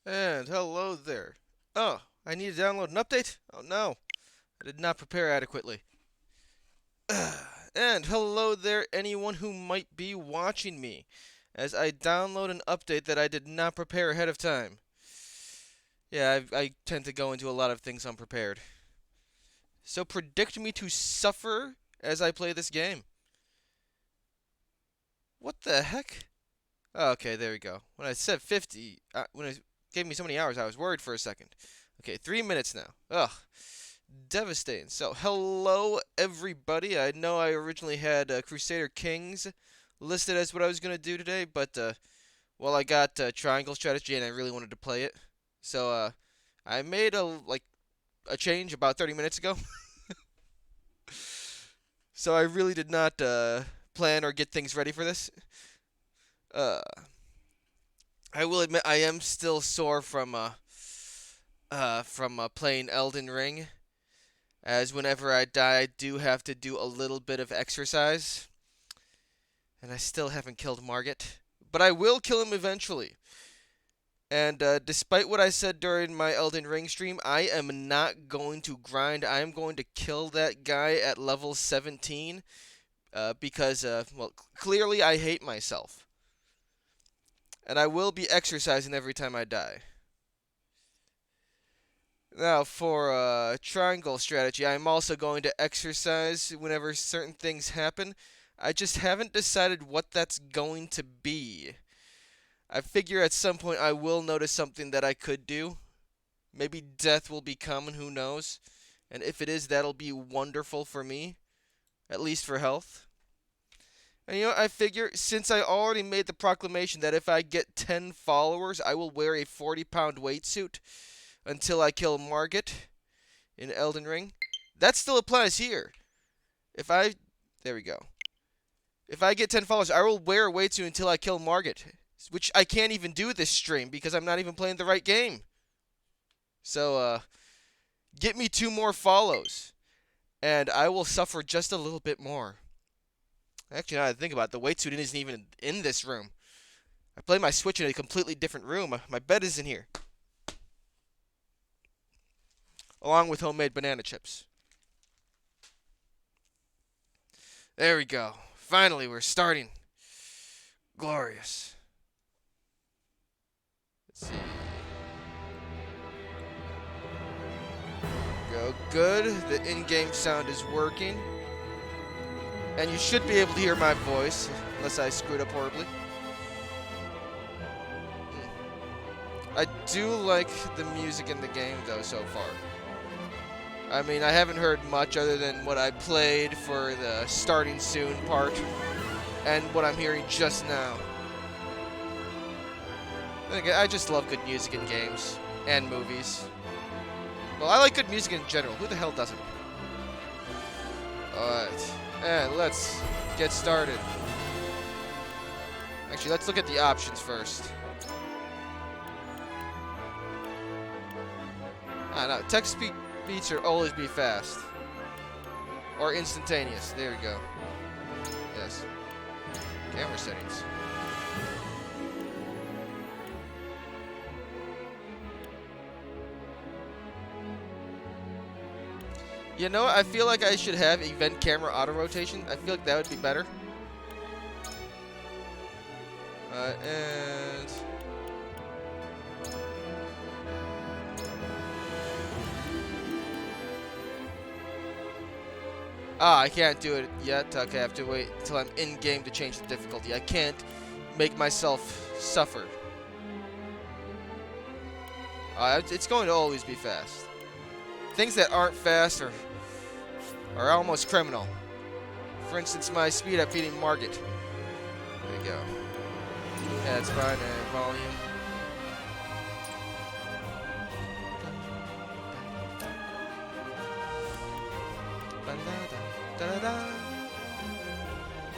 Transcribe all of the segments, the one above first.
And hello there. Oh, I need to download an update? Oh no, I did not prepare adequately. And hello there, anyone who might be watching me, as I download an update that I did not prepare ahead of time. Yeah, I tend to go into a lot of things unprepared. So predict me to suffer as I play this game. What the heck? Oh, okay, there we go. When I said 50, when it gave me so many hours, I was worried for a second. Okay, 3 minutes now. Ugh. Devastating. So, hello everybody. I know I originally had Crusader Kings listed as what I was going to do today, but well, I got Triangle Strategy and I really wanted to play it. So, I made a change about 30 minutes ago. So, I really did not plan or get things ready for this. Uh, I will admit I am still sore from playing Elden Ring, as whenever I die, I do have to do a little bit of exercise. And I still haven't killed Margit. But I will kill him eventually. And despite what I said during my Elden Ring stream, I am not going to grind. I am going to kill that guy at level 17 because, well, clearly I hate myself. And I will be exercising every time I die. Now, for triangle strategy, I'm also going to exercise whenever certain things happen. I just haven't decided what that's going to be. I figure at some point I will notice something that I could do. Maybe death will be coming, who knows? And if it is, that'll be wonderful for me, at least for health. And you know, I figure since I already made the proclamation that if I get 10 followers, I will wear a 40-pound weight suit until I kill Margit in Elden Ring. That still applies here. If I. There we go. If I get 10 followers, I will wear a weight suit until I kill Margit. Which I can't even do this stream because I'm not even playing the right game. So, get me 2 more follows, and I will suffer just a little bit more. Actually, now that I think about it, the weight suit isn't even in this room. I play my Switch in a completely different room. My bed is in here, along with homemade banana chips. There we go. Finally, we're starting. Glorious. Let's see. Go. Good. The in-game sound is working. And you should be able to hear my voice, unless I screwed up horribly. I do like the music in the game, though, so far. I mean, I haven't heard much other than what I played for the starting soon part, and what I'm hearing just now. I just love good music in games and movies. Well, I like good music in general. Who the hell doesn't? Alright, and let's get started. Actually, let's look at the options first. No, text speeds should always be fast. Or instantaneous. There we go. Yes. Camera settings. You know, I feel like I should have event camera auto rotation. I feel like that would be better. And I can't do it yet. Okay, I have to wait until I'm in game to change the difficulty. I can't make myself suffer. It's going to always be fast. Things that aren't fast are almost criminal. For instance, my speed up beating Margit. There we go. Yeah, it's fine. And volume.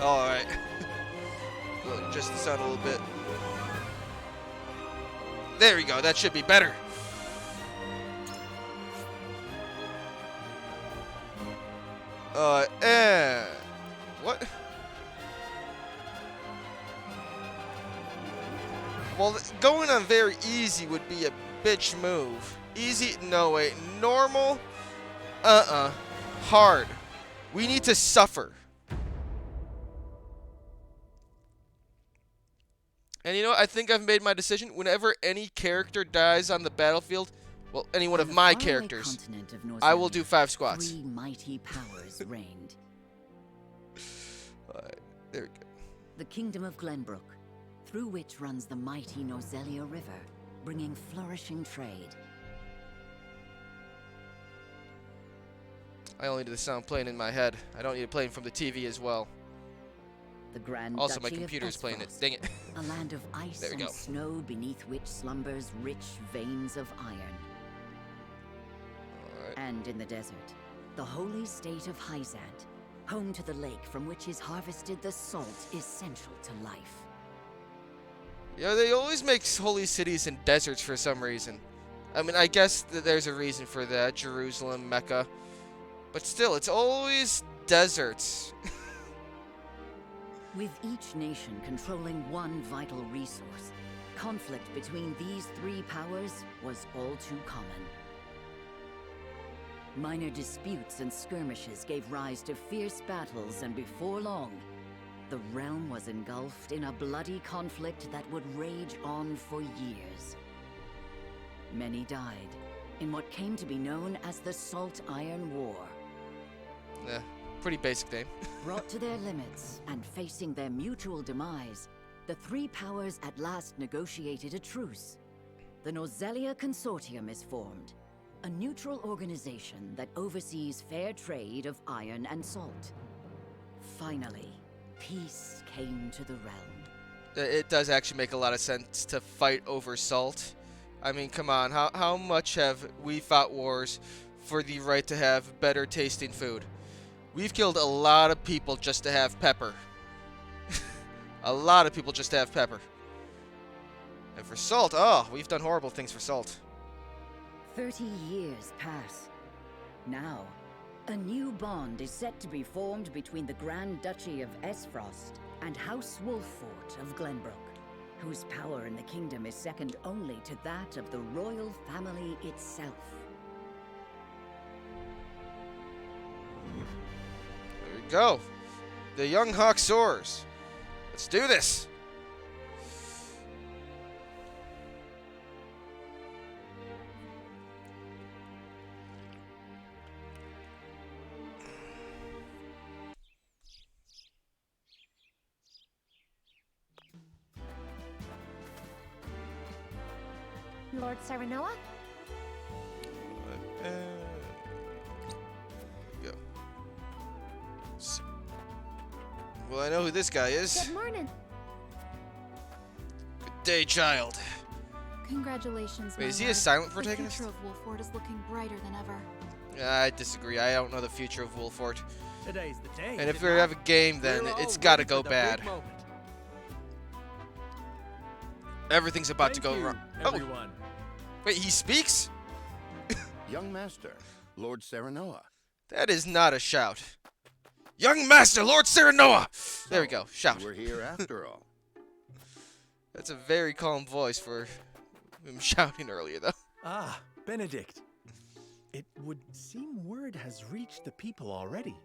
Alright. Just the sound a little bit. There we go. That should be better. And what? Well, going on very easy would be a bitch move. Easy? No, wait. Normal? Hard. We need to suffer. And you know what? I think I've made my decision. Whenever any character dies on the battlefield, well, any one of my characters, I will do 5 squats. 3 mighty powers reigned. Alright, there we go. The kingdom of Glenbrook, through which runs the mighty Nozelia River, bringing flourishing trade. I only need the sound playing in my head. I don't need it playing from the TV as well. The Grand Also, my Duchy computer's of playing it. Esfrost, Dang it. a land of ice There we and go. snow beneath which slumbers rich veins of iron. Alright. And in the desert, the holy state of Hyzant, home to the lake from which is harvested the salt essential to life. Yeah, they always make holy cities in deserts for some reason. I mean, I guess that there's a reason for that. Jerusalem, Mecca. But still, it's always deserts. With each nation controlling one vital resource, conflict between these 3 powers was all too common. Minor disputes and skirmishes gave rise to fierce battles, and before long, the realm was engulfed in a bloody conflict that would rage on for years. Many died in what came to be known as the Salt Iron War. Pretty basic name. Brought to their limits and facing their mutual demise, the 3 powers at last negotiated a truce. The Nozelia Consortium is formed, a neutral organization that oversees fair trade of iron and salt. Finally, peace came to the realm. It does actually make a lot of sense to fight over salt. I mean, come on, how much have we fought wars for the right to have better tasting food? We've killed a lot of people just to have pepper. A lot of people just to have pepper. And for salt, oh, we've done horrible things for salt. 30 years pass. Now, a new bond is set to be formed between the Grand Duchy of Esfrost and House Wolffort of Glenbrook, whose power in the kingdom is second only to that of the royal family itself. There we go. The young hawk soars. Let's do this. Lord Serenoa? Go. Well, I know who this guy is. Good morning. Good day, child. Congratulations, Wait, my is he a lord. silent The protagonist? future of Wolffort is looking brighter than ever. I disagree. I don't know the future of Wolffort. Today's the day. And if we have a game, then it's got to go bad. Everything's about to go wrong. Everyone. Wait, he speaks? Young Master, Lord Serenoa. That is not a shout. Young Master, Lord Serenoa! There we go. Shout. We're here after all. That's a very calm voice for him shouting earlier, though. Ah, Benedict. It would seem word has reached the people already.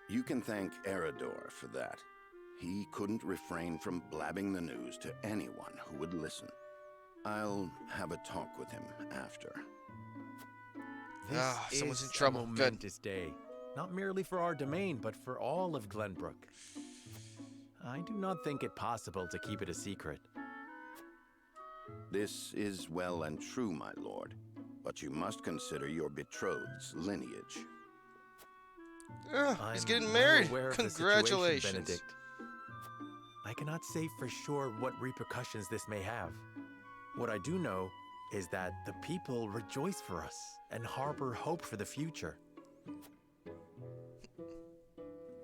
You can thank Eridor for that. He couldn't refrain from blabbing the news to anyone who would listen. I'll have a talk with him after. This someone's in is trouble. a Good. momentous day, not merely for our domain, but for all of Glenbrook. I do not think it possible to keep it a secret. This is well and true, my lord, but you must consider your betrothed's lineage. He's I'm getting well married. aware of the situation, Congratulations. Benedict. I cannot say for sure what repercussions this may have. What I do know is that the people rejoice for us and harbor hope for the future.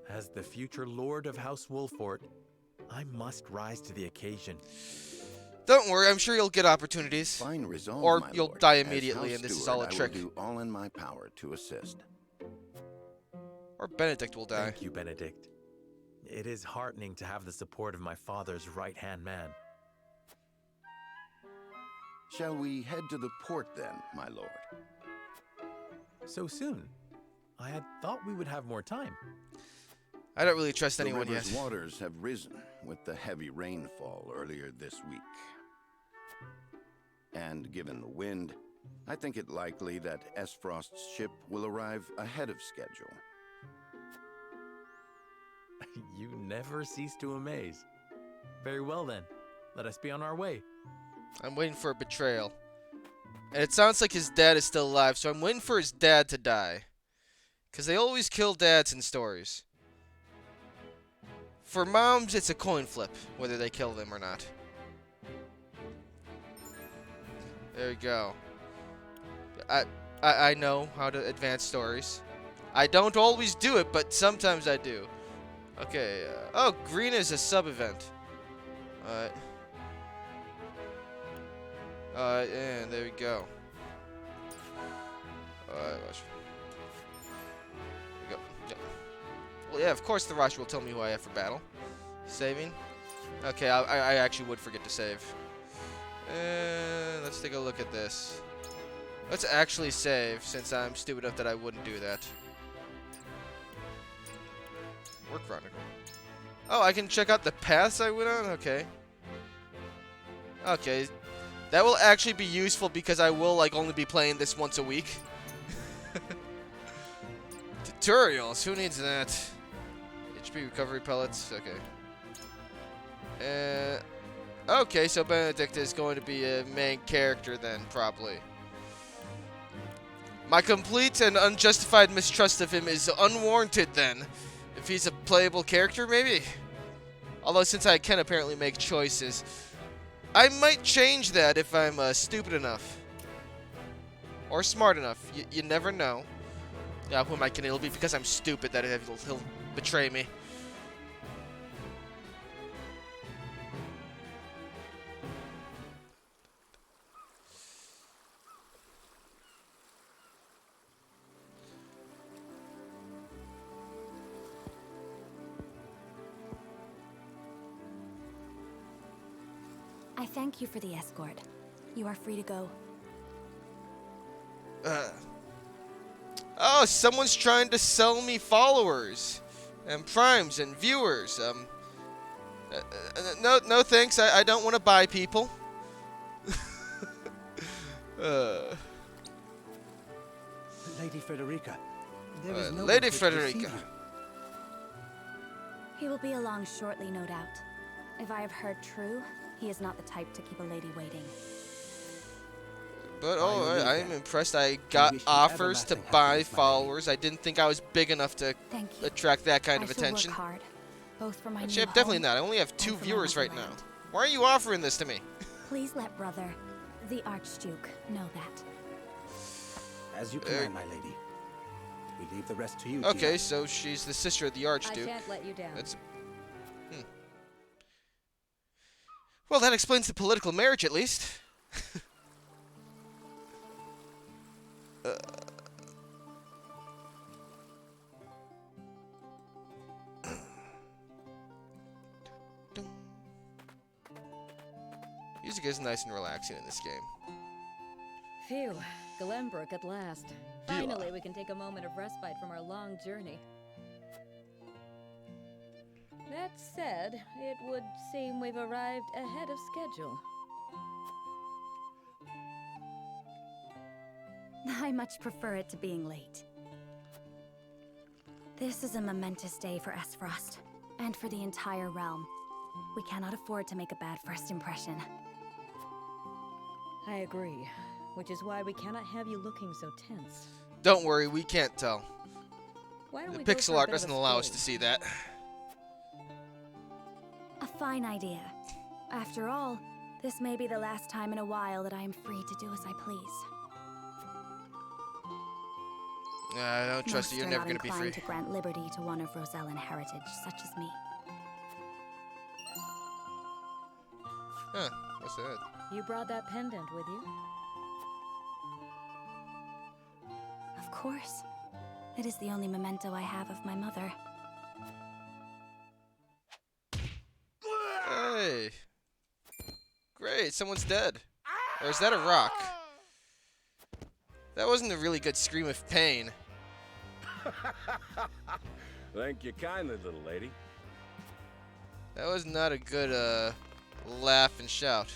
As the future Lord of House Wolffort, I must rise to the occasion. Don't worry, I'm sure you'll get opportunities. Fine resolve, Or my you'll lord. die As immediately, House and this is Steward, all a trick. I will do all in my power to assist. Or Benedict will die. Thank you, Benedict. it is heartening to have the support of my father's right-hand man. Shall we head to the port then, my lord? So soon? I had thought we would have more time. I don't really trust The anyone yet. river's waters have risen with the heavy rainfall earlier this week. And given the wind, I think it likely that Esfrost's ship will arrive ahead of schedule. You never cease to amaze. Very well then, let us be on our way. I'm waiting for a betrayal. And it sounds like his dad is still alive, so I'm waiting for his dad to die. Because they always kill dads in stories. For moms, it's a coin flip, whether they kill them or not. There we go. I know how to advance stories. I don't always do it, but sometimes I do. Okay, oh, green is a sub-event. Alright. And there we go. Alright, watch. There we go. Yeah. Well, yeah, of course the Rosh will tell me who I have for battle. Saving. Okay, I actually would forget to save. Let's take a look at this. Let's actually save, since I'm stupid enough that I wouldn't do that. Work Chronicle. Oh, I can check out the paths I went on? Okay. Okay. That will actually be useful because I will, like, only be playing this once a week. Tutorials. Who needs that? HP recovery pellets. Okay. Okay, so Benedict is going to be a main character then, probably. My complete and unjustified mistrust of him is unwarranted then. If he's a playable character, maybe? Although, since I can apparently make choices, I might change that if I'm stupid enough. Or smart enough. You never know. Yeah, who am I kidding? It'll be because I'm stupid that he'll betray me. I thank you for the escort. You are free to go. Oh, someone's trying to sell me followers and primes and viewers. No thanks. I don't want to buy people. Lady Frederica. There is no Lady one to receive Frederica. you. He will be along shortly, no doubt. If I have heard true, he is not the type to keep a lady waiting. But I believe I am that. impressed. I wish got you offers to everlasting buy happiness, my lady. followers. I didn't think I was big enough to Thank you. attract that kind I of shall attention. work hard, both for my Actually, new I'm definitely home not. I only have 2 and for my viewers right now. motherland. Why are you offering this to me? Please let brother, the Archduke, know that. As you command, my lady. We leave the rest to you. Okay, dear. so she's the sister of the Archduke. I can't let you down. That's. Well, that explains the political marriage, at least. Music is nice and relaxing in this game. Phew, Glenbrook at last. Phew. Finally, we can take a moment of respite from our long journey. That said, it would seem we've arrived ahead of schedule. I much prefer it to being late. This is a momentous day for Esfrost, and for the entire realm. We cannot afford to make a bad first impression. I agree, which is why we cannot have you looking so tense. Don't worry, we can't tell. Why don't The we go pixel for a art bit of a doesn't allow us stroll? to see that. A fine idea. After all, this may be the last time in a while that I am free to do as I please. I don't trust you. You're Most are never not going to be free. inclined to grant liberty to one of Rosellan heritage, such as me. Huh? What's that? You brought that pendant with you? Of course. It is the only memento I have of my mother. Wait, someone's dead. Or is that a rock? That wasn't a really good scream of pain. Thank you kindly, little lady. That was not a good, laugh and shout.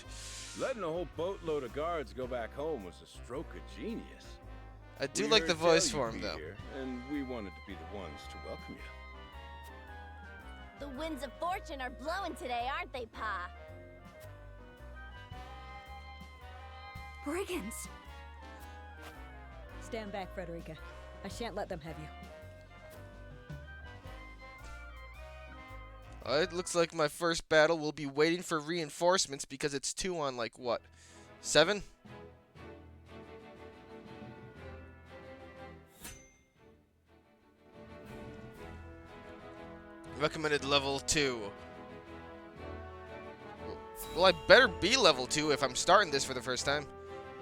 Letting a whole boatload of guards go back home was a stroke of genius. I do We like the heard voice tell for you'd him, be though. here, and we wanted to be the ones to welcome you. The winds of fortune are blowing today, aren't they, Pa? Brigands! Stand back, Frederica. I shan't let them have you. It looks like my first battle will be waiting for reinforcements because it's 2 on, like, what? 7? Recommended level 2. Well, I better be level 2 if I'm starting this for the first time.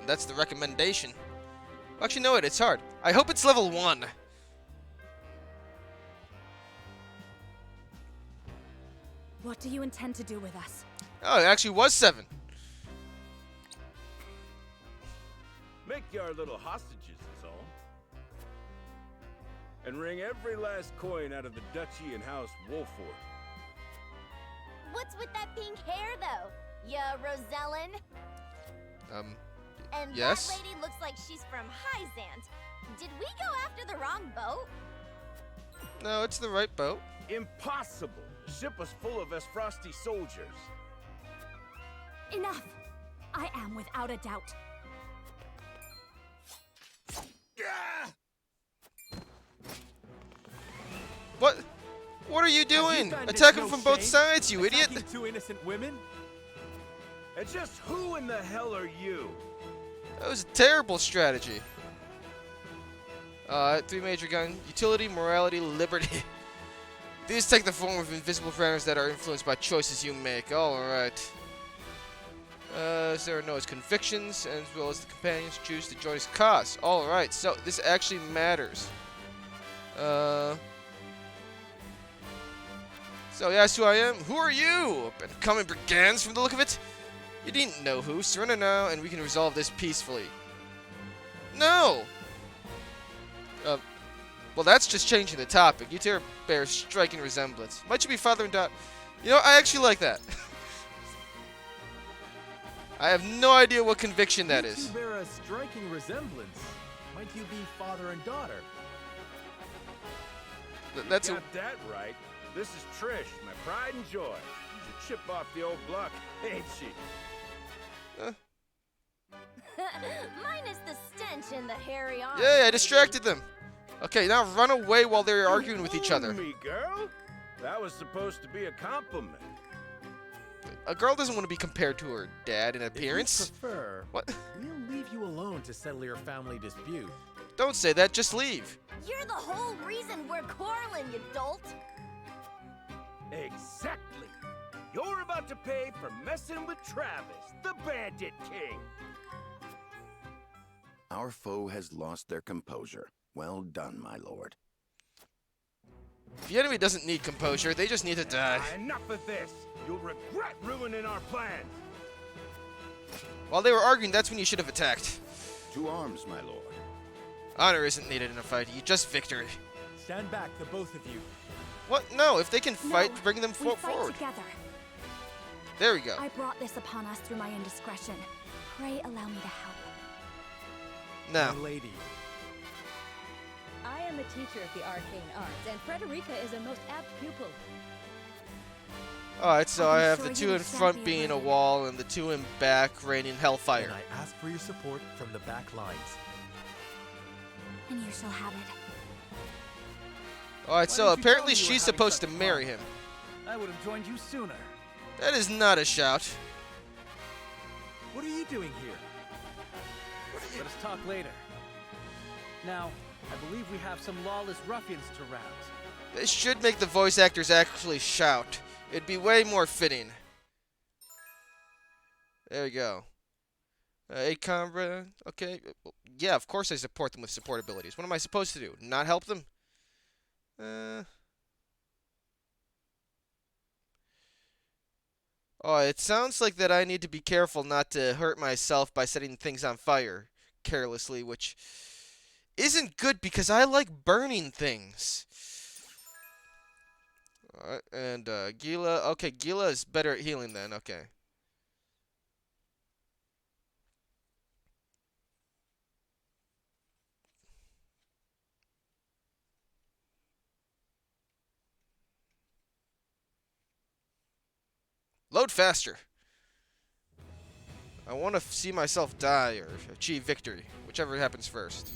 That's the recommendation. Actually, no, it's hard. I hope it's level 1. What do you intend to do with us? Oh, it actually was 7. Make you our little hostages, is all. And wring every last coin out of the duchy and House Wolford. What's with that pink hair, though? Ya Rosellen? And yes? that lady looks like she's from Hyzant. Did we go after the wrong boat? No, it's the right boat. Impossible! The ship was full of Esfrosti soldiers. Enough! I am without a doubt. What? What are you Have doing? bandits Attack him no from both shame? sides, you idiot! Attacking 2 innocent women? And just who in the hell are you? That was a terrible strategy. 3 major gun. Utility, morality, liberty. These take the form of invisible parameters that are influenced by choices you make. Alright. Sarah knows convictions, as well as the companions choose to join his cause. Alright, so this actually matters. So yeah, that's who I am. Who are you? Been coming brigands from the look of it? You didn't know who. Surrender now, and we can resolve this peacefully. No! Well, that's just changing the topic. You two bear striking resemblance. Might you be father and daughter? You know, I actually like that. I have no idea what conviction that You is. two bear a striking resemblance. Might you be father and daughter? That's Got that right. This is Trish, my pride and joy. She's a chip off the old block, ain't she? Minus the stench and the hairy arms. Yay, I lady. distracted them. Okay, now run away while they're arguing with each other. Me, girl. That was supposed to be a compliment. A girl doesn't want to be compared to her dad in If you appearance. prefer, What? we'll leave you alone to settle your family dispute. Don't say that, just leave. You're the whole reason we're quarreling, you dolt. Exactly. You're about to pay for messing with Travis, the Bandit King. Our foe has lost their composure. Well done, my lord. The enemy doesn't need composure, they just need to die. Enough of this. You'll regret ruining our plans. While they were arguing, that's when you should have attacked. To arms, my lord. Honor isn't needed in a fight, you just victory. Stand back, the both of you. What? No, if they can fight, No, bring them we fight forward. together. There we go. I brought this upon us through my indiscretion. Pray allow me to help. Now, My lady, I am a teacher of the arcane arts, and Frederica is a most apt pupil. alright, so I I'm have sure the you 2 in shan't front be a being a burden. wall and the 2 in back raining hellfire. and I ask for your support from the back lines. And you shall have it. Alright, Why so didn't you tell apparently me you were she's having supposed to such marry fun? him. I would have joined you sooner. That is not a shout. What are you doing here? Let us talk later. Now, I believe we have some lawless ruffians to rout. They should make the voice actors actually shout. It'd be way more fitting. There we go. Hey, comrade. Okay. Yeah, of course I support them with support abilities. What am I supposed to do? Not help them? Oh, it sounds like that I need to be careful not to hurt myself by setting things on fire carelessly, which isn't good because I like burning things. And Gila. Okay, Gila is better at healing then. Okay. Load faster. I want to see myself die or achieve victory, whichever happens first.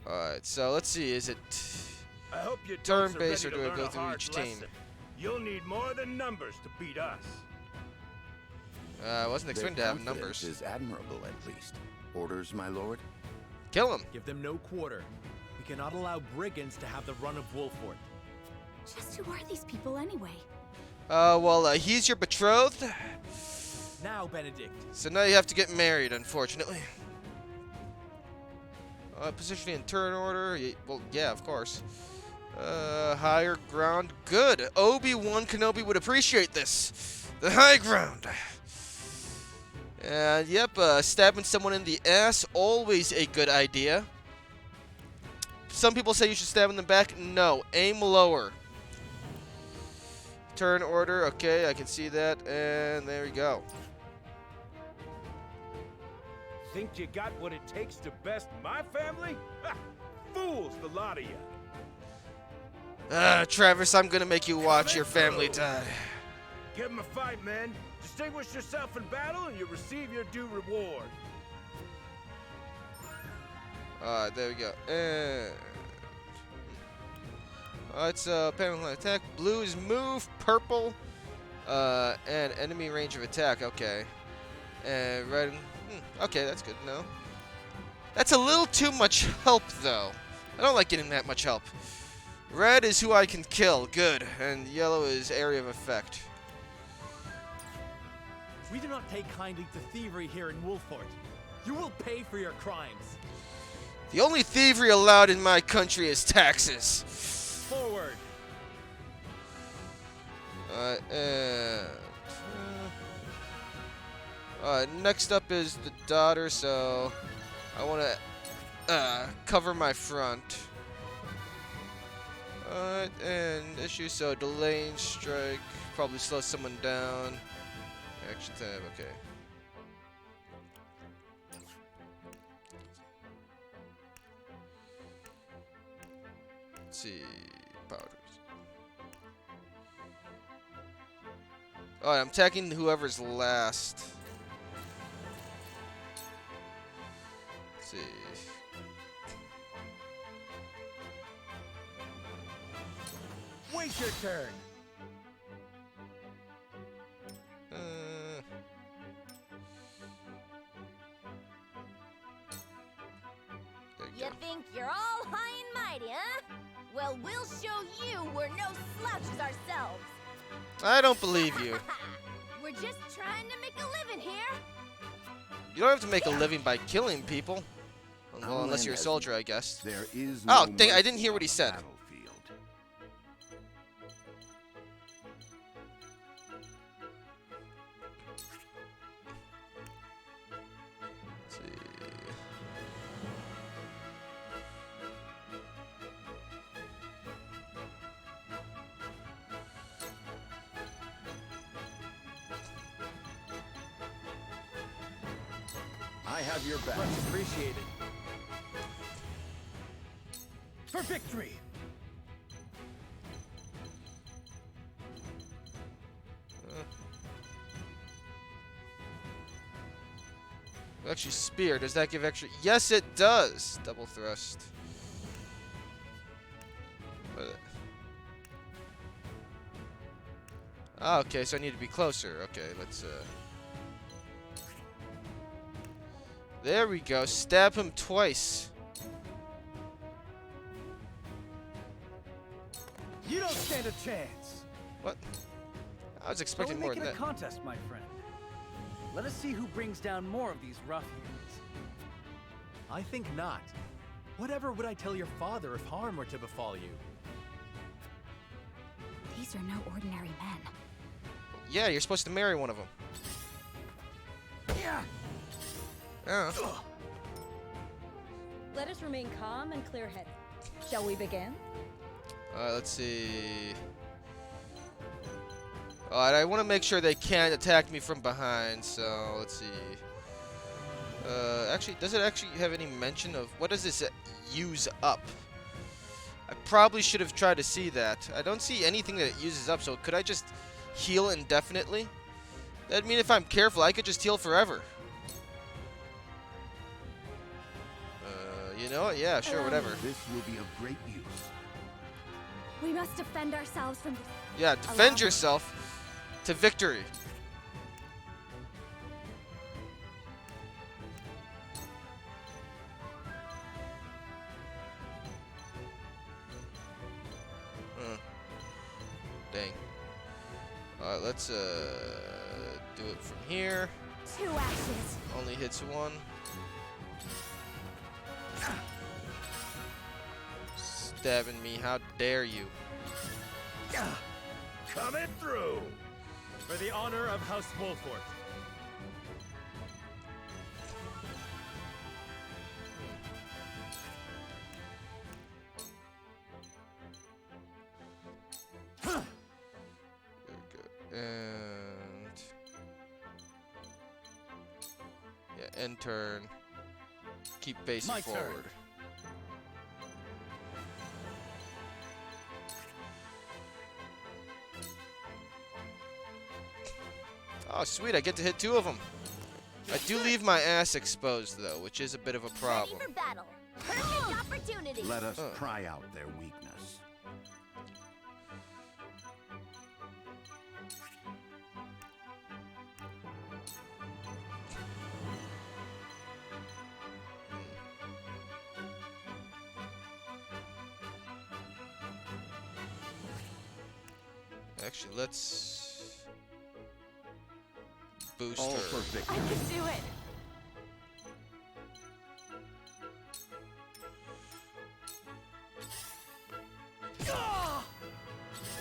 Alright, so let's see. Is it I hope you turn-based or to do I learn go a through hard each team? lesson. You'll need more than numbers to beat us. I wasn't expecting to Their have confidence numbers. is admirable, at least. Orders, my lord? Kill him. Give them no quarter. We cannot allow brigands to have the run of Wolfort. Just who are these people anyway? Well, he's your betrothed. Now, Benedict. So now you have to get married, unfortunately. Positioning in turn order. Well, yeah, of course. Higher ground. Good. Obi-Wan Kenobi would appreciate this. The high ground. And yep, stabbing someone in the ass, always a good idea. Some people say you should stab in the back. No, aim lower. Turn order. Okay, I can see that. And there we go. Think you got what it takes to best my family? Ha! Fools, the lot of you. Travis, I'm gonna make you watch your family die. Give 'em a fight, men. Distinguish yourself in battle and you receive your due reward. Alright, there we go. And alright, so panel attack. Blue is move, purple, and enemy range of attack. Okay. And red. Okay, that's good to know. That's a little too much help, though. I don't like getting that much help. Red is who I can kill. Good. And yellow is area of effect. We do not take kindly to thievery here in Wolfort. You will pay for your crimes. The only thievery allowed in my country is taxes. Forward. Next up is the daughter, so I want to cover my front. And issue, so delaying strike, probably slow someone down. Action tab, okay. Let's see, powders. Alright, I'm attacking whoever's last. Let's see. Wait your turn. You think you're all high and mighty, huh? Well, we'll show you we're no slouches ourselves. I don't believe you. We're just trying to make a living here. You don't have to make a living by killing people. Well, Our unless you're a land soldier, I guess. There is Oh, no dang, I didn't mercy hear what on he the said. battlefield. Let's see. I have your back. Much appreciated. For victory! Actually, spear. Does that give extra? Yes, it does. Double thrust. Okay, so I need to be closer. Okay, let's. There we go. Stab him twice. You don't stand a chance. What? I was expecting Shall we more make than it that. a contest, my friend? Let us see who brings down more of these ruffians. I think not. Whatever would I tell your father if harm were to befall you? These are no ordinary men. Yeah, you're supposed to marry one of them. Yeah. Oh. Let us remain calm and clear-headed. Shall we begin? Let's see. Alright, I want to make sure they can't attack me from behind, so let's see. Actually, does it actually have any mention of what does this use up? I probably should have tried to see that. I don't see anything that it uses up, so could I just heal indefinitely? That'd mean if I'm careful, I could just heal forever. You know what? Yeah, sure, whatever. This will be of great use. We must defend ourselves from this. Yeah, defend yourself to victory. Dang. Alright, let's do it from here. 2 ashes. Only hits one. Stabbing me, how dare you? Coming through! For the honor of House Wolfort. Very good. And yeah, end turn. Keep facing My turn. forward. Oh, sweet, I get to hit 2 of them. I do leave my ass exposed, though, which is a bit of a problem. Ready for battle. Perfect opportunity. Let us try out their weakness. Actually, let's boost All her. for I victory. can do it.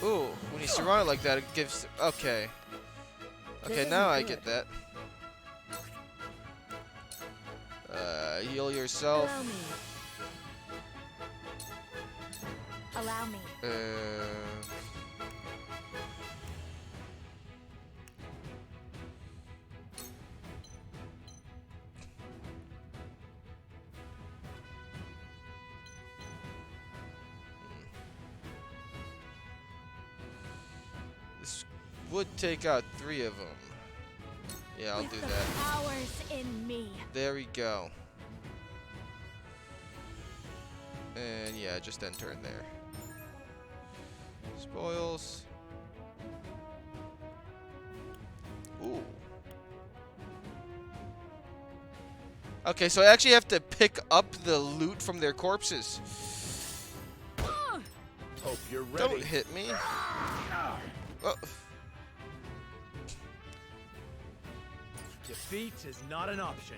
Ooh, when you surround it like that, it gives... Okay. Okay, This now isn't I good. get that. Heal yourself. Allow me. This would take out 3 of them. Yeah, I'll With do the that. powers in me. There we go. And yeah, just end turn there. Spoils. Ooh. Okay, so I actually have to pick up the loot from their corpses. Hope you're ready. Don't hit me. Oh. Defeat is not an option.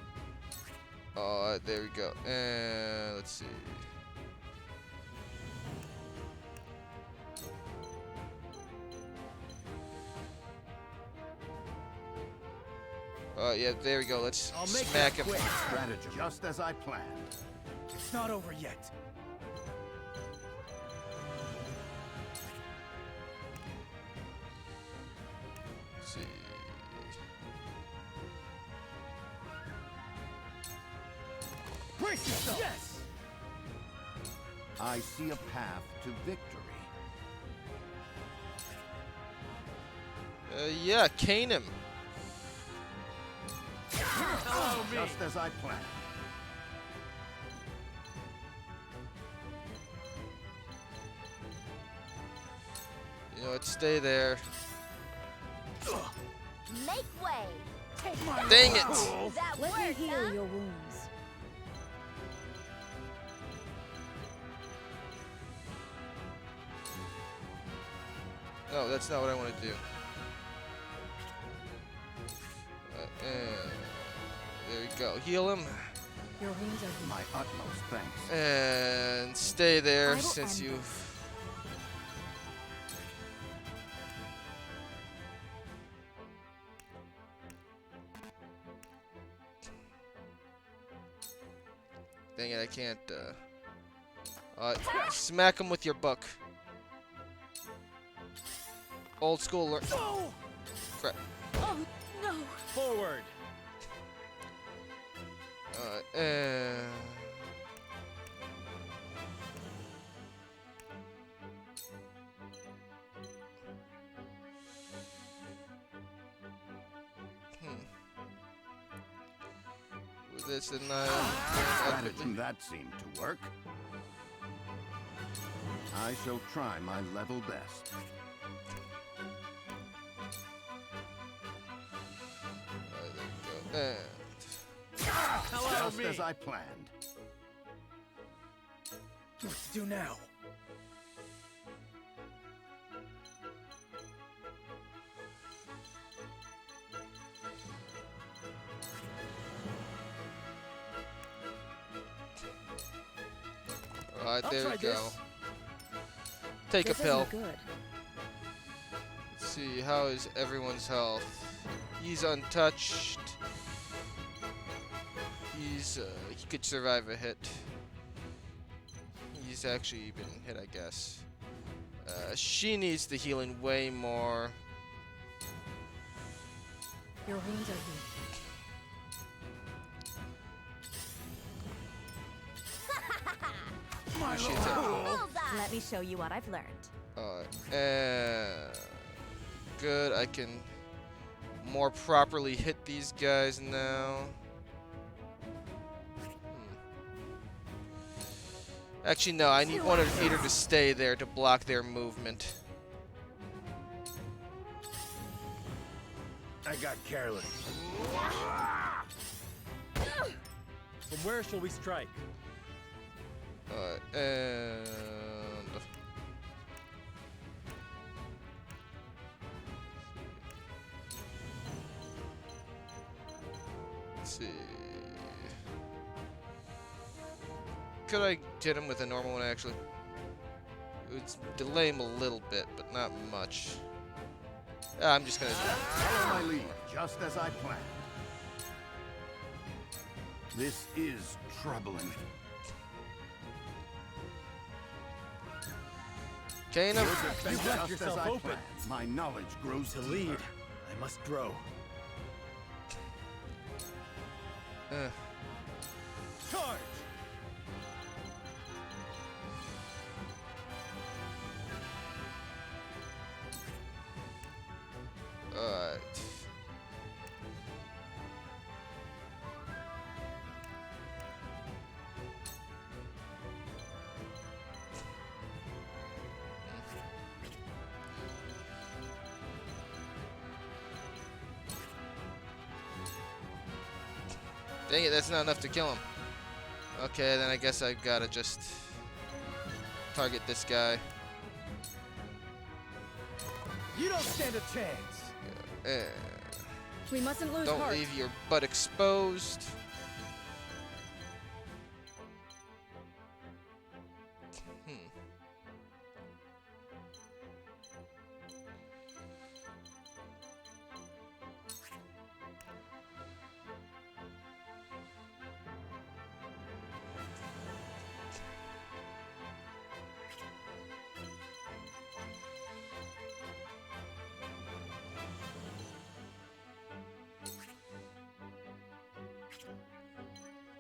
Oh, there we go. And let's see. Yeah, there we go. Let's I'll make smack that him. quick. Stratagem. Just as I planned. It's not over yet. Let's see. Brace yourself. Yes. I see a path to victory. Yeah, cane him. Follow me. Just as I planned. You know what? Stay there. Make way. Dang it! That Let me worked, heal huh? your wounds. No, that's not what I want to do. And there you go. Heal him. Your wounds are My utmost thanks. And stay there I will since end you... Dang it, I can't, smack him with your book. Old school learn. Crap. Oh, no! Forward! With this and That seemed to work. I shall try my level best. there we go. Just as I planned. What to do now? Alright, there try we go. this. Take This a pill. isn't good. Let's see, how is everyone's health? He's untouched. He could survive a hit. He's actually been hit, I guess. She needs the healing way more. Your wounds are weak. She's at Let me show you what I've learned. good. I can more properly hit these guys now. Actually, no. I need one of either to stay there to block their movement. I got careless. From where shall we strike? And let's see. Could I hit him with a normal one, actually? It would delay him a little bit, but not much. I'm just gonna do it. Follow my lead, just as I planned. This is troubling. Kana, You've left Just yourself as I open. planned. My knowledge grows To deeper. lead, I must grow. Charge! alright. Dang it, that's not enough to kill him. Okay, then I guess I gotta just target this guy. You don't stand a chance! Eh, We mustn't lose don't heart. leave your butt exposed.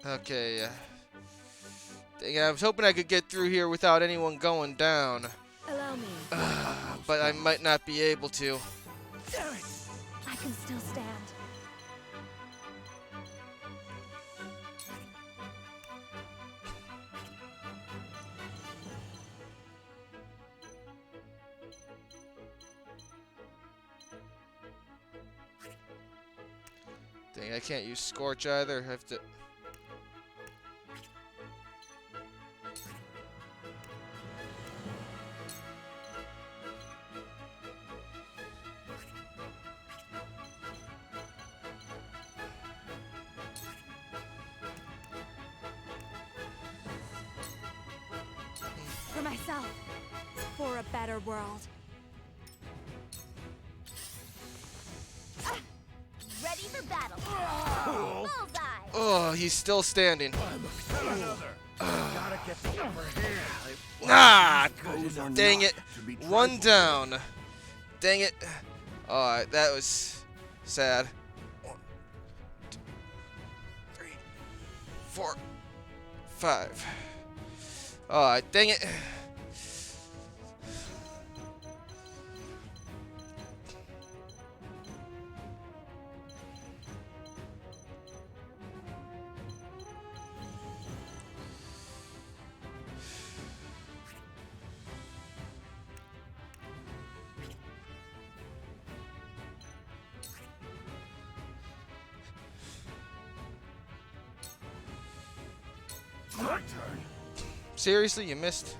Okay. Dang it, I was hoping I could get through here without anyone going down. Allow me. But I might not be able to. I can still stand. Dang, I can't use Scorch either. I have to... For myself. For a better world. Ready ready for battle. Bullseye! Oh, he's still standing. Gotta get the upper hand. Ah! Foes are Dang not it. to be One trifled down. Dang it. Alright, that was sad. 1, 2, 3, 4, 5. Alright, dang it. My turn. Seriously, you missed?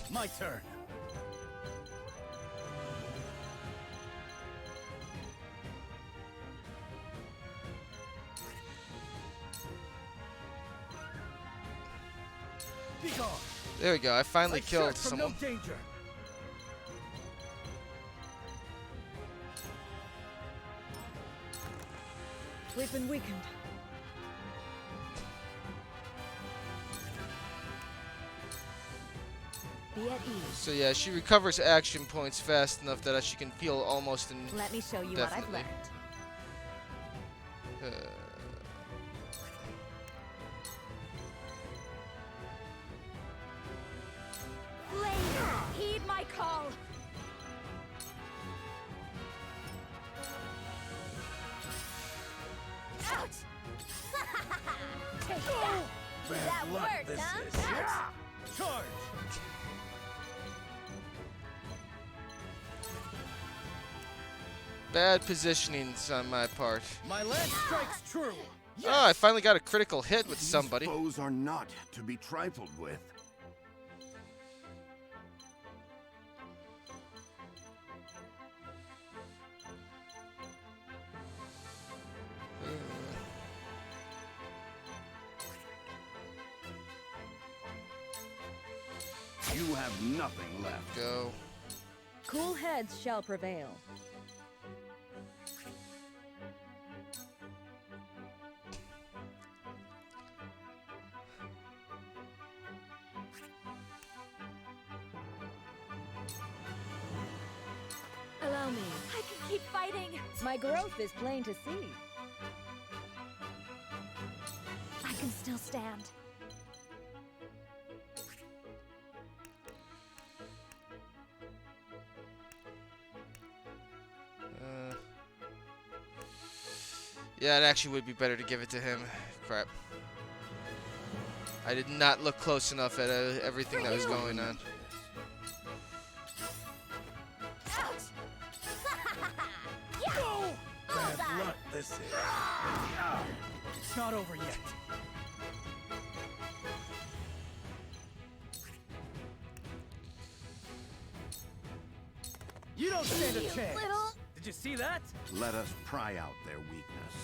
My turn. Be gone. There we go. I finally I killed search from someone. no danger. We've been weakened. Be at ease. So yeah, she recovers action points fast enough that she can feel almost in. Let me show you what I've Definitely. learned. Blade, heed my call. Ouch! Take that! That luck worked, this huh? is. Ouch! Charge. Bad positionings on my part. My lance strikes true. Oh, I finally got a critical hit with These somebody. foes are not to be trifled with. You have nothing left. Go. Cool heads shall prevail. Allow me. I can keep fighting. My growth is plain to see. I can still stand. Yeah, it actually would be better to give it to him. Crap. I did not look close enough at everything that was going on. Ouch! Yeah! Bad Bullseye! luck this is. It's not over yet. You don't stand a You chance. little- Did you see that? Let us pry out their weakness.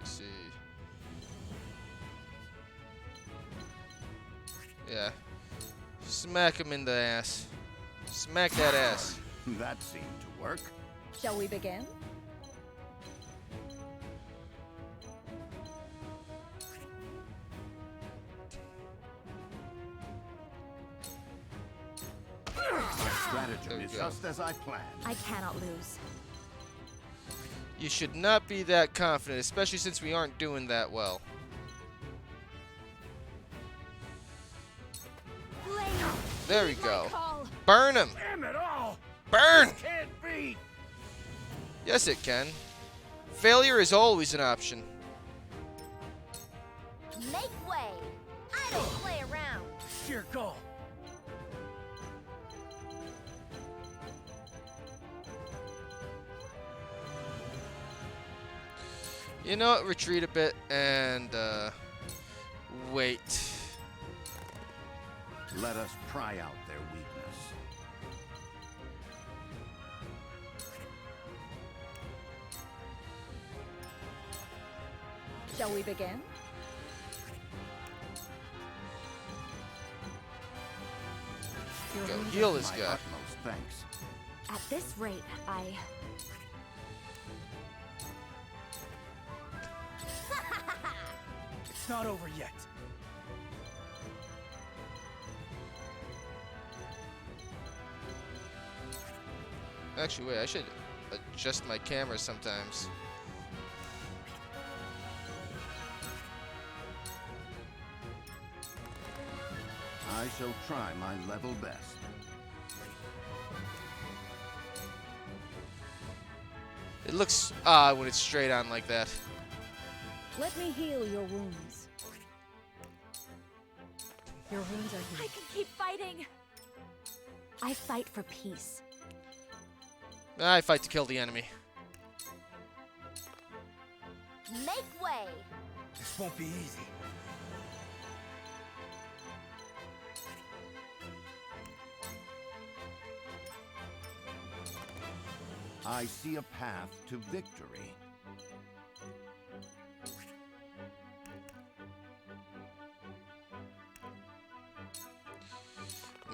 Let's see. Yeah. Smack him in the ass. Smack that ass. That seemed to work. Shall we begin? Stratagem There we is go. just as I planned. I cannot lose. You should not be that confident, especially since we aren't doing that well. Blade, There we heed my go. call. Burn him! Damn it all! Burn! Can't be! Yes, it can. Failure is always an option. Make way. I don't play around. Sheer go. You know what? Retreat a bit and wait. Let us pry out their weakness. Shall we begin? Go heal this My guy. utmost thanks. At this rate, It's not over yet. Actually, wait, I should adjust my camera sometimes. I shall try my level best. It looks odd when it's straight on like that. Let me heal your wounds. Your wounds are I healed. can keep fighting. I fight for peace. I fight to kill the enemy. Make way! This won't be easy. I see a path to victory.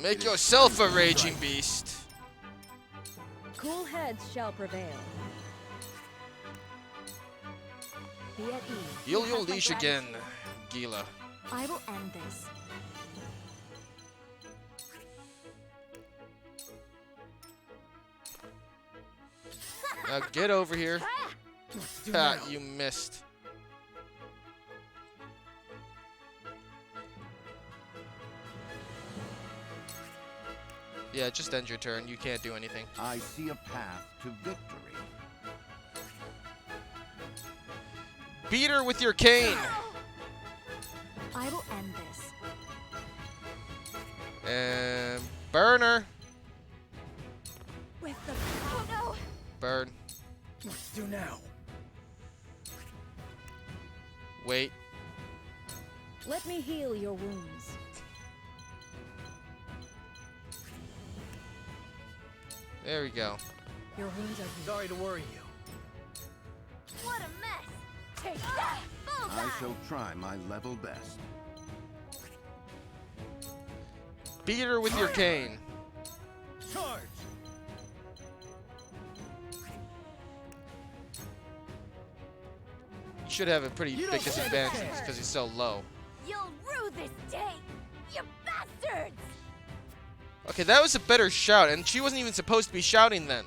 Make yourself a raging beast. Cool heads shall prevail. Be at ease. Heal your has my leash again, Gila. I will end this. Now get over here. Do Ha, now. you missed. Yeah, just end your turn. You can't do anything. I see a path to victory. Beat her with your cane. I will end this. And burn her. With the oh no! Burn. What to do now? Wait. Let me heal your wounds. There we go. Your wounds are healed. Sorry to worry you. What a mess! Take that! I Bullseye! shall try my level best. Beat her with your cane. Charge! You should have a pretty You big don't stand a disadvantage chance. because he's so low. You'll rue this day! You bastards! Okay, that was a better shout, and she wasn't even supposed to be shouting then.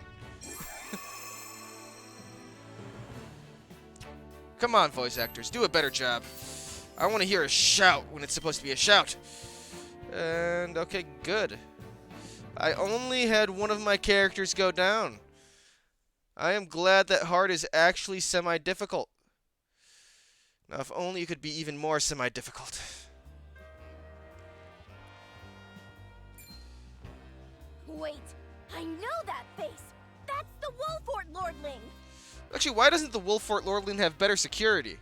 Come on, voice actors, do a better job. I want to hear a shout when it's supposed to be a shout. And, okay, good. I only had one of my characters go down. I am glad that hard is actually semi-difficult. Now, if only it could be even more semi-difficult. Wait, I know that face! That's the Wolfort Lordling! Actually, why doesn't the Wolfort Lordling have better security?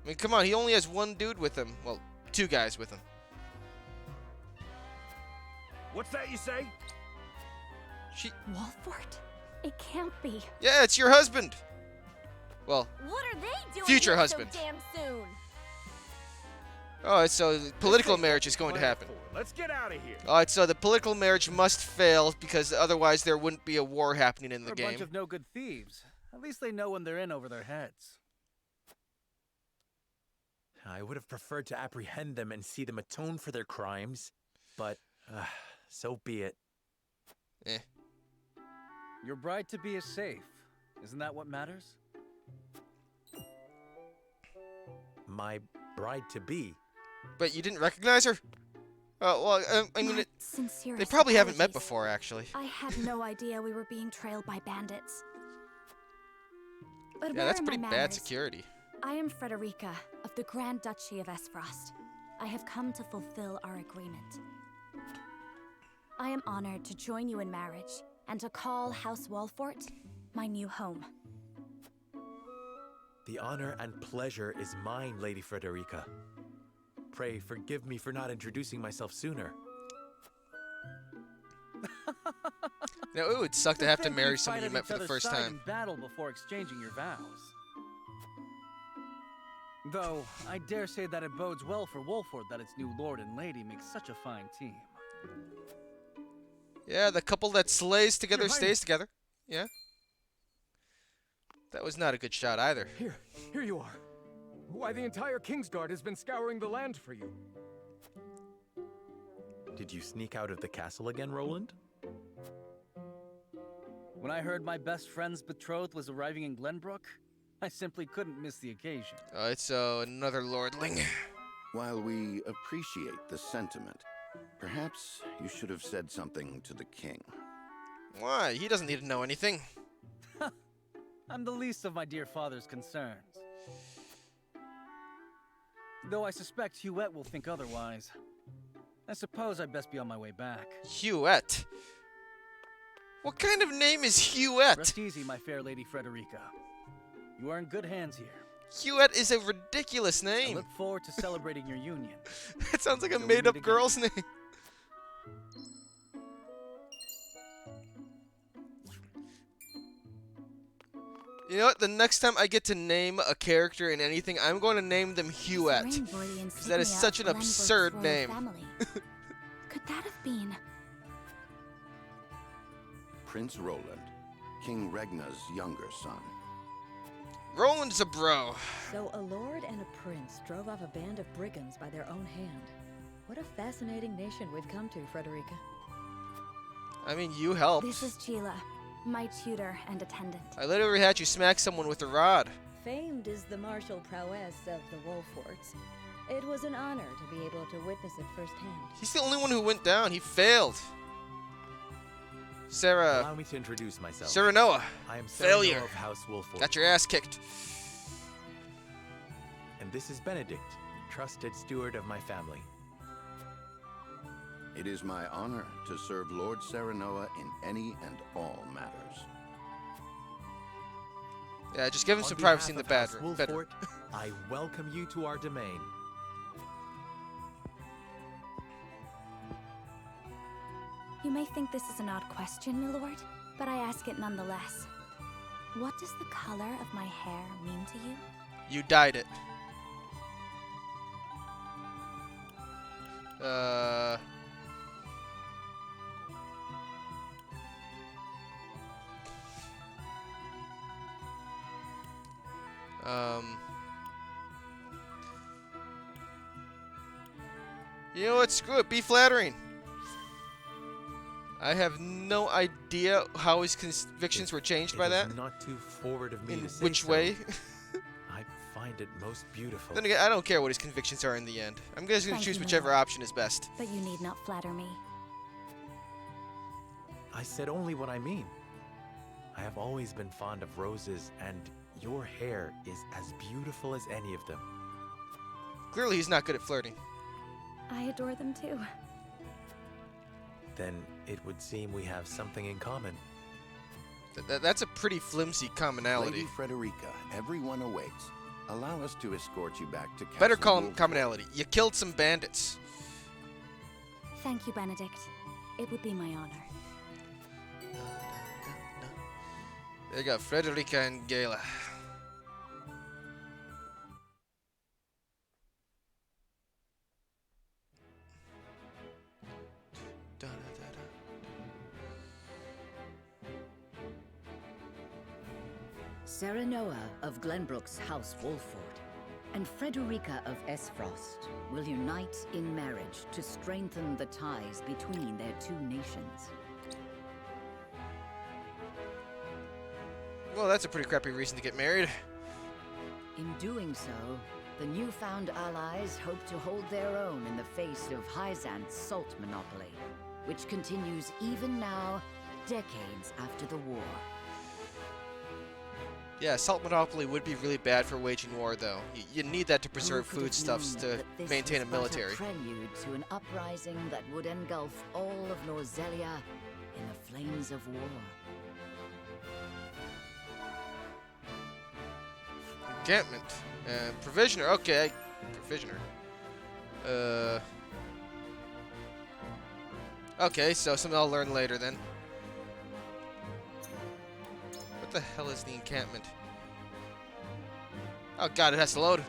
I mean, come on, he only has one dude with him. Well, two guys with him. What's that you say? She... Wolfort? It can't be. Yeah, it's your husband! Well, What are they doing Future here husband. so damn soon? alright, so the political Let's take marriage is going to plan happen. forward. Let's get out of here. Alright, so the political marriage must fail because otherwise there wouldn't be a war happening in the They're a bunch game. of no good thieves. At least they know when they're in over their heads. I would have preferred to apprehend them and see them atone for their crimes, but so be it. Eh. Your bride-to-be is safe. Isn't that what matters? My bride-to-be. But you didn't recognize her? Well, I mean, My sincerest they probably haven't met apologies. before, actually. I had no idea we were being trailed by bandits. But Yeah, where that's are my pretty bad manners? security. I am Frederica of the Grand Duchy of Esfrost. I have come to fulfill our agreement. I am honored to join you in marriage and to call House Wolfort my new home. The honor and pleasure is mine, Lady Frederica. Pray forgive me for not introducing myself sooner. Now, it would suck to have to Think marry you'd someone fight you at met each for the other's first side time. in battle before exchanging your vows. Though, I dare say that it bodes well for Wolford that its new lord and lady make such a fine team. Yeah, the couple that slays together Your stays Highness. together. Yeah. That was not a good shot either. Here you are. Why, the entire Kingsguard has been scouring the land for you. Did you sneak out of the castle again, Roland? When I heard my best friend's betrothed was arriving in Glenbrook, I simply couldn't miss the occasion. It's another lordling. While we appreciate the sentiment, perhaps you should have said something to the king. Why? He doesn't need to know anything. I'm the least of my dear father's concerns. Though I suspect Huette will think otherwise. I suppose I'd best be on my way back. Huette? What kind of name is Huette? Rest easy, my fair lady Frederica. You are in good hands here. Huette is a ridiculous I name. look forward to celebrating your union. It sounds like a Till we made-up meet again. girl's name. You know what? The next time I get to name a character in anything, I'm going to name them Huette. Because that is such an absurd name. Could that have been? Prince Roland, King Regna's younger son. Roland's a bro. So a lord and a prince drove off a band of brigands by their own hand. What a fascinating nation we've come to, Frederica. I mean, you helped. This is Sheila, my tutor and attendant. I literally had you smack someone with a rod. Famed is the martial prowess of the Wolforts. It was an honor to be able to witness it firsthand. He's the only one who went down. He failed. Sarah. Allow me to introduce myself. Sarah Noah. I am Sarah Failure. Noah of House Wolford. Got your ass kicked. And this is Benedict, trusted steward of my family. It is my honor to serve Lord Serenoa in any and all matters. Yeah, just give him On some behalf privacy in the of House bedroom. Wolford, I welcome you to our domain. You may think this is an odd question, my lord, but I ask it nonetheless. What does the color of my hair mean to you? You dyed it. You know what? Screw it. Be flattering. I have no idea how his convictions were changed by It that. is not too forward of me In to say which so. way? I find it most beautiful. Then again, I don't care what his convictions are in the end. I'm just going to Thank choose you, my whichever lord. option is best. But you need not flatter me. I said only what I mean. I have always been fond of roses, and your hair is as beautiful as any of them. Clearly, he's not good at flirting. I adore them too. Then it would seem we have something in common. That's a pretty flimsy commonality. Lady Frederica, everyone awaits. Allow us to escort you back to Castle Better call him Wolford. commonality. You killed some bandits. Thank you, Benedict. It would be my honor. There you go, Frederica and Gala. Serenoa of Glenbrook's House Wolford and Frederica of Esfrost will unite in marriage to strengthen the ties between their two nations. Well, that's a pretty crappy reason to get married. In doing so, the newfound allies hope to hold their own in the face of Hyzant's salt monopoly, which continues even now, decades after the war. Yeah, salt monopoly would be really bad for waging war, though. You need that to preserve Who could have foodstuffs known to that this maintain a was but military. A prelude to an uprising that would engulf all of Norzelia in the flames of war. Encampment. Provisioner. Okay. Provisioner. Okay, so something I'll learn later then. What the hell is the encampment? Oh god, it has to load.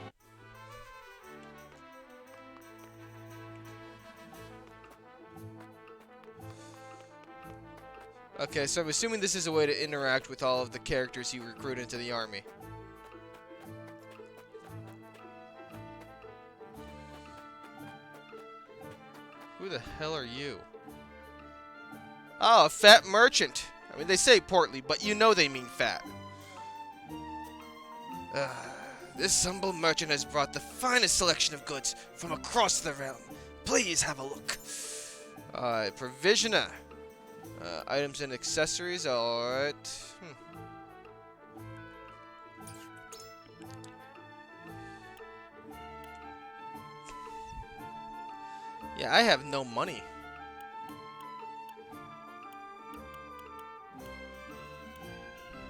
Okay, so I'm assuming this is a way to interact with all of the characters you recruit into the army. Who the hell are you? Oh, a fat merchant. I mean, they say portly, but you know they mean fat. This humble merchant has brought the finest selection of goods from across the realm. Please have a look. Provisioner. Items and accessories, alright. Yeah, I have no money.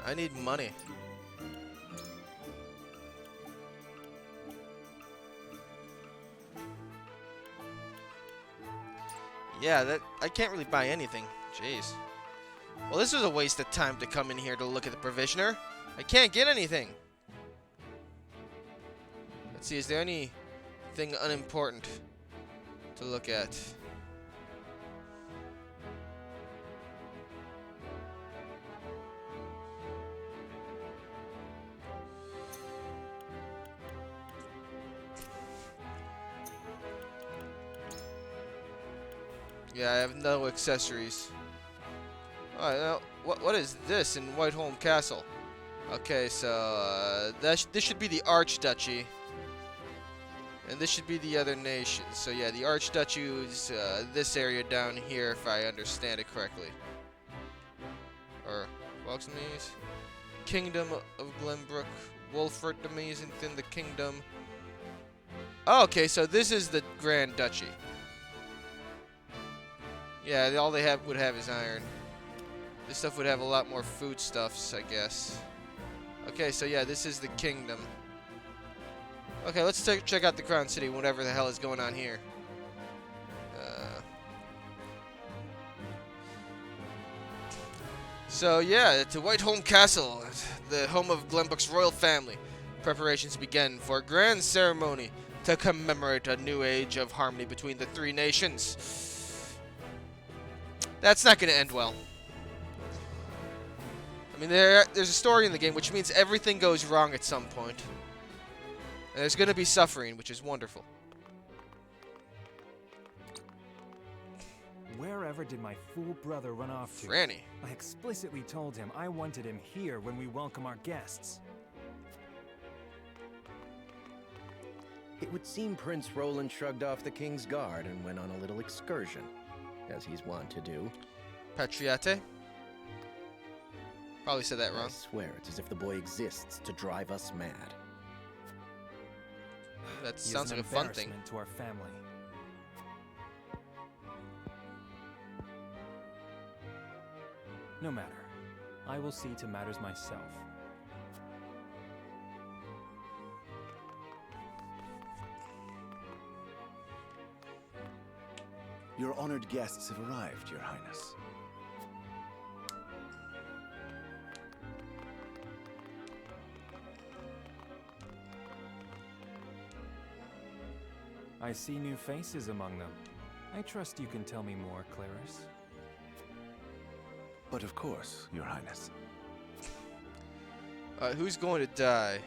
I need money. Yeah, that I can't really buy anything. Jeez. Well, this was a waste of time to come in here to look at the provisioner. I can't get anything. Let's see, is there anything unimportant to look at? Yeah, I have no accessories. Alright, now, what is this in Whiteholm Castle? Okay, so, this should be the Archduchy. And this should be the other nations. So yeah, the Archduchy is this area down here, if I understand it correctly. Or, Welksmees? Kingdom of Glenbrook. Wolford is within the kingdom. Oh, okay, so this is the Grand Duchy. Yeah, all they would have is iron. This stuff would have a lot more foodstuffs, I guess. Okay, so yeah, this is the kingdom. Okay, let's check out the Crown City, whatever the hell is going on here. So yeah, to Whiteholm Castle, the home of Glenbrook's royal family. Preparations begin for a grand ceremony to commemorate a new age of harmony between the three nations. That's not going to end well. I mean, there's a story in the game, which means everything goes wrong at some point. And there's going to be suffering, which is wonderful. Wherever did my fool brother run off to? Franny. I explicitly told him I wanted him here when we welcome our guests. It would seem Prince Roland shrugged off the King's Guard and went on a little excursion, as he's wont to do. Patriate? Probably said that wrong. I swear it's as if the boy exists to drive us mad. That sounds like a fun thing. To our family. No matter. I will see to matters myself. Your honored guests have arrived, Your Highness. I see new faces among them. I trust you can tell me more, Clarice. But of course, Your Highness. Who's going to die?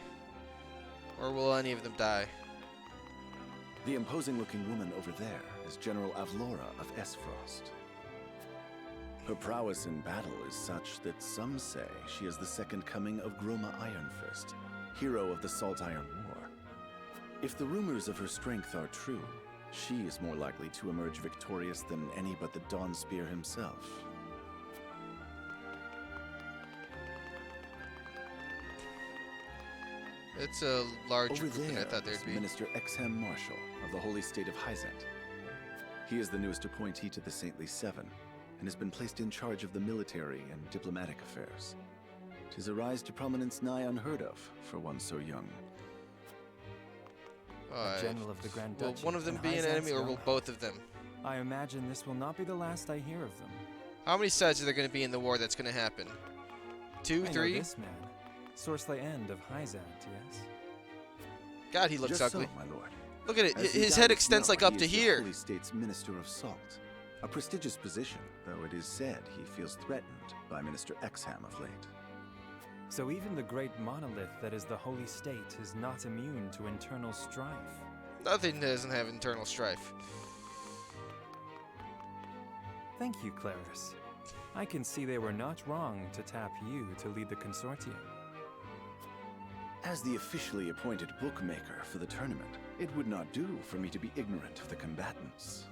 Or will any of them die? The imposing-looking woman over there is General Avlora of Esfrost. Her prowess in battle is such that some say she is the second coming of Groma Ironfist, hero of the Salt Iron War. If the rumors of her strength are true, she is more likely to emerge victorious than any but the Dawnspear himself. It's a larger Over group than I there thought is there'd be. Minister Exham Marshal of the Holy State of Hyzant. He is the newest appointee to the Saintly Seven, and has been placed in charge of the military and diplomatic affairs. 'Tis a rise to prominence nigh unheard of for one so young. General of the Grand Will Duchy one of them and be an Hyzant's enemy, or will young. both of them? I imagine this will not be the last I hear of them. How many sides are there going to be in the war that's going to happen? 2, I know 3? this man, Sorsley End of Hyzant, yes? God, he looks Just ugly. so, my lord. Look at it. As you His head doubtless extends know, like up he to is the here. Holy State's Minister of Salt, A prestigious position, though it is said he feels threatened by Minister Exham of late. So even the great monolith that is the Holy State is not immune to internal strife. Nothing doesn't have internal strife. Thank you, Claris. I can see they were not wrong to tap you to lead the consortium. As the officially appointed bookmaker for the tournament, it would not do for me to be ignorant of the combatants.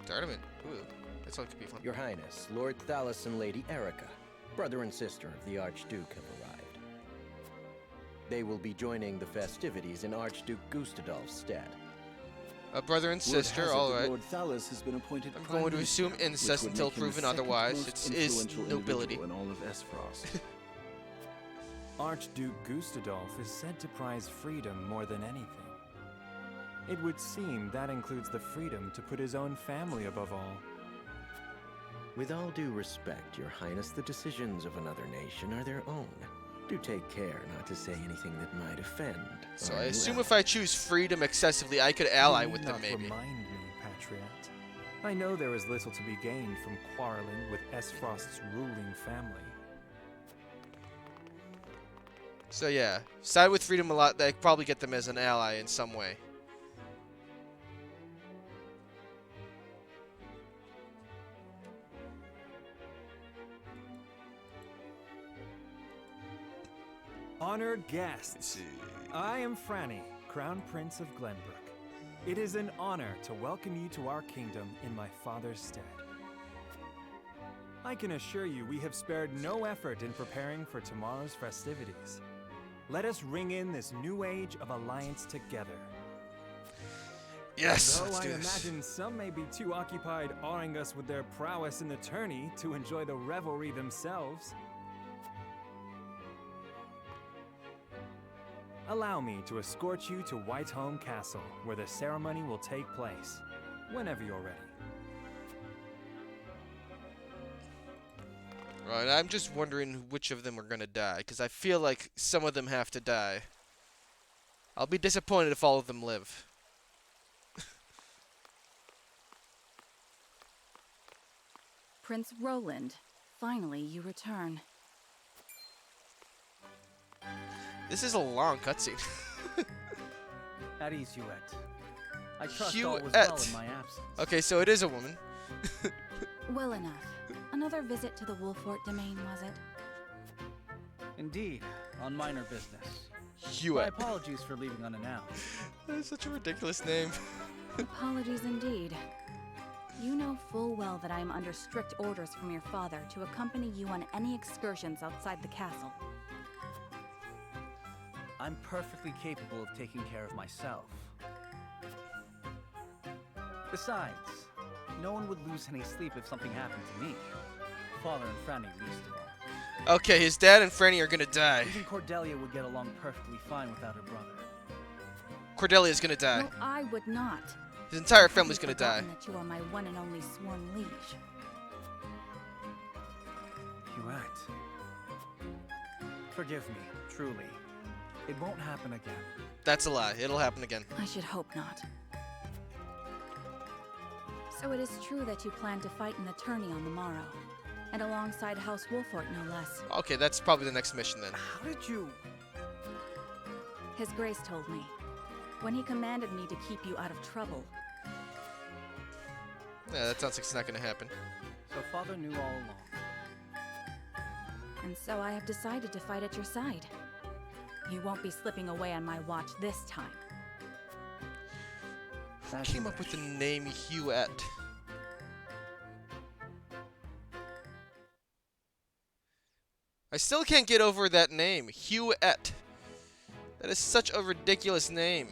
Tournament? Ooh, that sounds could be fun. Your Highness, Lord Thalos and Lady Erica, brother and sister of the Archduke, have arrived. They will be joining the festivities in Archduke Gustadolf's stead. A brother and sister, alright. Lord Thalos has been appointed I'm Prime going to Minister, assume incest which would until make him the proven second otherwise. most It is influential nobility. individual in all of Esfrost. Archduke Gustadolf is said to prize freedom more than anything. It would seem that includes the freedom to put his own family above all. With all due respect, Your Highness, the decisions of another nation are their own. Do take care not to say anything that might offend. So our I new assume ally. if I choose freedom excessively, I could ally You with need them, not maybe. Remind me, Patriot. I know there is little to be gained from quarreling with Esfrost's ruling family. So yeah, side with freedom a lot. That probably get them as an ally in some way. Honored guests, I am Franny, Crown Prince of Glenbrook. It is an honor to welcome you to our kingdom in my father's stead. I can assure you we have spared no effort in preparing for tomorrow's festivities. Let us ring in this new age of alliance together. Yes, Though let's I do this. imagine some may be too occupied awing us with their prowess in the tourney to enjoy the revelry themselves. Allow me to escort you to Whitehome Castle, where the ceremony will take place, whenever you're ready. Right, I'm just wondering which of them are gonna die, because I feel like some of them have to die. I'll be disappointed if all of them live. Prince Roland, finally you return. This is a long cutscene. At ease, Huette. I trust all was well Huette. in my absence. Okay, so it is a woman. Well enough. Another visit to the Wolfort domain, was it? Indeed, on minor business. My Huette. apologies for leaving unannounced. That is such a ridiculous name. Apologies indeed. You know full well that I am under strict orders from your father to accompany you on any excursions outside the castle. I'm perfectly capable of taking care of myself. Besides, no one would lose any sleep if something happened to me. Father and Franny least of all. Okay, his dad and Franny are gonna die. Even Cordelia would get along perfectly fine without her brother. Cordelia's gonna die. No, I would not. His entire Have family's you gonna die. forgotten that you are my one and only sworn liege. Huette. Forgive me, truly. It won't happen again. That's a lie. It'll happen again. I should hope not. So it is true that you plan to fight in the tourney on the morrow, and alongside House Wolfort, no less. Okay, that's probably the next mission then. How did you... His Grace told me, when he commanded me to keep you out of trouble. Yeah, that sounds like it's not gonna happen. So Father knew all along. And so I have decided to fight at your side. You won't be slipping away on my watch this time. Who came up with the name Huette? I still can't get over that name, Huette. That is such a ridiculous name.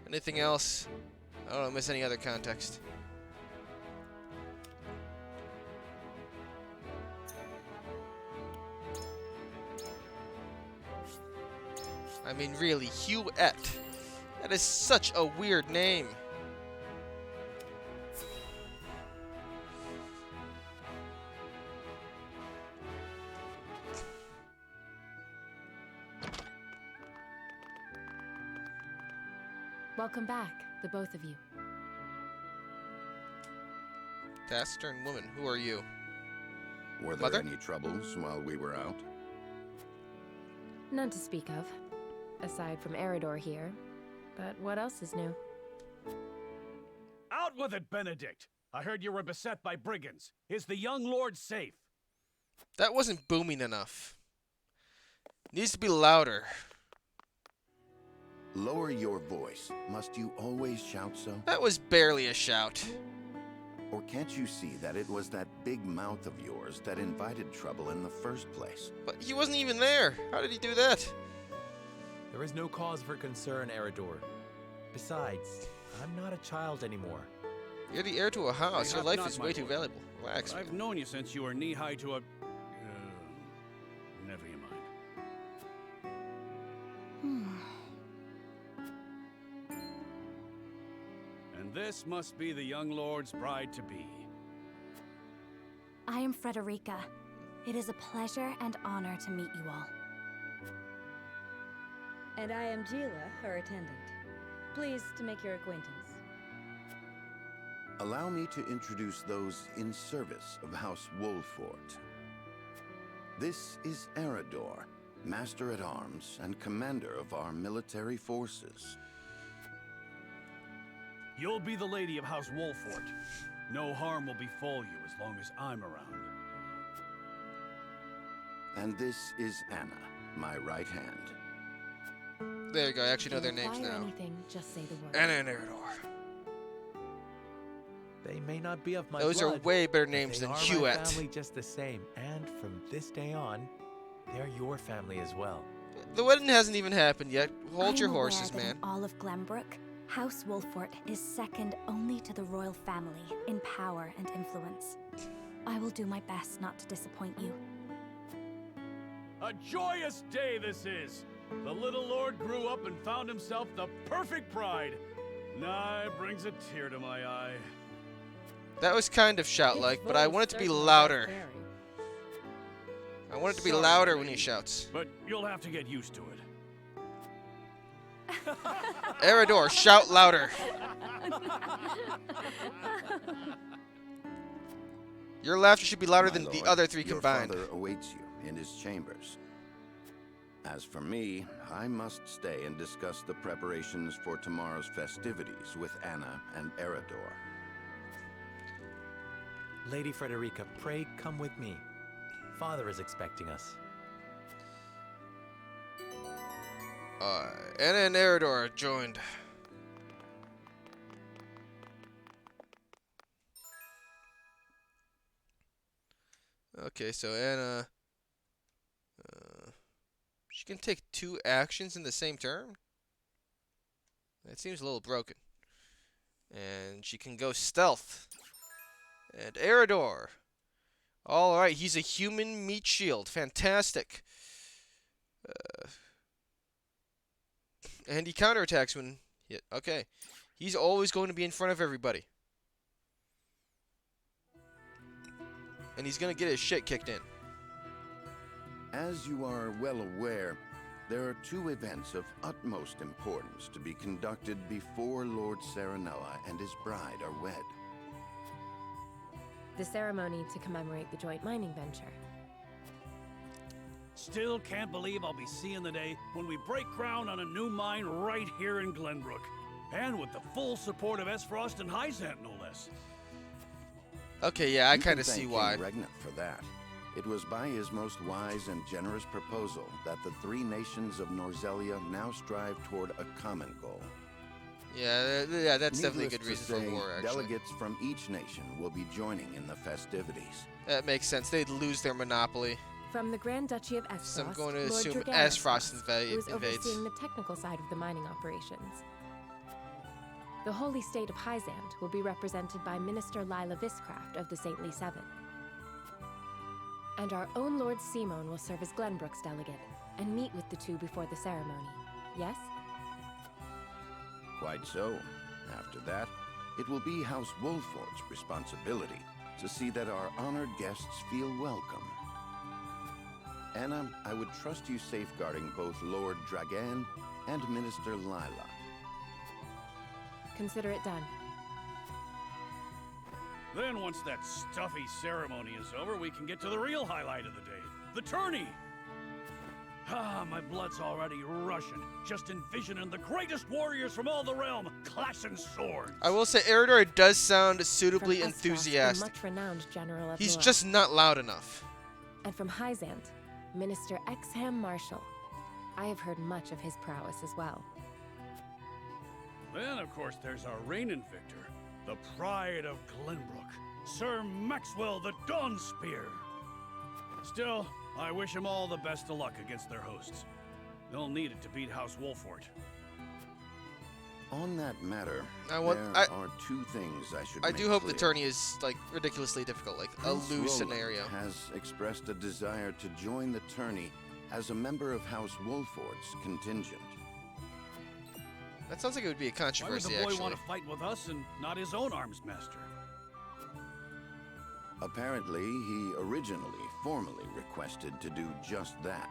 Anything else? I don't miss any other context. I mean, really, Huette. That is such a weird name. Welcome back, the both of you. Taciturn woman. Who are you? Were there Mother? any troubles while we were out? None to speak of, aside from Eridor here. But what else is new? Out with it, Benedict! I heard you were beset by brigands. Is the young lord safe? That wasn't booming enough. Needs to be louder. Lower your voice. Must you always shout so? That was barely a shout. Or can't you see that it was that big mouth of yours that invited trouble in the first place? But he wasn't even there. How did he do that? There is no cause for concern, Eridor. Besides, I'm not a child anymore. You're the heir to a house. Your life is way too valuable. Relax. I've known you since you were knee-high to a... never you mind. And this must be the young lord's bride-to-be. I am Frederica. It is a pleasure and honor to meet you all. And I am Gila, her attendant. Pleased to make your acquaintance. Allow me to introduce those in service of House Wolfort. This is Eridor, Master-at-Arms and Commander of our military forces. You'll be the lady of House Wolfort. No harm will befall you as long as I'm around. And this is Anna, my right hand. There you go. I actually know their names now. Anything, just say the word. Anna and Eridor. They may not be of my Those blood, are way better names but than they are my Hewitt. family just the same, and from this day on, they're your family as well. The wedding hasn't even happened yet. Hold I your am horses, aware that man. in all of Glenbrook, House Wolfort is second only to the royal family in power and influence. I will do my best not to disappoint you. A joyous day this is! The little lord grew up and found himself the perfect bride. Nigh brings a tear to my eye. That was kind of shout-like, but I want it to be louder. I want it to be Sorry, louder when he lady, shouts. But you'll have to get used to it. Eridor, shout louder. Your laughter should be louder My than the lord, other three your combined. father awaits you in his chambers. As for me, I must stay and discuss the preparations for tomorrow's festivities with Anna and Eridor. Lady Frederica, pray come with me. Father is expecting us. Anna and Eridor are joined. Okay, so Anna... she can take 2 actions in the same turn? That seems a little broken. And she can go stealth. And Eridor. Alright, he's a human meat shield. Fantastic. And he counterattacks when... Yeah, okay. He's always going to be in front of everybody. And he's going to get his shit kicked in. As you are well aware, there are 2 events of utmost importance to be conducted before Lord Serenella and his bride are wed. The ceremony to commemorate the joint mining venture. Still can't believe I'll be seeing the day when we break ground on a new mine right here in Glenbrook. And with the full support of Esfrost and Hyzant, no less. Okay, yeah, I You kind of can see thank why. King Regnant for that. It was by his most wise and generous proposal that the 3 nations of Norzelia now strive toward a common goal. Yeah, that's definitely a Needless good to reason for say, war, actually. delegates from each nation will be joining in the festivities. That makes sense. They'd lose their monopoly. From the Grand Duchy of Esfrost, So I'm going to Lord assume Dragan Esfrost who is invades. overseeing the technical side of the mining operations. The Holy State of Hyzant will be represented by Minister Lila Viscraft of the Saintly Seven. And our own Lord Simon will serve as Glenbrook's delegate and meet with the 2 before the ceremony. Yes? Quite so. After that, it will be House Wolfort's responsibility to see that our honored guests feel welcome. Anna, I would trust you safeguarding both Lord Dragan and Minister Lila. Consider it done. Then once that stuffy ceremony is over, we can get to the real highlight of the day. The tourney! Ah, my blood's already rushing, just envisioning the greatest warriors from all the realm clashing swords. I will say Eridor does sound suitably From Esfrost, the enthusiastic. much-renowned general of He's Lora. just not loud enough. And from Hyzant, Minister Exham Marshall. I have heard much of his prowess as well. Then, of course, there's our reigning victor, the pride of Glenbrook, Sir Maxwell the Dawnspear. Still, I wish him all the best of luck against their hosts. They'll need it to beat House Wolfort. On that matter, there are two things I should I make do hope clear. the tourney is like ridiculously difficult, like a Prince lose Roland scenario. has expressed a desire to join the tourney as a member of House Wolfort's contingent. That sounds like it would be a Why would controversy, the boy actually. want to fight with us and not his own arms master? Apparently, he originally formally requested to do just that,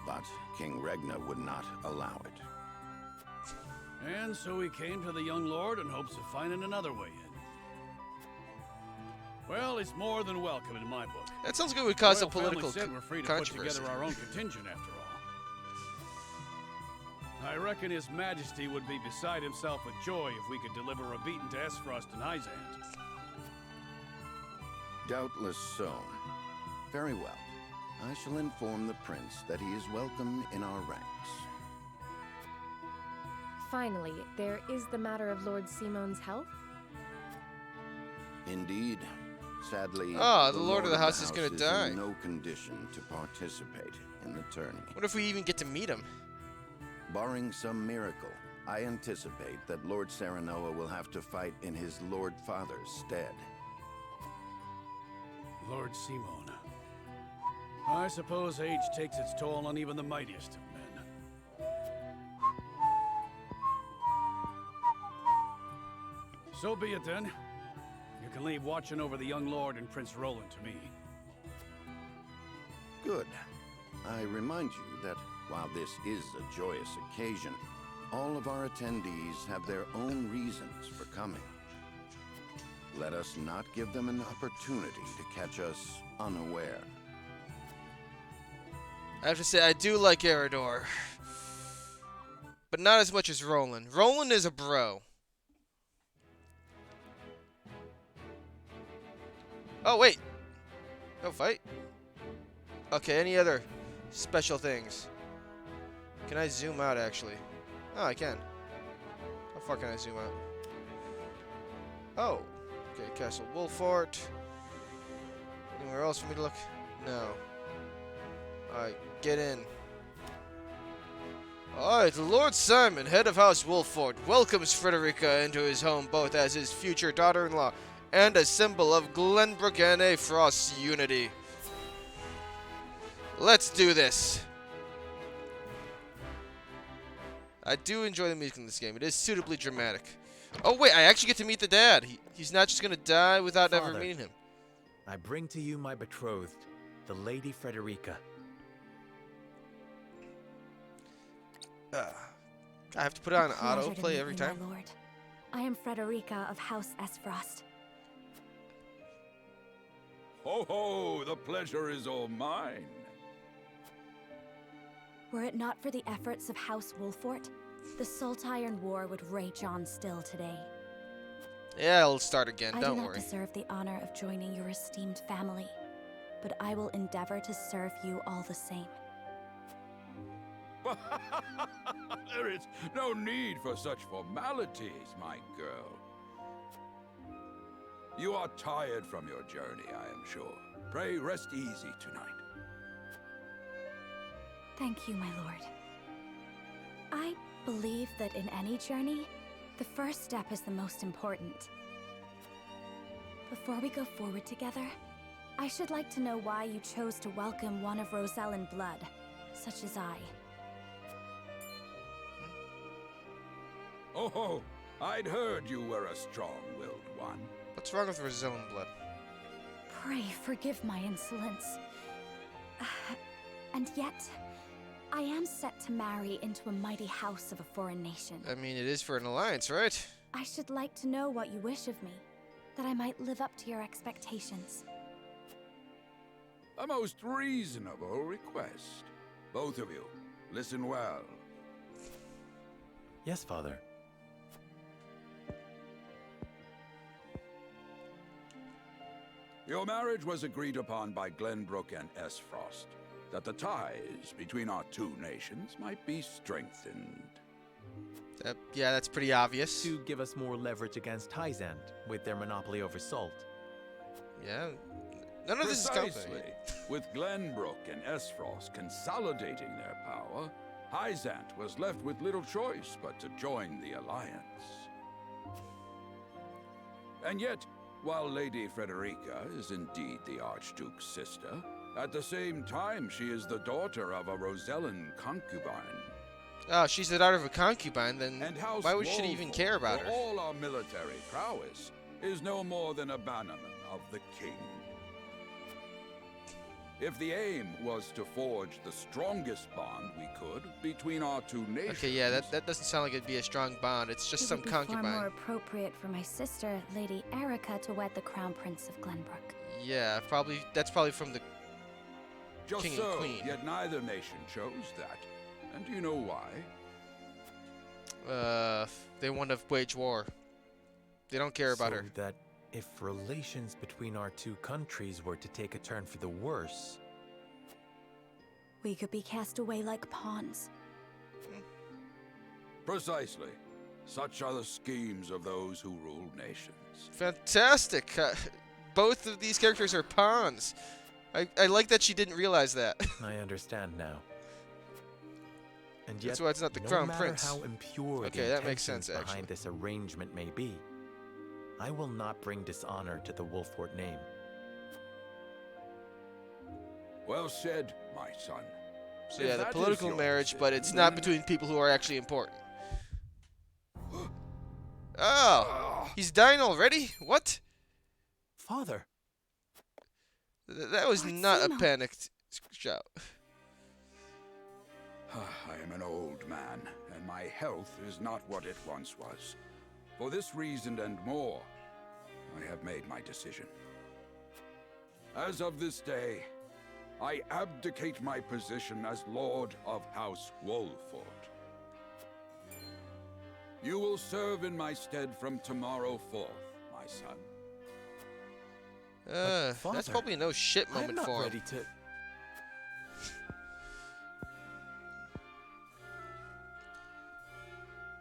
but King Regna would not allow it. And so he came to the young lord in hopes of finding another way in. Well, it's more than welcome in my book. That sounds like it would cause a Royal family political said we're free to controversy. put together our own contingent after all. I reckon His Majesty would be beside himself with joy if we could deliver a beating to Esfrost and Hyzant. Doubtless so. Very well. I shall inform the prince that he is welcome in our ranks. Finally, there is the matter of Lord Simon's health. Indeed. Sadly, the Lord of the House is gonna is die. in no condition to participate in the tourney. What if we even get to meet him? Barring some miracle, I anticipate that Lord Serenoa will have to fight in his Lord Father's stead. Lord Simon. I suppose age takes its toll on even the mightiest of men. So be it then. You can leave watching over the young lord and Prince Roland to me. Good. I remind you that while this is a joyous occasion, all of our attendees have their own reasons for coming. Let us not give them an opportunity to catch us unaware. I have to say, I do like Eridor. But not as much as Roland. Roland is a bro. Oh, wait. No fight? Okay, any other special things? Can I zoom out, actually? Oh, I can. How far can I zoom out? Oh. Okay, Castle Wolfort. Anywhere else for me to look? No. Alright, get in. Alright, Lord Simon, head of House Wolfort, welcomes Frederica into his home both as his future daughter-in-law and a symbol of Glenbrook and Frost's unity. Let's do this. I do enjoy the music in this game. It is suitably dramatic. Oh, wait, I actually get to meet the dad. He's not just going to die without ever Father, meeting him. I bring to you my betrothed, the Lady Frederica. I have to put it on autoplay every time. My lord. I am Frederica of House Esfrost. Ho ho, the pleasure is all mine. Were it not for the efforts of House Wolfort, the Saltiron War would rage on still today. Yeah, it'll start again, I don't do not worry. deserve the honor of joining your esteemed family, but I will endeavor to serve you all the same. There is no need for such formalities, my girl. You are tired from your journey, I am sure. Pray rest easy tonight. Thank you, my lord. I believe that in any journey, the first step is the most important. Before we go forward together, I should like to know why you chose to welcome one of Rosellan blood, such as I. Oh, I'd heard you were a strong-willed one. What's wrong with Rosellan blood? Pray forgive my insolence. And yet, I am set to marry into a mighty house of a foreign nation. I mean, it is for an alliance, right? I should like to know what you wish of me. that I might live up to your expectations. A most reasonable request. Both of you, listen well. Yes, Father. Your marriage was agreed upon by Glenbrook and Esfrost, that the ties between our two nations might be strengthened. Yeah, that's pretty obvious. To give us more leverage against Hyzant with their monopoly over salt. Yeah. None of this is Precisely. With Glenbrook and Esfrost consolidating their power, Hyzant was left with little choice but to join the alliance. And yet, while Lady Frederica is indeed the Archduke's sister, at the same time she is the daughter of a Rosellan concubine. Oh, she's the daughter of a concubine, then And House why would she even Wolford, care about for her? all our military prowess, is no more than a bannerman of the king. If the aim was to forge the strongest bond we could between our two nations... Okay, yeah, that doesn't sound like it'd be a strong bond. It's just some It would be far more concubine. appropriate for my sister, Lady Erica, to wed the Crown Prince of Glenbrook. Yeah, probably. That's probably from the Just king so, and queen. yet neither nation chose that. And do you know why? They want to wage war. They don't care about her. So that if relations between our two countries were to take a turn for the worse... We could be cast away like pawns. Precisely. Such are the schemes of those who rule nations. Fantastic. Both of these characters are pawns. I like that she didn't realize that. I understand now. And yet, That's why it's not the no Crown matter Prince. how impure Okay, the that makes sense, intentions actually. behind this arrangement may be, I will not bring dishonor to the Wolfort name. Well said, my son. So If yeah, the that is political your marriage, but it's decision, not then- between people who are actually important. Oh, he's dying already? What? Father. That was Lord not a Simo. panicked shout. I am an old man, and my health is not what it once was. For this reason and more, I have made my decision. As of this day, I abdicate my position as Lord of House Wolford. You will serve in my stead from tomorrow forth, my son. That's Father, probably a no shit I'm moment not for him. ready to...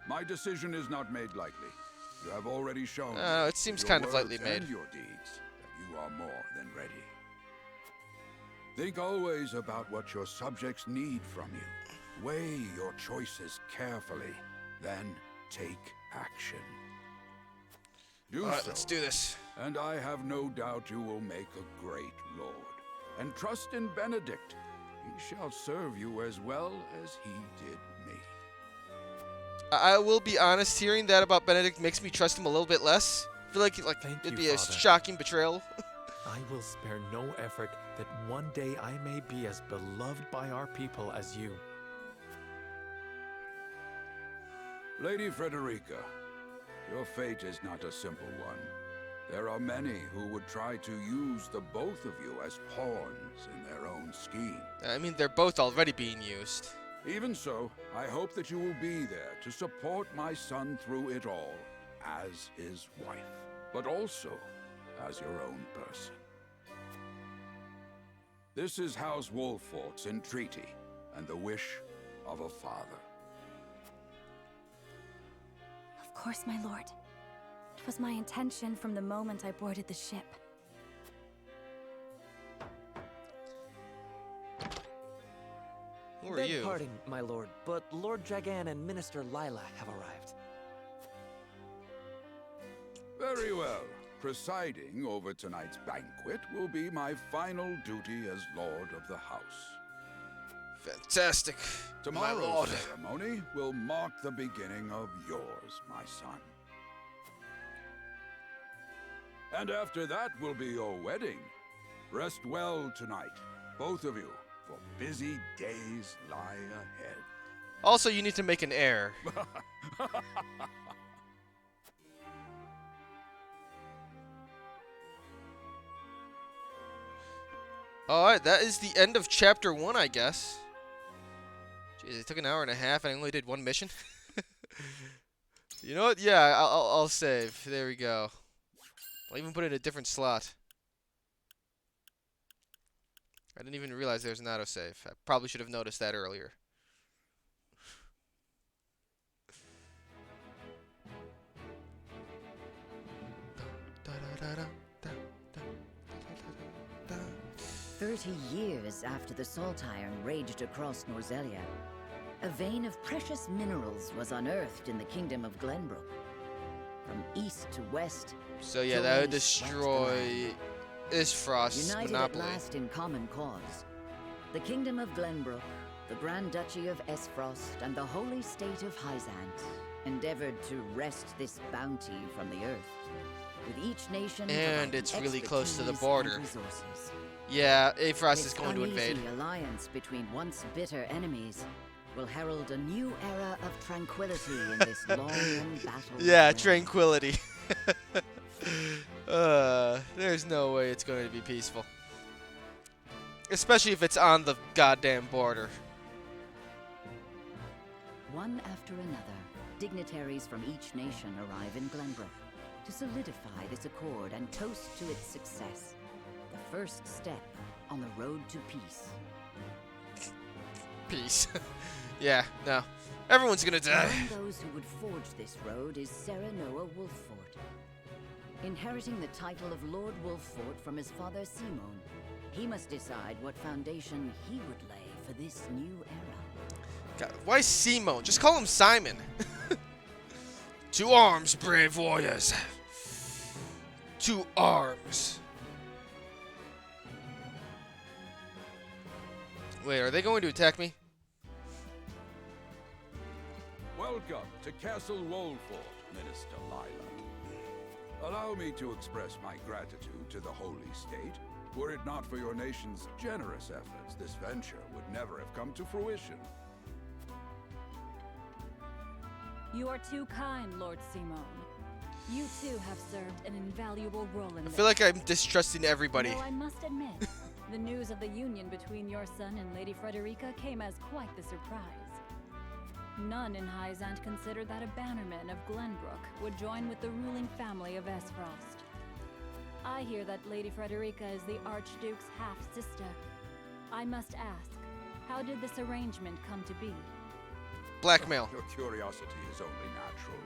My decision is not made lightly. You have already shown No, me it seems with kind your of lightly words made. and your deeds that you are more than ready. Think always about what your subjects need from you. Weigh your choices carefully, then take action. Do Alright, so, let's do this. and I have no doubt you will make a great lord. And trust in Benedict. He shall serve you as well as he did me. I will be honest, hearing that about Benedict makes me trust him a little bit less. I feel like Thank it'd you, be a Father. shocking betrayal. I will spare no effort that one day I may be as beloved by our people as you. Lady Frederica, your fate is not a simple one. There are many who would try to use the both of you as pawns in their own scheme. I mean, they're both already being used. Even so, I hope that you will be there to support my son through it all, as his wife, but also as your own person. This is House Wolfort's entreaty and the wish of a father. Of course, my lord. It was my intention from the moment I boarded the ship. Who are Beg you? pardon, my lord, but Lord Dragan and Minister Lila have arrived. Very well. Presiding over tonight's banquet will be my final duty as Lord of the House. Fantastic. My Tomorrow's lord. ceremony will mark the beginning of yours, my son. And after that will be your wedding. Rest well tonight, both of you, for busy days lie ahead. Also, you need to make an heir. Alright, that is the end of chapter 1, I guess. Jeez, it took an hour and a half and I only did one mission. You know what? Yeah, I'll save. There we go. I'll even put it in a different slot. I didn't even realize there's an autosave. I probably should have noticed that earlier. Da, da, da, da, da, da, da, da, da. 30 years after the Salt Iron raged across Norzelia, a vein of precious minerals was unearthed in the kingdom of Glenbrook. From east to west, So yeah, that would joy swept the destroy land. Isfrost's United monopoly. at last in common cause, the kingdom of Glenbrook, the Grand Duchy of Esfrost, and the holy state of Hyzant endeavored to wrest this bounty from the earth, with each nation And providing it's really close to the expertise border. and resources. Yeah, Aphros is This going to invade. uneasy alliance between once bitter enemies will herald a new era of tranquility in this long and battle. Yeah, tranquility. There's no way it's going to be peaceful. Especially if it's on the goddamn border. One after another, dignitaries from each nation arrive in Glenbrook to solidify this accord and toast to its success. The first step on the road to peace. Peace. Yeah, no. Everyone's gonna die. Among those who would forge this road is Serenoa Wolffort. Inheriting the title of Lord Wolffort from his father Simon, he must decide what foundation he would lay for this new era. God, why Simon? Just call him Simon. To arms, brave warriors. To arms. Wait, are they going to attack me? Welcome to Castle Wolffort, Minister Lila. Allow me to express my gratitude to the Holy State. Were it not for your nation's generous efforts, this venture would never have come to fruition. You are too kind, Lord Simon. You too have served an invaluable role in I this. feel like I'm distrusting everybody. Though I must admit, the news of the union between your son and Lady Frederica came as quite the surprise. None in Hyzant considered that a bannerman of Glenbrook would join with the ruling family of Esfrost. I hear that Lady Frederica is the Archduke's half-sister. I must ask, how did this arrangement come to be? Blackmail. Your curiosity is only natural.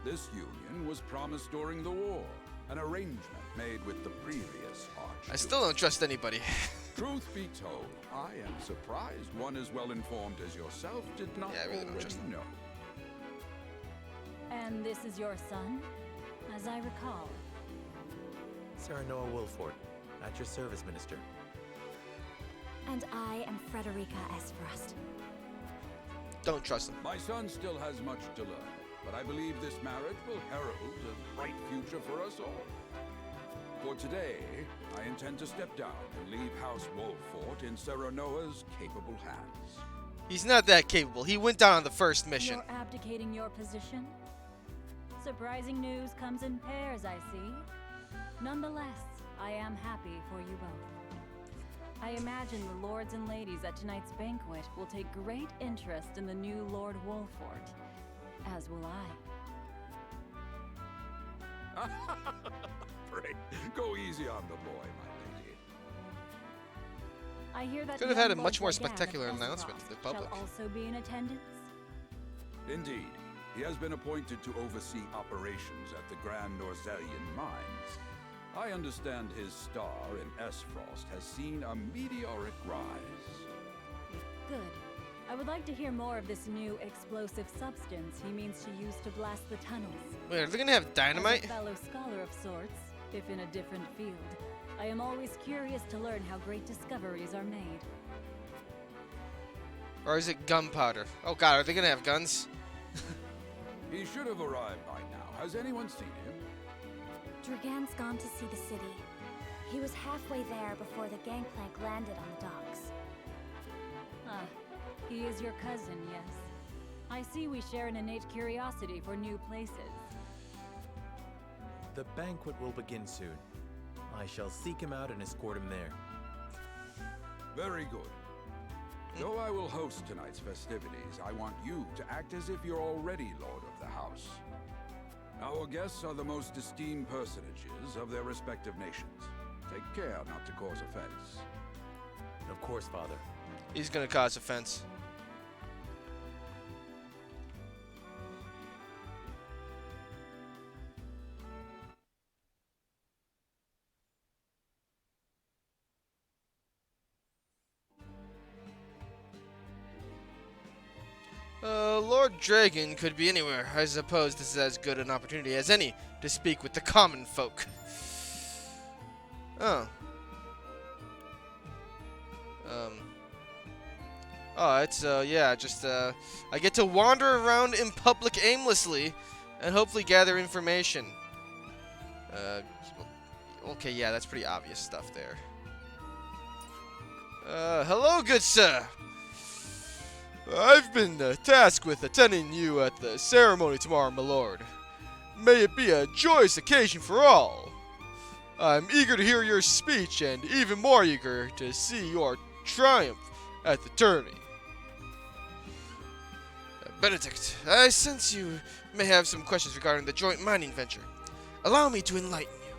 This union was promised during the war, an arrangement made with the previous Archduke. I still don't trust anybody. Truth be told, I am surprised one as well informed as yourself did not already know. And this is your son, as I recall. Serenoa Wolffort, at your service, Minister. And I am Frederica Esfrost. Don't trust him. My son still has much to learn, but I believe this marriage will herald a bright future for us all. For today, I intend to step down and leave House Wolffort in Serenoa's capable hands. He's not that capable. He went down on the first mission. You're abdicating your position? Surprising news comes in pairs, I see. Nonetheless, I am happy for you both. I imagine the lords and ladies at tonight's banquet will take great interest in the new Lord Wolffort, as will I. Great. Go easy on the boy, my lady. I hear that Could have had a young much Lord more Jagan spectacular of announcement to the Esfrost public. shall also be in attendance. Indeed. He has been appointed to oversee operations at the Grand Norzelian mines. I understand his star in Esfrost has seen a meteoric rise. Good. I would like to hear more of this new explosive substance he means to use to blast the tunnels. Wait, are they gonna have dynamite? As a fellow scholar of sorts, if in a different field, I am always curious to learn how great discoveries are made. Or is it gunpowder? Oh god, are they gonna have guns? He should have arrived by now. Has anyone seen him? Dragan's gone to see the city. He was halfway there before the gangplank landed on the docks. Ah, he is your cousin, yes. I see we share an innate curiosity for new places. The banquet will begin soon. I shall seek him out and escort him there. Very good. Though I will host tonight's festivities, I want you to act as if you're already Lord of the House. Our guests are the most esteemed personages of their respective nations. Take care not to cause offense. Of course, Father. He's gonna cause offense. Lord Dragon could be anywhere. I suppose this is as good an opportunity as any to speak with the common folk. Oh. Oh, it's, yeah, just, I get to wander around in public aimlessly and hopefully gather information. Okay, yeah, that's pretty obvious stuff there. Hello, good sir. I've been tasked with attending you at the ceremony tomorrow, my lord. May it be a joyous occasion for all. I'm eager to hear your speech and even more eager to see your triumph at the tourney. Benedict, I sense you may have some questions regarding the joint mining venture. Allow me to enlighten you.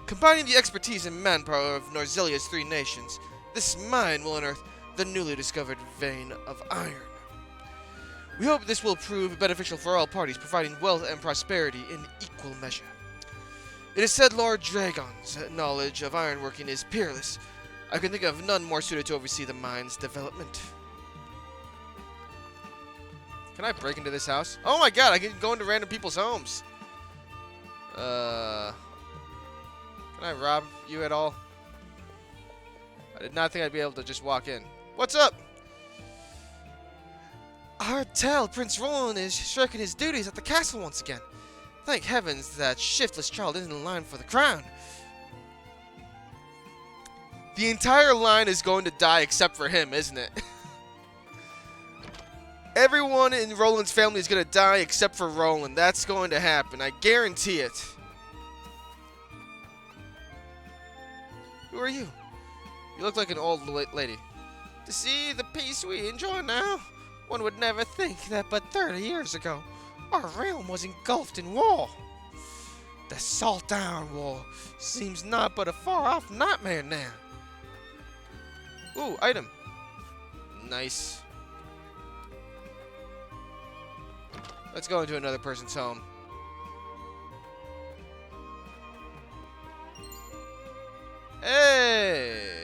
Combining the expertise and manpower of Norzelia's 3 nations, this mine will unearth the newly discovered vein of iron. We hope this will prove beneficial for all parties, providing wealth and prosperity in equal measure. It is said Lord Dragon's knowledge of ironworking is peerless. I can think of none more suited to oversee the mine's development. Can I break into this house? Oh my god, I can go into random people's homes. Can I rob you at all? I did not think I'd be able to just walk in. What's up? Hard tell, Prince Roland is shirking his duties at the castle once again. Thank heavens that shiftless child isn't in line for the crown. The entire line is going to die except for him, isn't it? Everyone in Roland's family is going to die except for Roland. That's going to happen. I guarantee it. Who are you? You look like an old lady. To see the peace we enjoy now, one would never think that but 30 years ago, our realm was engulfed in war. The Saltdown War seems not but a far-off nightmare now. Ooh, item. Nice. Let's go into another person's home. Hey!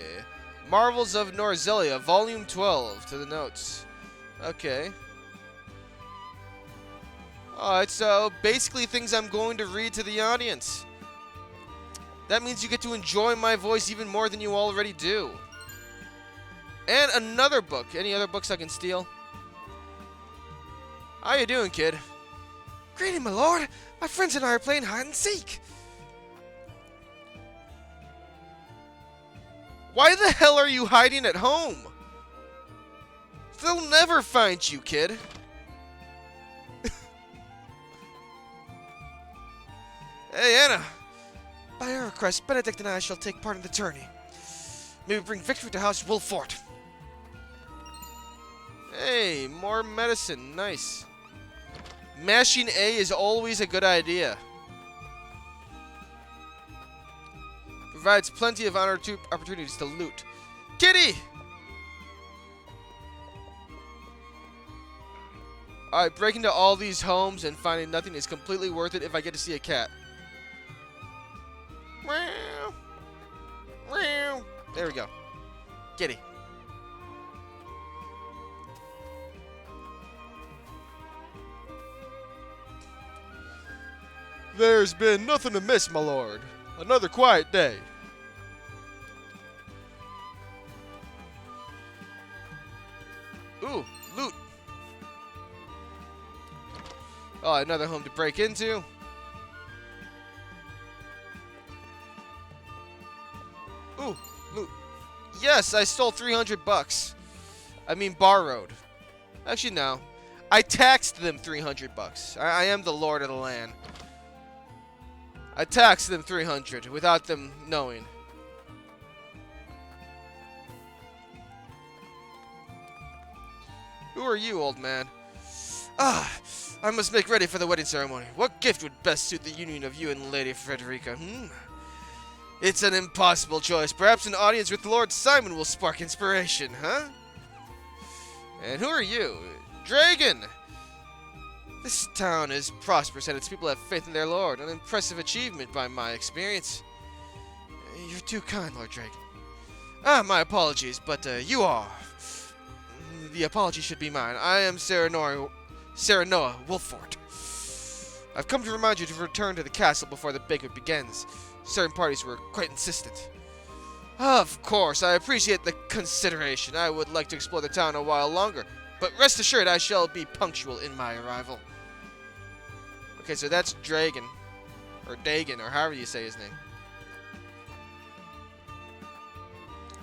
Marvels of Norzelia, Volume 12, to the notes. Okay. Alright, so basically things I'm going to read to the audience. That means you get to enjoy my voice even more than you already do. And another book. Any other books I can steal? How you doing, kid? Greeting, my lord. My friends and I are playing hide and seek. Why the hell are you hiding at home? They'll never find you, kid. Hey, Anna. By our request, Benedict and I shall take part in the tourney. May we bring victory to House Wolfort. Hey, more medicine. Nice. Mashing A is always a good idea. Provides plenty of opportunities to loot. Kitty! Alright, breaking into all these homes and finding nothing is completely worth it if I get to see a cat. Meow. Meow. There we go. Kitty. There's been nothing amiss, my lord. Another quiet day. Ooh, loot. Oh, another home to break into. Ooh, loot. Yes, I stole 300 bucks. I mean borrowed. Actually, no. I taxed them 300 bucks. I am the lord of the land. I taxed them 300 without them knowing. Who are you, old man? Ah, I must make ready for the wedding ceremony. What gift would best suit the union of you and Lady Frederica? It's an impossible choice. Perhaps an audience with Lord Simon will spark inspiration, huh? And who are you? Dragon! This town is prosperous and its people have faith in their lord. An impressive achievement by my experience. You're too kind, Lord Dragon. My apologies, but you are. The apology should be mine. I am Serenoa Wolfort. I've come to remind you to return to the castle before the banquet begins. Certain parties were quite insistent. Of course, I appreciate the consideration. I would like to explore the town a while longer, but rest assured I shall be punctual in my arrival. Okay, so that's Dragon. Or Dagon, or however you say his name.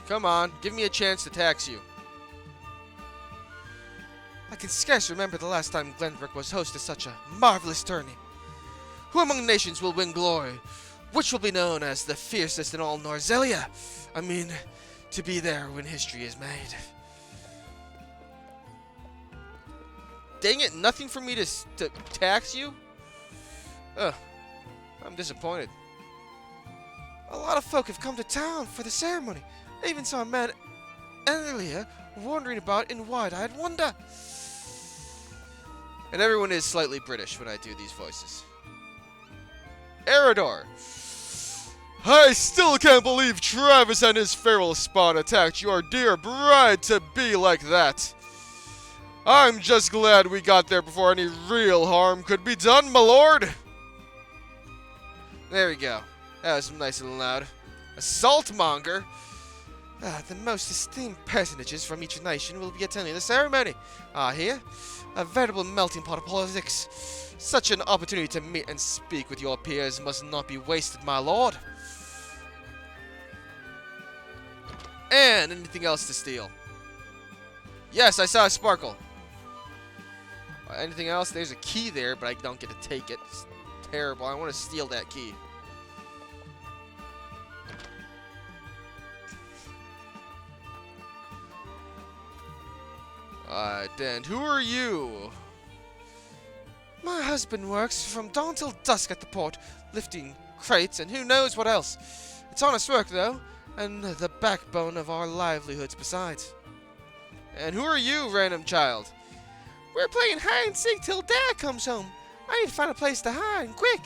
Come on, give me a chance to tax you. I can scarce remember the last time Glenbrook was host to such a marvelous tourney. Who among nations will win glory? Which will be known as the fiercest in all Norzelia? I mean, to be there when history is made. Dang it, nothing for me to tax you? Ugh, I'm disappointed. A lot of folk have come to town for the ceremony. I even saw a man earlier wandering about in wide-eyed wonder. And everyone is slightly British when I do these voices. Eridor. I still can't believe Travis and his feral spawn attacked your dear bride-to-be like that. I'm just glad we got there before any real harm could be done, my lord. There we go. That was nice and loud. Assaultmonger. The most esteemed personages from each nation will be attending the ceremony. Here, a veritable melting pot of politics. Such an opportunity to meet and speak with your peers must not be wasted, my lord. And anything else to steal? Yes, I saw a sparkle. Anything else? There's a key there, but I don't get to take it. It's terrible. I want to steal that key. And who are you? My husband works from dawn till dusk at the port, lifting crates and who knows what else. It's honest work, though, and the backbone of our livelihoods besides. And who are you, random child? We're playing hide and seek till Dad comes home. I need to find a place to hide, and quick.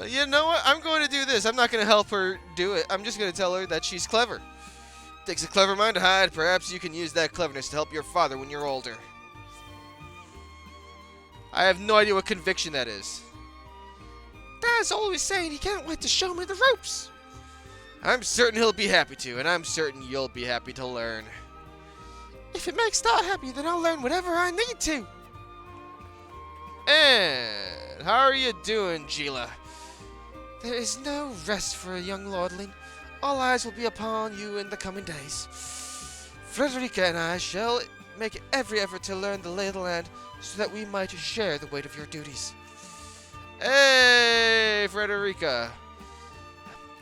You know what? I'm going to do this. I'm not going to help her do it. I'm just going to tell her that she's clever. Takes a clever mind to hide. Perhaps you can use that cleverness to help your father when you're older. I have no idea what conviction that is. Dad's always saying he can't wait to show me the ropes. I'm certain he'll be happy to, and I'm certain you'll be happy to learn. If it makes Dad happy, then I'll learn whatever I need to. And how are you doing, Gila? There is no rest for a young lordling. All eyes will be upon you in the coming days. Frederica and I shall make every effort to learn the lay of the land so that we might share the weight of your duties. Hey, Frederica.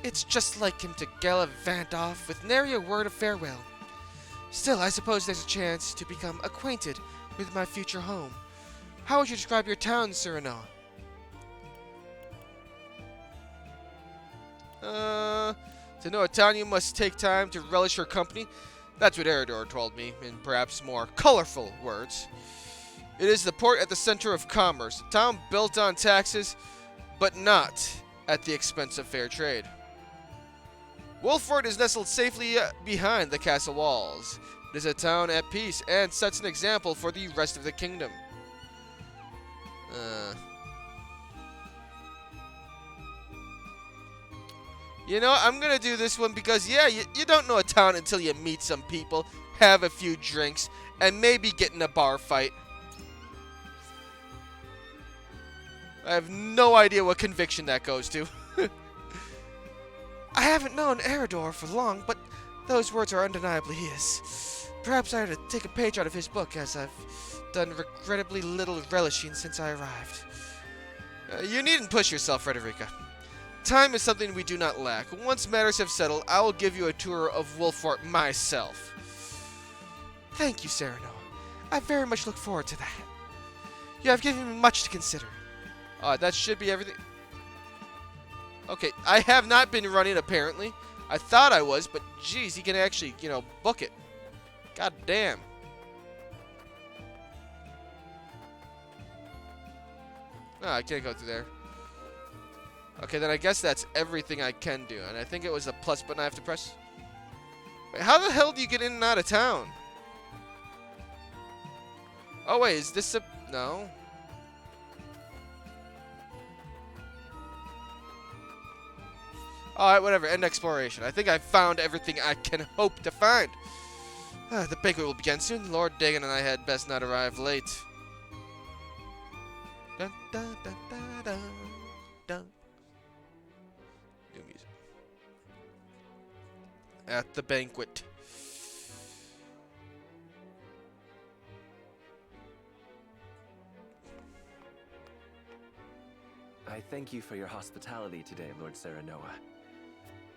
It's just like him to gallivant off with nary a word of farewell. Still, I suppose there's a chance to become acquainted with my future home. How would you describe your town, Serenoa? To know a town, you must take time to relish her company. That's what Eridor told me, in perhaps more colorful words. It is the port at the center of commerce, a town built on taxes, but not at the expense of fair trade. Wolford is nestled safely behind the castle walls. It is a town at peace and sets an example for the rest of the kingdom. You know, I'm going to do this one because, yeah, you don't know a town until you meet some people, have a few drinks, and maybe get in a bar fight. I have no idea what conviction that goes to. I haven't known Eridor for long, but those words are undeniably his. Perhaps I ought to take a page out of his book, as I've done regrettably little relishing since I arrived. You needn't push yourself, Frederica. Time is something we do not lack. Once matters have settled, I will give you a tour of Wolfort myself. Thank you, Sereno. I very much look forward to that. You have given me much to consider. That should be everything. Okay, I have not been running, apparently. I thought I was, but geez, he can actually, book it. God damn. No, I can't go through there. Okay, then I guess that's everything I can do. And I think it was the plus button I have to press. Wait, how the hell do you get in and out of town? Oh, wait, is this a... No. Alright, whatever. End exploration. I think I've found everything I can hope to find. The banquet will begin soon. Lord Dagon and I had best not arrive late. Dun, dun, dun, dun, dun, dun. New music. At the banquet. I thank you for your hospitality today, Lord Serenoa.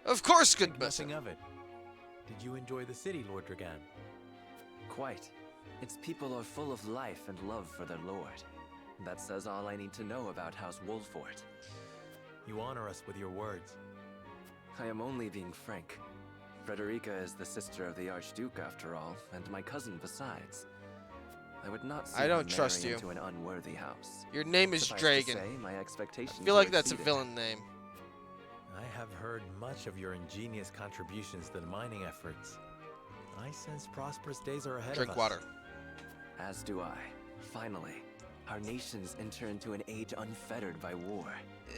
Of course, good Nothing of it. Did you enjoy the city, Lord Dragan? Quite. Its people are full of life and love for their lord. That says all I need to know about House Wolfort. You honor us with your words. I am only being frank. Frederica is the sister of the Archduke, after all, and my cousin besides. I would not see I don't her trust marry you. into an unworthy house. Your name is Suffice to Dragon. say, my expectations I feel like were that's a exceeded. villain name. I have heard much of your ingenious contributions to the mining efforts. I sense prosperous days are ahead of us. Drink water. As do I. Finally, our nations enter into an age unfettered by war.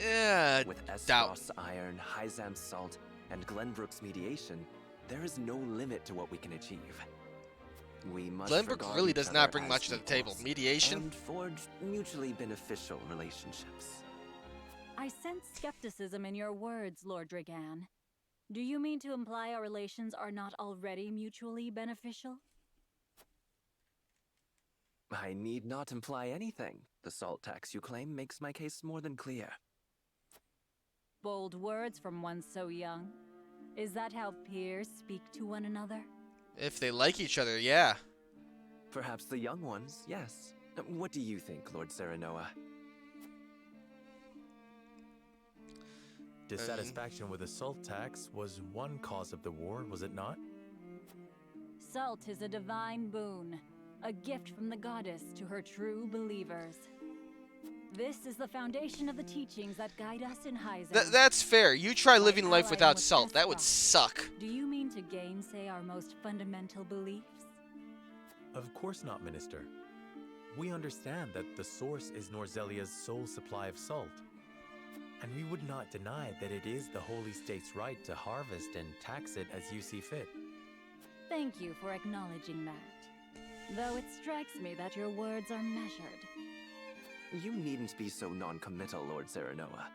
Yeah, With doubt. Esfrost's iron, Hyzam's salt, and Glenbrook's mediation, there is no limit to what we can achieve. We must Glenbrook regard really each does other not bring as much to the table. equals Mediation? and forge mutually beneficial relationships. I sense skepticism in your words, Lord Dragan. Do you mean to imply our relations are not already mutually beneficial? I need not imply anything. The salt tax you claim makes my case more than clear. Bold words from one so young. Is that how peers speak to one another? If they like each other, yeah. Perhaps the young ones, yes. What do you think, Lord Serenoa? Dissatisfaction with the salt tax was one cause of the war, was it not? Salt is a divine boon, a gift from the goddess to her true believers. This is the foundation of the teachings that guide us in Hyzam. That's fair. You try By living life allying without with salt. That would Esfrost, suck. Do you mean to gainsay our most fundamental beliefs? Of course not, Minister. We understand that the source is Norzelia's sole supply of salt. And we would not deny that it is the Holy State's right to harvest and tax it as you see fit. Thank you for acknowledging that. Though it strikes me that your words are measured. You needn't be so non-committal, Lord Serenoa.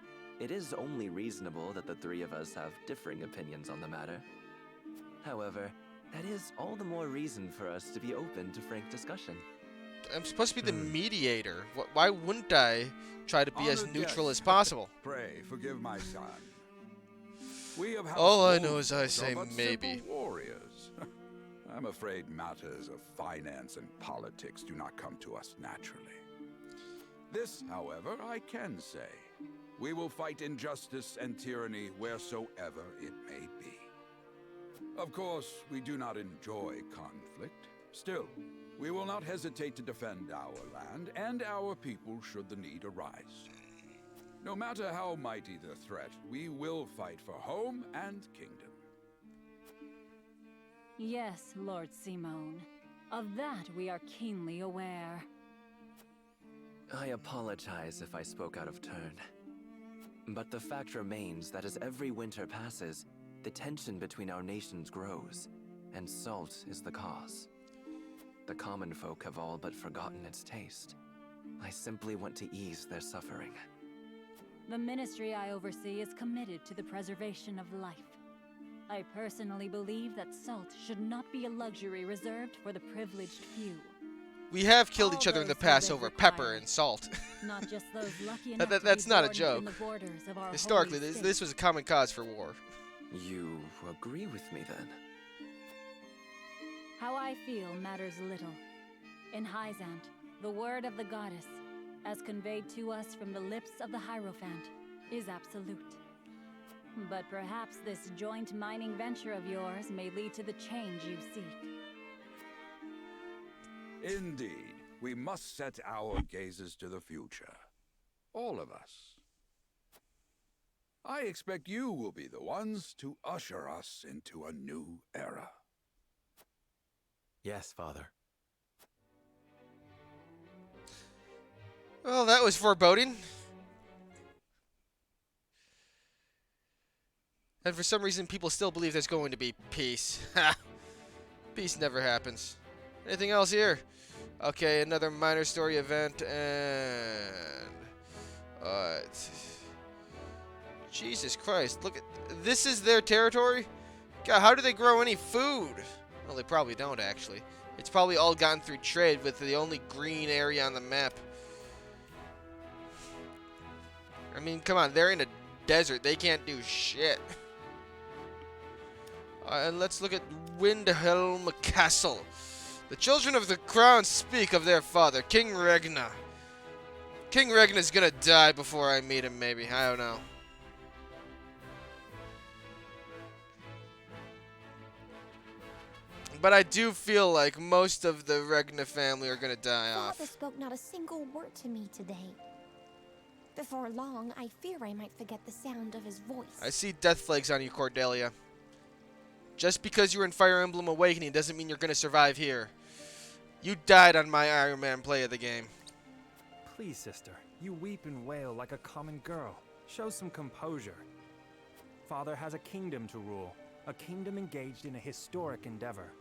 It is only reasonable that the three of us have differing opinions on the matter. However, that is all the more reason for us to be open to frank discussion. I'm supposed to be the mediator. Why wouldn't I try to be as Honored neutral guests, as possible? Pray forgive my son. We of House All I know is I Wolfort say are but maybe. simple warriors. I'm afraid matters of finance and politics do not come to us naturally. This, however, I can say. We will fight injustice and tyranny wheresoever it may be. Of course, we do not enjoy conflict. Still, we will not hesitate to defend our land and our people should the need arise. No matter how mighty the threat, we will fight for home and kingdom. Yes, Lord Simone. Of that we are keenly aware. I apologize if I spoke out of turn. But the fact remains that as every winter passes, the tension between our nations grows, and salt is the cause. The common folk have all but forgotten its taste. I simply want to ease their suffering. The ministry I oversee is committed to the preservation of life. I personally believe that salt should not be a luxury reserved for the privileged few. We have killed All each other in the those who past live over require pepper it. and salt. Not just those lucky enough That's to be not a born joke. within the borders of our Historically, holy this was a common cause for war. You agree with me then? How I feel matters little. In Hyzant, the word of the goddess, as conveyed to us from the lips of the Hierophant, is absolute. But perhaps this joint mining venture of yours may lead to the change you seek. Indeed, we must set our gazes to the future. All of us. I expect you will be the ones to usher us into a new era. Yes, Father. Well, that was foreboding. And for some reason, people still believe there's going to be peace. Ha! Peace never happens. Anything else here? Okay, another minor story event, and... Jesus Christ, look at... This is their territory? God, how do they grow any food? Well, they probably don't, actually. It's probably all gotten through trade with the only green area on the map. I mean, come on, they're in a desert. They can't do shit. And let's look at Windhelm Castle. The children of the crown speak of their father, King Regna. King Regna's gonna die before I meet him, maybe. I don't know. But I do feel like most of the Regna family are gonna die off. Father spoke not a single word to me today. Before long, I fear I might forget the sound of his voice. I see death flags on you, Cordelia. Just because you were in Fire Emblem Awakening doesn't mean you're gonna survive here. You died on my Iron Man play of the game. Please, sister, you weep and wail like a common girl. Show some composure. Father has a kingdom to rule, a kingdom engaged in a historic endeavor.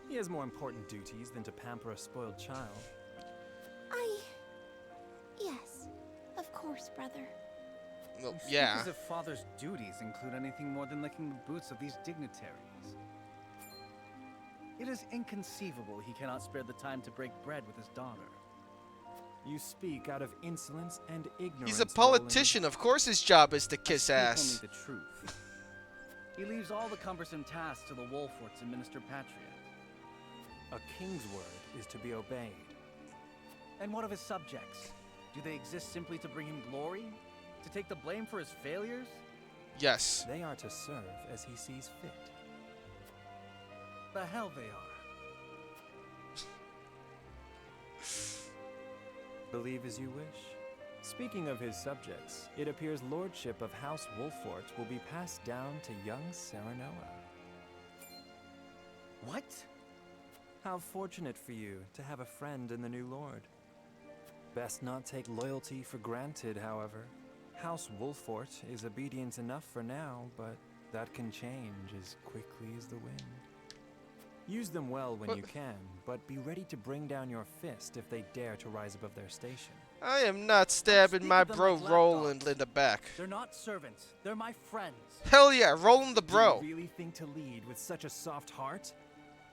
He has more important duties than to pamper a spoiled child. Yes, of course, brother. Well, You speak yeah. as if Father's duties include anything more than licking the boots of these dignitaries. It is inconceivable he cannot spare the time to break bread with his daughter. You speak out of insolence and ignorance. He's a politician. Of course his job is to kiss ass. Only the truth. He leaves all the cumbersome tasks to the Wolforts and Minister Patria. A king's word is to be obeyed. And what of his subjects? Do they exist simply to bring him glory? To take the blame for his failures? Yes. They are to serve as he sees fit. The hell they are. Believe as you wish. Speaking of his subjects, it appears lordship of House Wolfort will be passed down to young Serenoa. What? How fortunate for you to have a friend in the new lord. Best not take loyalty for granted, however. House Wolfort is obedient enough for now, but that can change as quickly as the wind. Use them well when you can, but be ready to bring down your fist if they dare to rise above their station. I am not stabbing my bro Roland in the back. They're not servants. They're my friends. Hell yeah, Roland the bro. Do you really think to lead with such a soft heart?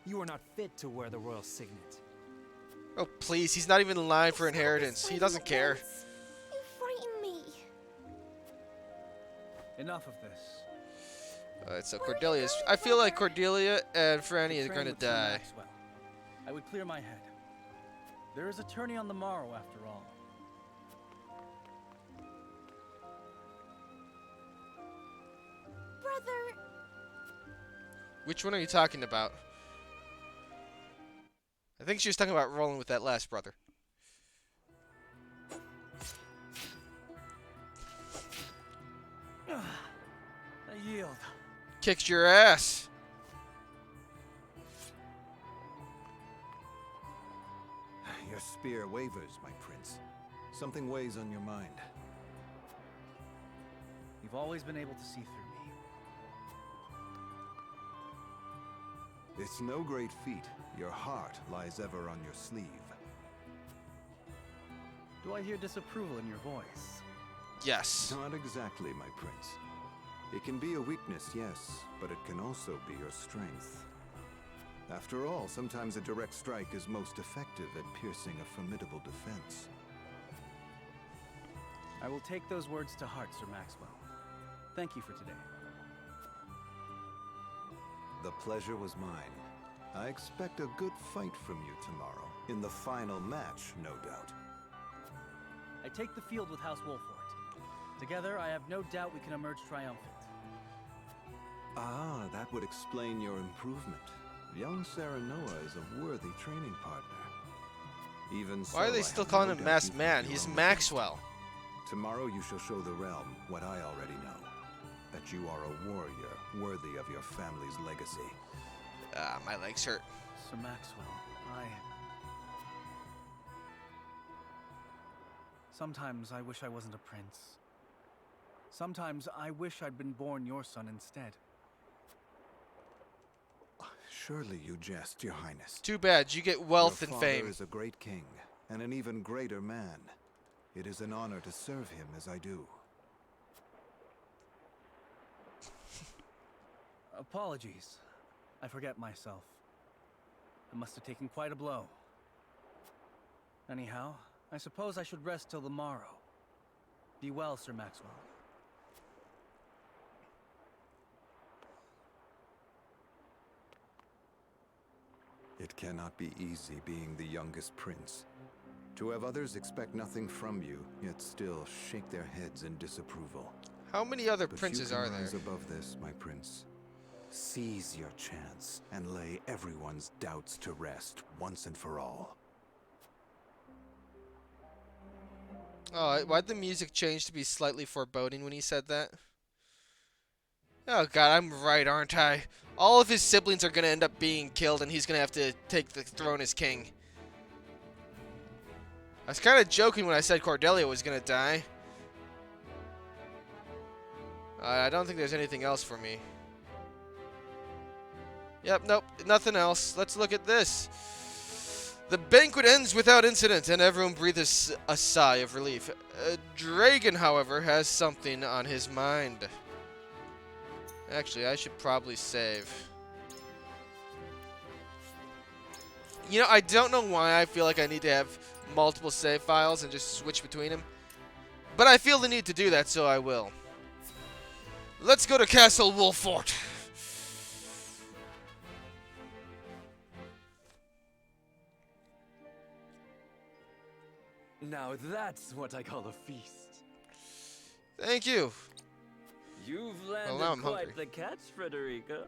You are not fit to wear the royal signet. Oh, please. He's not even in line for inheritance. He doesn't care. You frighten me. Enough of this. Alright, so Cordelia's... I feel like Cordelia and Franny are Train gonna with Sir die. Maxwell. I would clear my head. There is a tourney on the morrow, after all. Brother. Which one are you talking about? I think she was talking about rolling with that last brother. I yield. Kicked your ass. Your spear wavers, my prince. Something weighs on your mind. You've always been able to see through me. It's no great feat. Your heart lies ever on your sleeve. Do I hear disapproval in your voice? Yes. Not exactly, my prince. It can be a weakness, yes, but it can also be your strength. After all, sometimes a direct strike is most effective at piercing a formidable defense. I will take those words to heart, Sir Maxwell. Thank you for today. The pleasure was mine. I expect a good fight from you tomorrow. In the final match, no doubt. I take the field with House Wolfort. Together, I have no doubt we can emerge triumphant. Ah, that would explain your improvement. Young Serenoa is a worthy training partner. Even so, Why are they still calling him Masked Man? He's Maxwell. Tomorrow you shall show the realm what I already know. That you are a warrior worthy of your family's legacy. Ah, my legs hurt. Sir Maxwell, Sometimes I wish I wasn't a prince. Sometimes I wish I'd been born your son instead. Surely you jest, Your Highness. Too bad. You get wealth Your and father fame. is a great king, and an even greater man. It is an honor to serve him as I do. Apologies. I forget myself. I must have taken quite a blow. Anyhow, I suppose I should rest till the morrow. Be well, Sir Maxwell. It cannot be easy being the youngest prince. To have others expect nothing from you, yet still shake their heads in disapproval. How many other But princes you can are there? rise above this, my prince. Seize your chance and lay everyone's doubts to rest once and for all. Oh, why'd the music change to be slightly foreboding when he said that? Oh god, I'm right, aren't I? All of his siblings are gonna end up being killed and he's gonna have to take the throne as king. I was kind of joking when I said Cordelia was gonna die. I don't think there's anything else for me. Yep, nope, nothing else. Let's look at this. The banquet ends without incident, and everyone breathes a sigh of relief. Dragon, however, has something on his mind. Actually, I should probably save. You know, I don't know why I feel like I need to have multiple save files and just switch between them. But I feel the need to do that, so I will. Let's go to Castle Wolfort. Now that's what I call a feast. Thank you. You've Well, landed now I'm quite hungry. the catch, Frederica.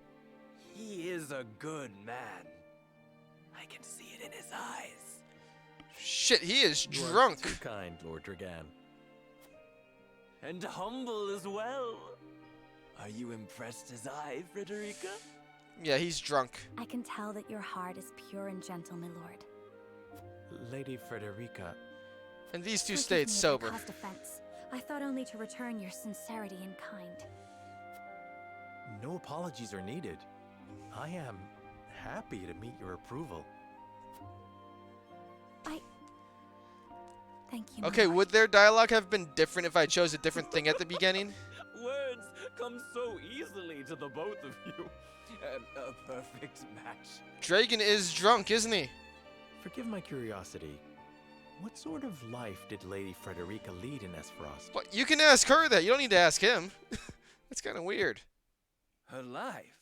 He is a good man. I can see it in his eyes. Shit, he is You are drunk. too kind, Lord Dragan. And humble as well. Are you impressed as I, Frederica? Yeah, he's drunk. I can tell that your heart is pure and gentle, my lord. Lady Frederica. And these two Forgive stayed me if I sober. caused offense. I thought only to return your sincerity and kind. No apologies are needed. I am happy to meet your approval. Thank you, my Okay, lord. would their dialogue have been different if I chose a different thing at the beginning? Words come so easily to the both of you. A perfect match. Dragon is drunk, isn't he? Forgive my curiosity. What sort of life did Lady Frederica lead in Esfrost? What? You can ask her that. You don't need to ask him. That's kind of weird. Her life?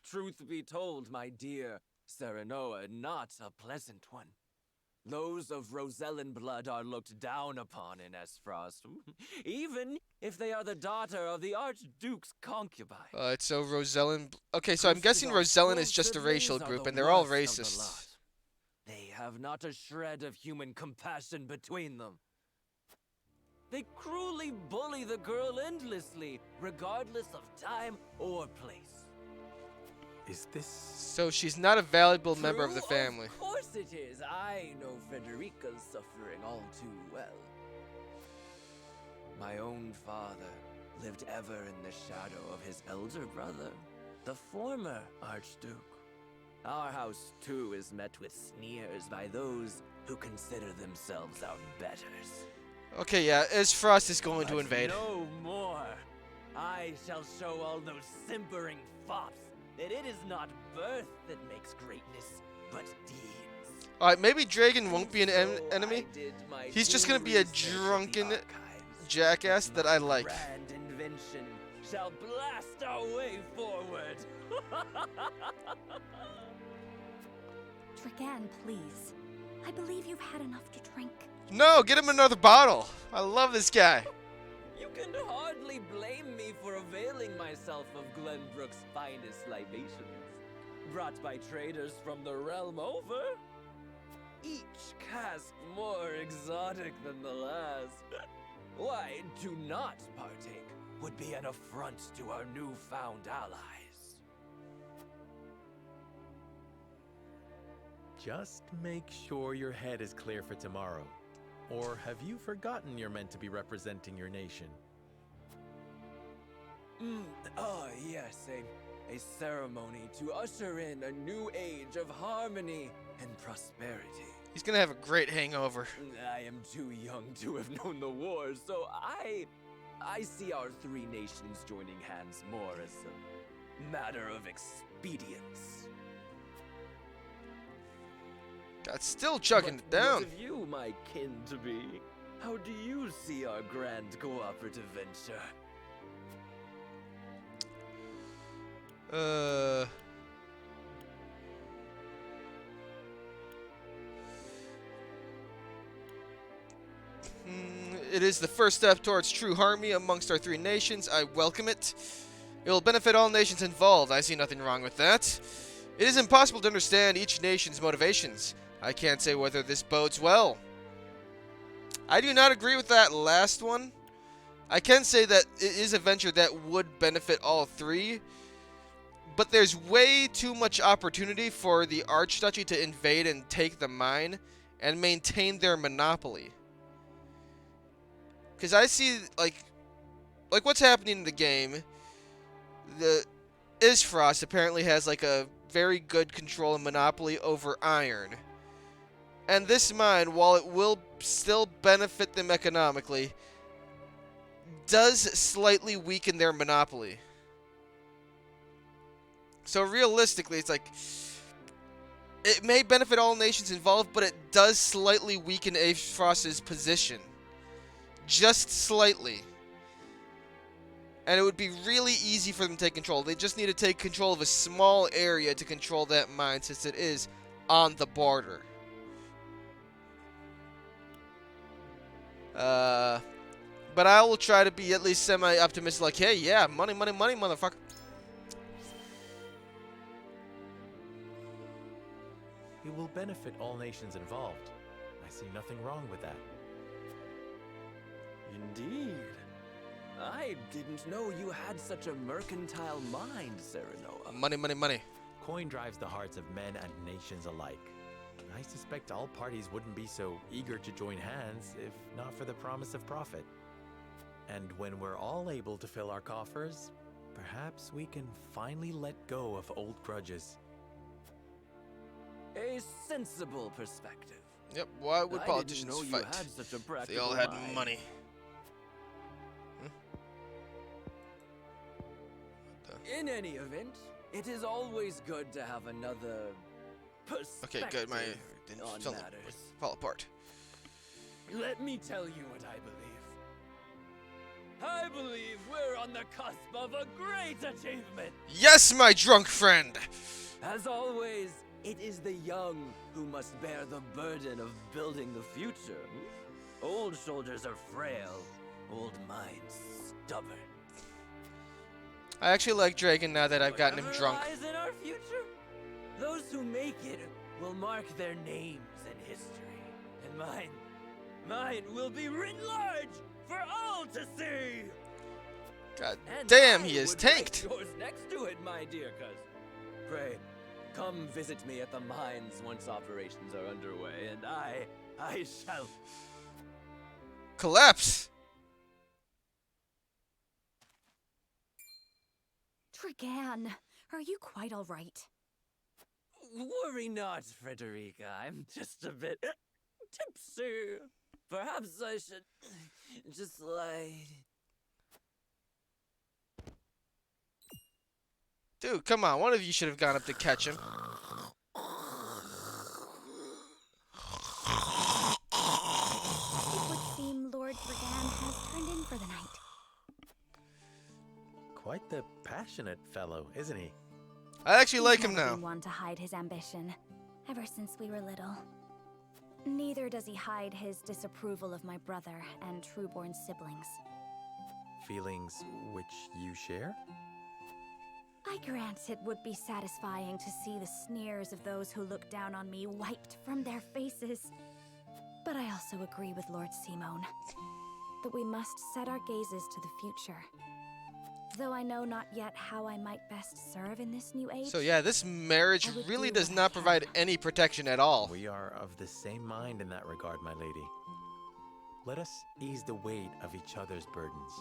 Truth be told, my dear Serenoa, not a pleasant one. Those of Rosellan blood are looked down upon in Esfrost, even if they are the daughter of the Archduke's concubine. So Rosellan... Okay, so I'm guessing Rosellan is just a racial group, and they're all racist. They have not a shred of human compassion between them. They cruelly bully the girl endlessly, regardless of time or place. Is this... So she's not a valuable member of the True? family. Of course it is. I know Frederica's suffering all too well. My own father lived ever in the shadow of his elder brother, the former Archduke. Our house, too, is met with sneers by those who consider themselves our betters. Okay, yeah, Esfrost is going to But invade. no more. I shall show all those simpering fops that it is not birth that makes greatness, but deeds. Alright, maybe Dragon won't be an enemy. I did my He's just due gonna be a research at the drunken archives. jackass that I My like. grand invention shall blast our way forward. Dragan, please. I believe you've had enough to drink. No, get him another bottle. I love this guy. You can hardly blame me for availing myself of Glenbrook's finest libations, brought by traders from the realm over. Each cask more exotic than the last. Why, to not partake would be an affront to our newfound allies. Just make sure your head is clear for tomorrow. Or have you forgotten you're meant to be representing your nation? Yes, a ceremony to usher in a new age of harmony and prosperity. He's gonna have a great hangover. I am too young to have known the war, so I see our three nations joining hands more as a matter of expedience. God, still chugging it down. What of you, my kin-to-be? How do you see our grand cooperative venture? It is the first step towards true harmony amongst our three nations. I welcome it. It will benefit all nations involved. I see nothing wrong with that. It is impossible to understand each nation's motivations. I can't say whether this bodes well. I do not agree with that last one. I can say that it is a venture that would benefit all three, but there's way too much opportunity for the Archduchy to invade and take the mine and maintain their monopoly. Because I see, like what's happening in the game, the Isfrost apparently has like a very good control and monopoly over iron. And this mine, while it will still benefit them economically, does slightly weaken their monopoly. So realistically, it's like, it may benefit all nations involved, but it does slightly weaken Frost's position. Just slightly. And it would be really easy for them to take control. They just need to take control of a small area to control that mine, since it is on the border. But I will try to be at least semi-optimistic, like, hey, yeah, money, money, money, motherfucker. It will benefit all nations involved. I see nothing wrong with that. Indeed. I didn't know you had such a mercantile mind, Serenoa. Money, money, money. Coin drives the hearts of men and nations alike. I suspect all parties wouldn't be so eager to join hands if not for the promise of profit. And when we're all able to fill our coffers, perhaps we can finally let go of old grudges. A sensible perspective. Yep, why would politicians I didn't know fight? You had such a If practical they all had mind. money. In any event, it is always good to have another perspective Okay, good. My on didn't matters. fall apart. Let me tell you what I believe. I believe we're on the cusp of a great achievement. Yes, my drunk friend. As always, it is the young who must bear the burden of building the future. Old shoulders are frail, old minds stubborn. I actually like Dragon now that I've gotten him drunk. Whatever lies in our future, those who make it will mark their names in history. And mine will be written large for all to see. God And damn, I he is would write tanked. Yours next to it, my dear cousin. Pray, come visit me at the mines once operations are underway, and I shall Collapse. Dragan, are you quite all right? Worry not, Frederica. I'm just a bit tipsy. Perhaps I should just lie. Dude, come on. One of you should have gone up to catch him. It would seem Lord Brigan has turned in for the night. Quite the passionate fellow, isn't he? I actually like him He's never now. been one to hide his ambition, ever since we were little. Neither does he hide his disapproval of my brother and Trueborn siblings. Feelings which you share? I grant it would be satisfying to see the sneers of those who look down on me wiped from their faces. But I also agree with Lord Simone that we must set our gazes to the future. Though I know not yet how I might best serve in this new age. So yeah, this marriage really does not provide any protection at all. We are of the same mind in that regard, my lady. Let us ease the weight of each other's burdens.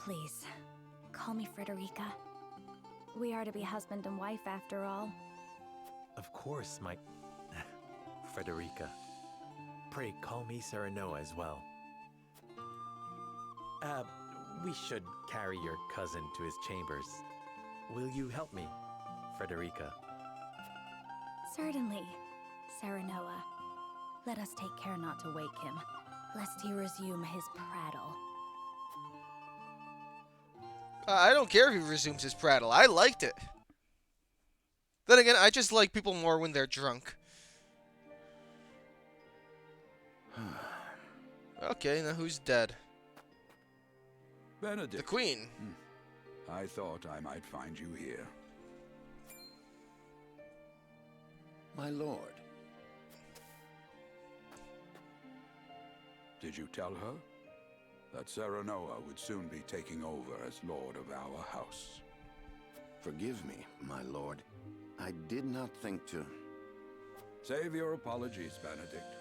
Please, call me Frederica. We are to be husband and wife after all. Of course, my Frederica. Pray call me Serenoa as well. We should carry your cousin to his chambers. Will you help me, Frederica? Certainly, Serenoa. Let us take care not to wake him, lest he resume his prattle. I don't care if he resumes his prattle. I liked it. Then again, I just like people more when they're drunk. Okay, now who's dead? Benedict. The Queen. I thought I might find you here. My lord. Did you tell her that Serenoa would soon be taking over as lord of our house? Forgive me, my lord. I did not think to... Save your apologies, Benedict.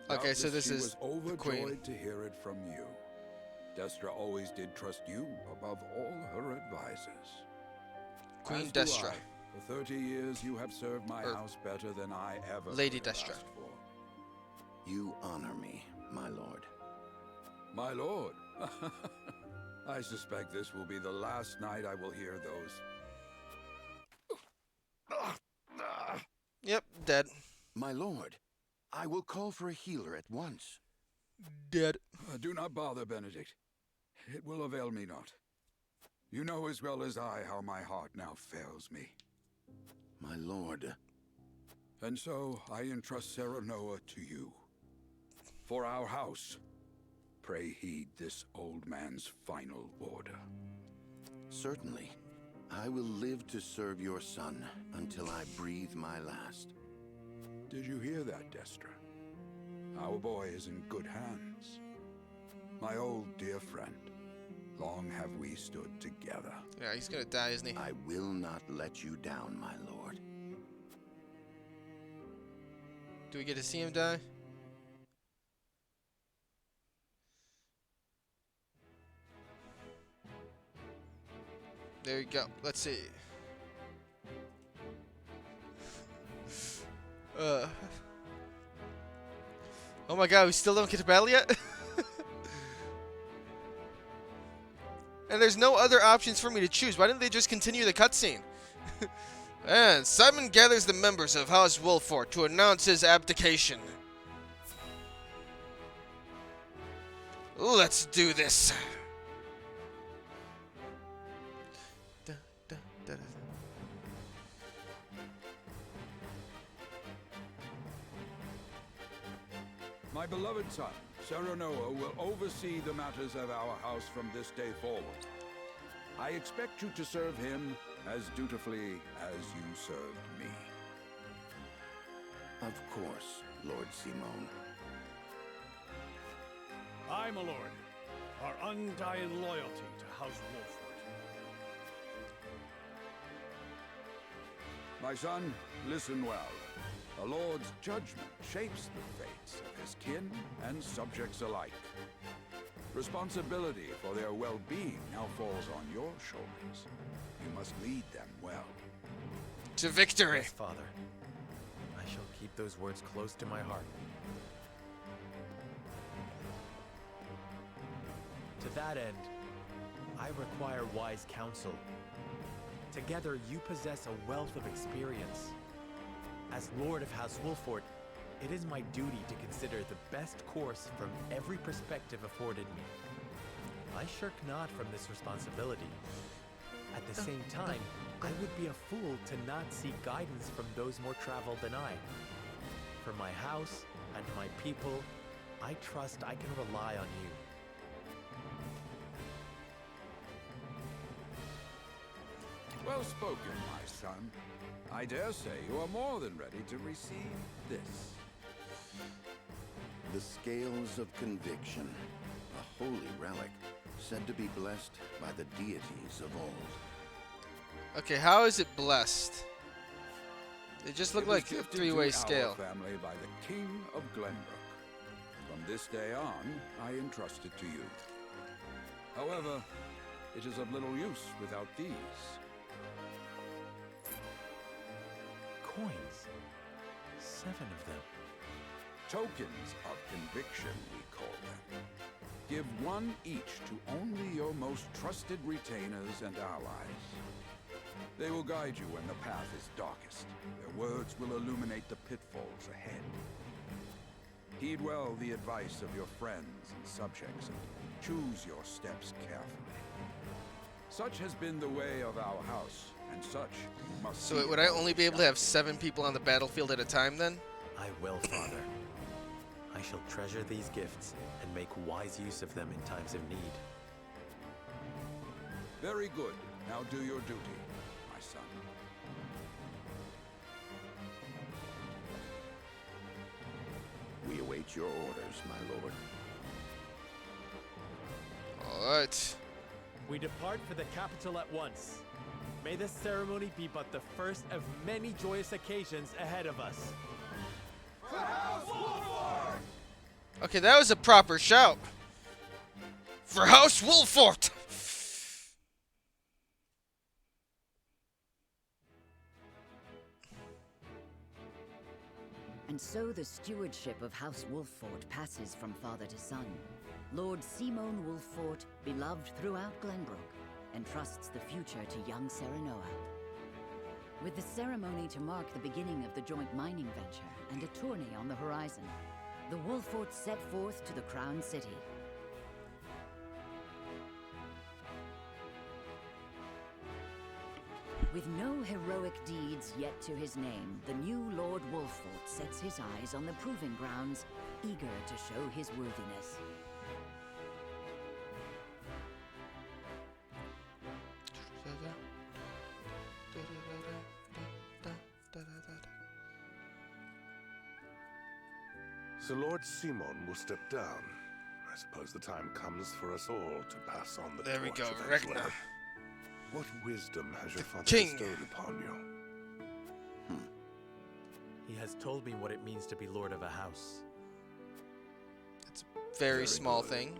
Okay, so this she is was the Queen. overjoyed to hear it from you. Destra always did trust you above all her advisors. Queen As do Destra. I. For 30 years, you have served my house better than I ever Lady could have Destra. asked for. You honor me, my lord. My lord? I suspect this will be the last night I will hear those. Yep, dead. My lord, I will call for a healer at once. Dead. Do not bother, Benedict. It will avail me not. You know as well as I how my heart now fails me. My lord. And so I entrust Serenoa to you. For our house, pray heed this old man's final order. Certainly. I will live to serve your son until I breathe my last. Did you hear that, Destra? Our boy is in good hands. My old dear friend. Long have we stood together. Yeah, he's gonna die, isn't he? I will not let you down, my lord. Do we get to see him die? There you go. Let's see. Oh my god, we still don't get to battle yet? And there's no other options for me to choose. Why didn't they just continue the cutscene? And Simon gathers the members of House Wolfort to announce his abdication. Let's do this. My beloved son, Serenoa, will oversee the matters of our house from this day forward. I expect you to serve him as dutifully as you served me. Of course, Lord Simone. I, my lord, our undying loyalty to House Wolfort. My son, listen well. A lord's judgment shapes the fates of his kin and subjects alike. Responsibility for their well-being now falls on your shoulders. You must lead them well. To victory. Yes, Father. I shall keep those words close to my heart. To that end, I require wise counsel. Together, you possess a wealth of experience. As Lord of House Wolfort, it is my duty to consider the best course from every perspective afforded me. I shirk not from this responsibility. At the same time, I would be a fool to not seek guidance from those more traveled than I. For my house and my people, I trust I can rely on you. Well spoken, my son. I dare say you are more than ready to receive this. The Scales of Conviction, a holy relic, said to be blessed by the deities of old. Okay, how is it blessed? They just look It was like a gifted three-way to scale. Our family by the King of Glenbrook. From this day on, I entrust it to you. However, it is of little use without these. Coins. 7 of them. Tokens of conviction, we call them. Give one each to only your most trusted retainers and allies. They will guide you when the path is darkest. Their words will illuminate the pitfalls ahead. Heed well the advice of your friends and subjects, and choose your steps carefully. Such has been the way of our house, and such must So would I only be able to have 7 people on the battlefield at a time then? I will, Father. I shall treasure these gifts and make wise use of them in times of need. Very good. Now do your duty, my son. We await your orders, my lord. Alright. We depart for the capital at once. May this ceremony be but the first of many joyous occasions ahead of us. Okay, that was a proper shout. For House Wolfort! And so the stewardship of House Wolfort passes from father to son. Lord Simon Wolfort, beloved throughout Glenbrook, entrusts the future to young Serenoa. With the ceremony to mark the beginning of the joint mining venture and a tourney on the horizon, the Wolforts set forth to the Crown City. With no heroic deeds yet to his name, the new Lord Wolfort sets his eyes on the proving grounds, eager to show his worthiness. So Lord Simon will step down. I suppose the time comes for us all to pass on the There we torch go, eventually. Ragnar. What wisdom has your father king. bestowed upon you? He has told me what it means to be lord of a house. It's a very small good. thing.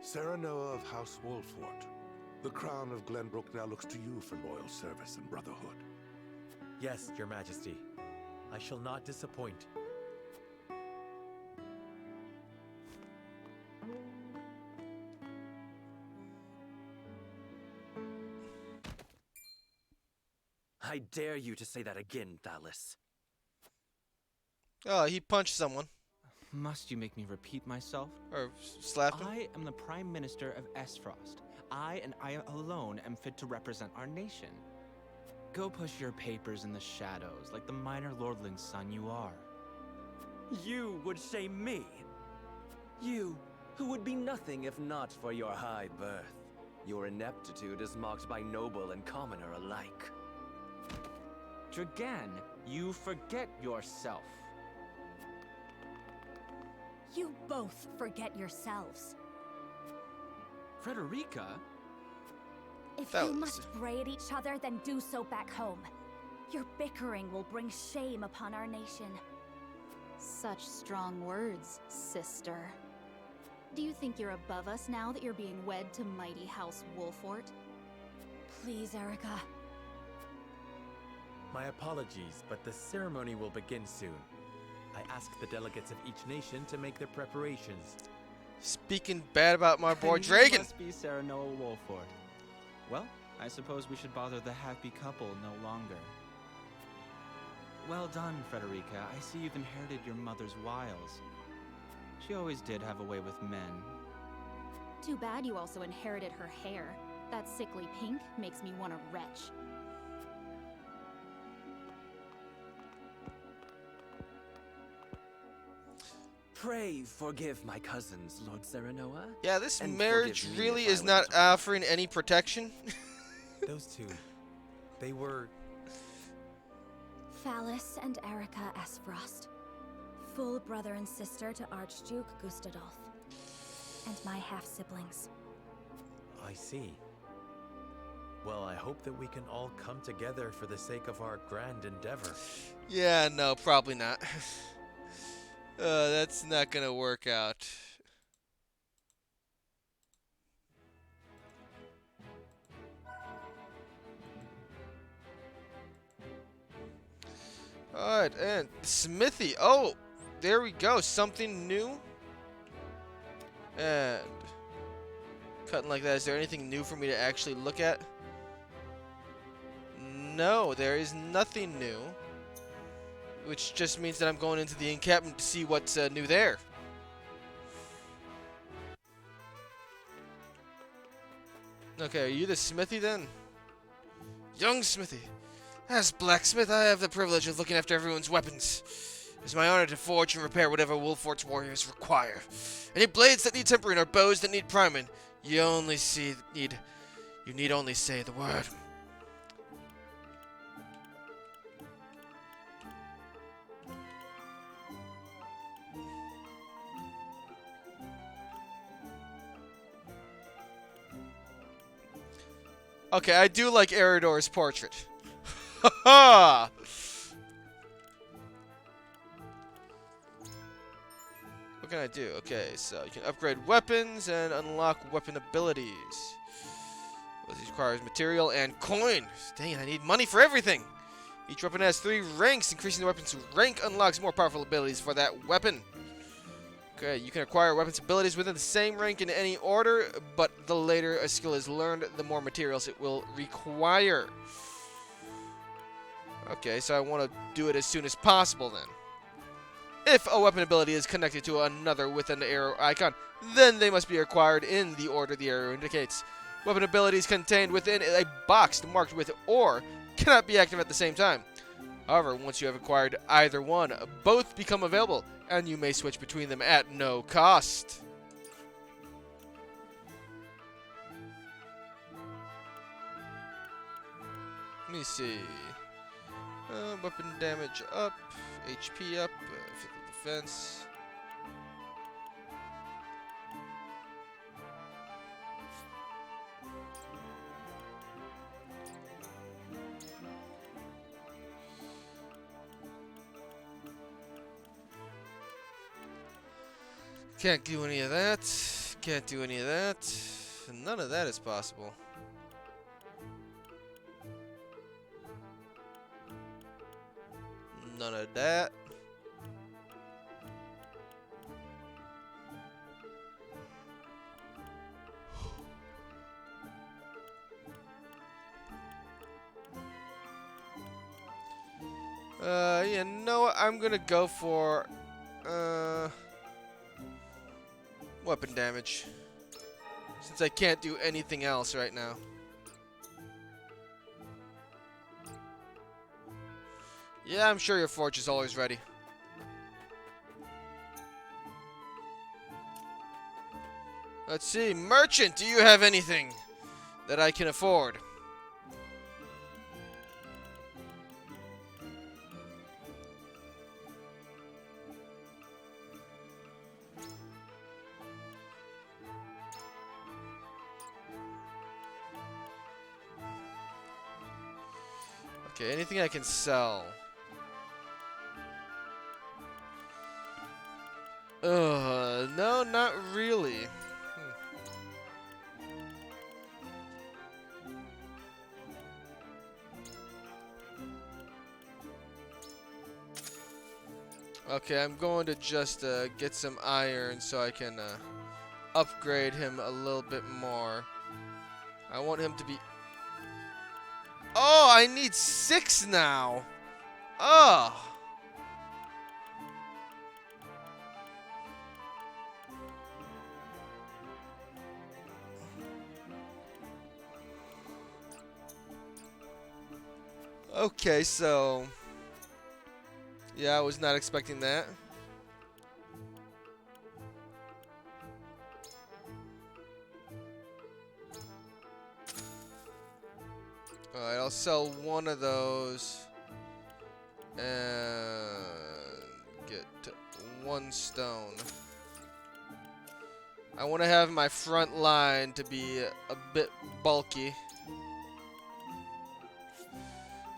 Serenoa of House Wolfort, the crown of Glenbrook now looks to you for loyal service and brotherhood. Yes, your majesty. I shall not disappoint. I dare you to say that again, Thalis. Oh, he punched someone. Must you make me repeat myself? Or slapped him? I am the Prime Minister of Esfrost. I and I alone am fit to represent our nation. Go push your papers in the shadows like the minor lordling's son you are. You would shame me. You, who would be nothing if not for your high birth. Your ineptitude is marked by noble and commoner alike. Dragan, you forget yourself. You both forget yourselves. Frederica? If That you was- must bray at each other, then do so back home. Your bickering will bring shame upon our nation. Such strong words, sister. Do you think you're above us now that you're being wed to mighty House Wolfort? Please, Erica. My apologies, but the ceremony will begin soon. I ask the delegates of each nation to make their preparations. Speaking bad about my boy And you Dragon. must be Sarah Noah Wolford. Well, I suppose we should bother the happy couple no longer. Well done, Frederica. I see you've inherited your mother's wiles. She always did have a way with men. Too bad you also inherited her hair. That sickly pink makes me want to retch. Pray forgive my cousins, Lord Serenoa. Yeah, this and marriage forgive me really if I is was not offering any protection. Those two, they were... Phallus and Erica Esfrost. Full brother and sister to Archduke Gustadolf. And my half-siblings. I see. Well, I hope that we can all come together for the sake of our grand endeavor. Yeah, no, probably not. That's not gonna work out. Alright, and Smithy. Oh, there we go. Something new. And cutting like that. Is there anything new for me to actually look at? No, there is nothing new. Which just means that I'm going into the encampment to see what's new there. Okay, are you the smithy then? Young smithy. As blacksmith, I have the privilege of looking after everyone's weapons. It is my honor to forge and repair whatever Wolfort's warriors require. Any blades that need tempering or bows that need priming, you need only say the word. Okay, I do like Eridor's portrait. Ha! What can I do? Okay, so you can upgrade weapons and unlock weapon abilities. Well, this requires material and coin. Dang it, I need money for everything. Each weapon has 3 ranks. Increasing the weapon's rank unlocks more powerful abilities for that weapon. Okay, you can acquire weapons abilities within the same rank in any order, but the later a skill is learned, the more materials it will require. Okay, so I want to do it as soon as possible then. If a weapon ability is connected to another with an arrow icon, then they must be acquired in the order the arrow indicates. Weapon abilities contained within a box marked with "or" cannot be active at the same time. However, once you have acquired either one, both become available, and you may switch between them at no cost. Let me see. Weapon damage up, HP up, physical defense. Can't do any of that. Can't do any of that. None of that is possible. None of that. You know what? I'm gonna go for weapon damage, since I can't do anything else right now. Yeah, I'm sure your forge is always ready. Let's see. Merchant, do you have anything that I can afford? Okay, anything I can sell. No, not really. Okay, I'm going to just get some iron so I can upgrade him a little bit more. I want him to be... Oh, I need 6 now. Oh. Okay, so... Yeah, I was not expecting that. Alright, I'll sell one of those. And get 1 stone. I want to have my front line to be a bit bulky.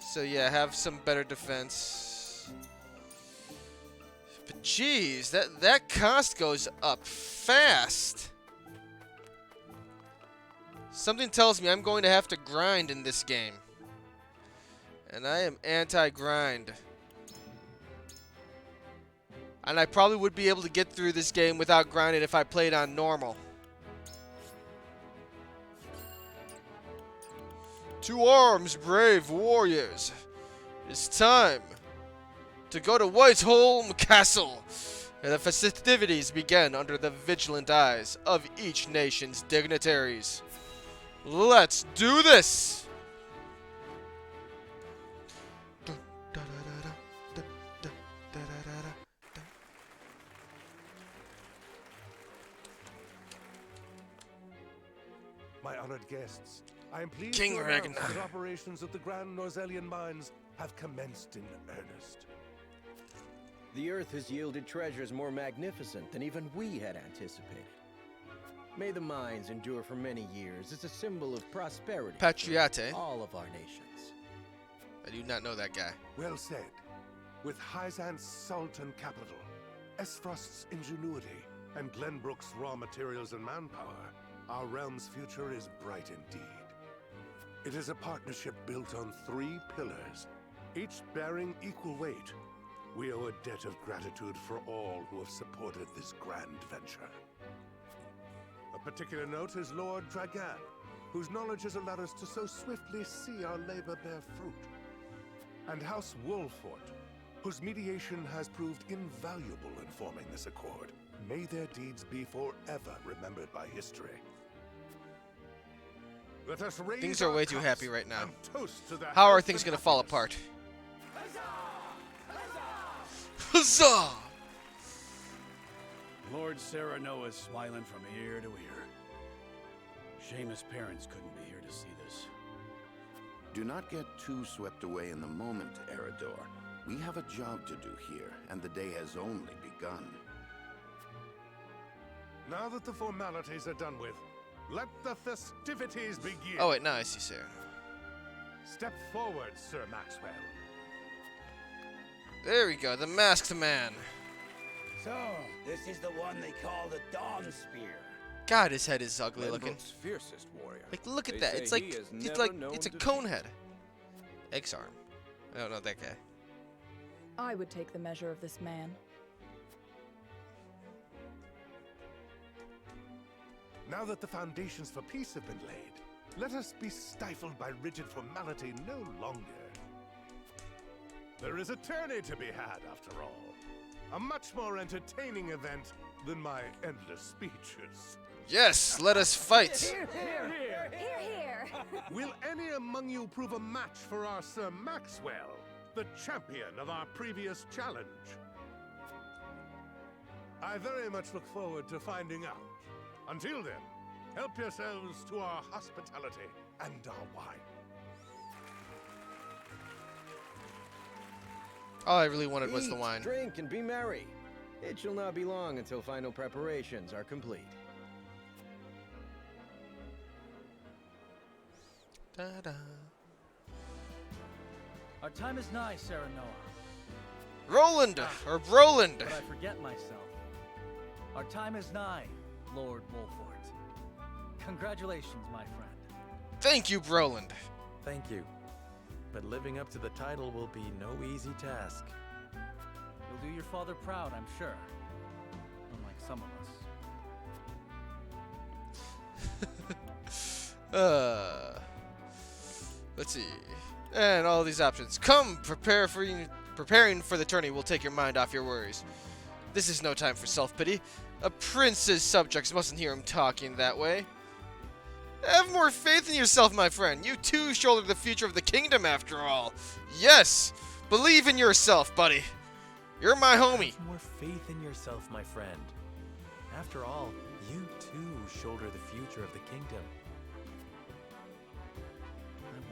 So yeah, have some better defense. But geez, that cost goes up fast. Something tells me I'm going to have to grind in this game. And I am anti-grind. And I probably would be able to get through this game without grinding if I played on normal. To arms, brave warriors. It's time to go to Whiteholm Castle, where the festivities begin under the vigilant eyes of each nation's dignitaries. Let's do this! My honored guests, I am pleased King to announce Ragnar. that operations at the Grand Norzelian mines have commenced in earnest. The Earth has yielded treasures more magnificent than even we had anticipated. May the mines endure for many years as a symbol of prosperity Patriate. for all of our nations. I do not know that guy. Well said. With Hyzant's Sultan capital, Esfrost's ingenuity, and Glenbrook's raw materials and manpower, our realm's future is bright indeed. It is a partnership built on 3 pillars, each bearing equal weight. We owe a debt of gratitude for all who have supported this grand venture. A particular note is Lord Dragan, whose knowledge has allowed us to so swiftly see our labor bear fruit. And House Wolfort, whose mediation has proved invaluable in forming this accord. May their deeds be forever remembered by history. Let us raise Things are our way too cups happy right now. and toast to the How are health things and going to fall happiness. apart? Huzzah! Lord Sereno is smiling from ear to ear. Shame his parents couldn't be here to see this. Do not get too swept away in the moment, Eredor. We have a job to do here, and the day has only begun. Now that the formalities are done with, let the festivities begin. Oh wait, now I see Sarah. Step forward, Sir Maxwell. There we go, the masked man. So, this is the one they call the Dawn Spear. God, his head is ugly looking. Glenbrook's fiercest warrior. Like, look at They that. say It's like he has it's never like known it's a defeat. cone head. X-arm. I don't know that guy. I would take the measure of this man. Now that the foundations for peace have been laid, let us be stifled by rigid formality no longer. There is a tourney to be had, after all. A much more entertaining event than my endless speeches. Yes, let us fight. Here, here! Here, here! Will any among you prove a match for our Sir Maxwell, the champion of our previous challenge? I very much look forward to finding out. Until then, help yourselves to our hospitality and our wine. All I really wanted was the Eat, wine. drink, and be merry. It shall not be long until final preparations are complete. Da-da. Our time is nigh, Serenoa. Roland or Broland. But I forget myself. Our time is nigh, Lord Wolfort. Congratulations, my friend. Thank you, Broland. Thank you. But living up to the title will be no easy task. You'll do your father proud, I'm sure. Unlike some of us. Let's see. And all these options. Come, preparing for the tourney will take your mind off your worries. This is no time for self-pity. A prince's subjects mustn't hear him talking that way. Have more faith in yourself, my friend. You too shoulder the future of the kingdom, after all. Yes! Believe in yourself, buddy. You're my homie. Have more faith in yourself, my friend. After all, you too shoulder the future of the kingdom.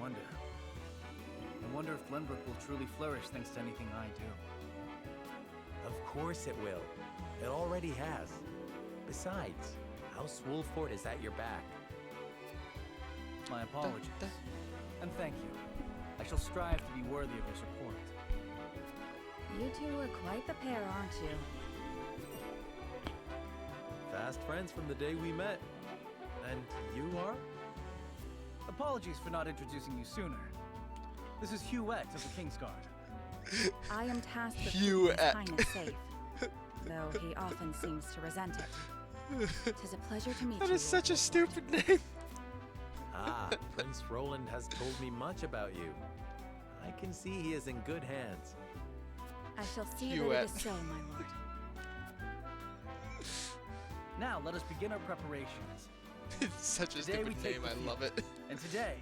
I wonder if Glenbrook will truly flourish thanks to anything I do. Of course it will. It already has. Besides, House Wolford is at your back. My apologies. And thank you. I shall strive to be worthy of your support. You two are quite the pair, aren't you? Fast friends from the day we met. And you are? Apologies for not introducing you sooner. This is Huette of the Kingsguard. I am tasked with keeping His Highness safe, though he often seems to resent it. 'Tis a pleasure to meet you. That is such a stupid name. Ah, Prince Roland has told me much about you. I can see he is in good hands. I shall see that it is so, my lord. Now let us begin our preparations. It's such a stupid name, I love it. And today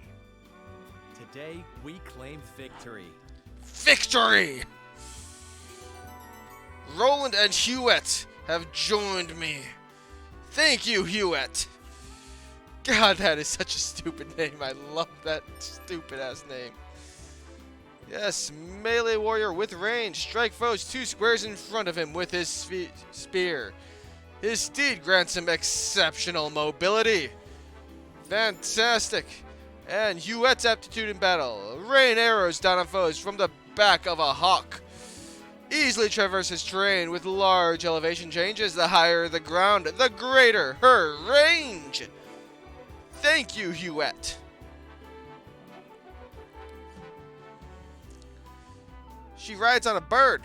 we claim victory. Victory! Roland and Huette have joined me. Thank you, Huette. God, that is such a stupid name. I love that stupid-ass name. Yes, melee warrior with range. Strike foes 2 squares in front of him with his spear. His steed grants him exceptional mobility. Fantastic. And Huette's aptitude in battle. Rain arrows down on foes from the back of a hawk. Easily traverses terrain with large elevation changes. The higher the ground, the greater her range. Thank you, Huette. She rides on a bird.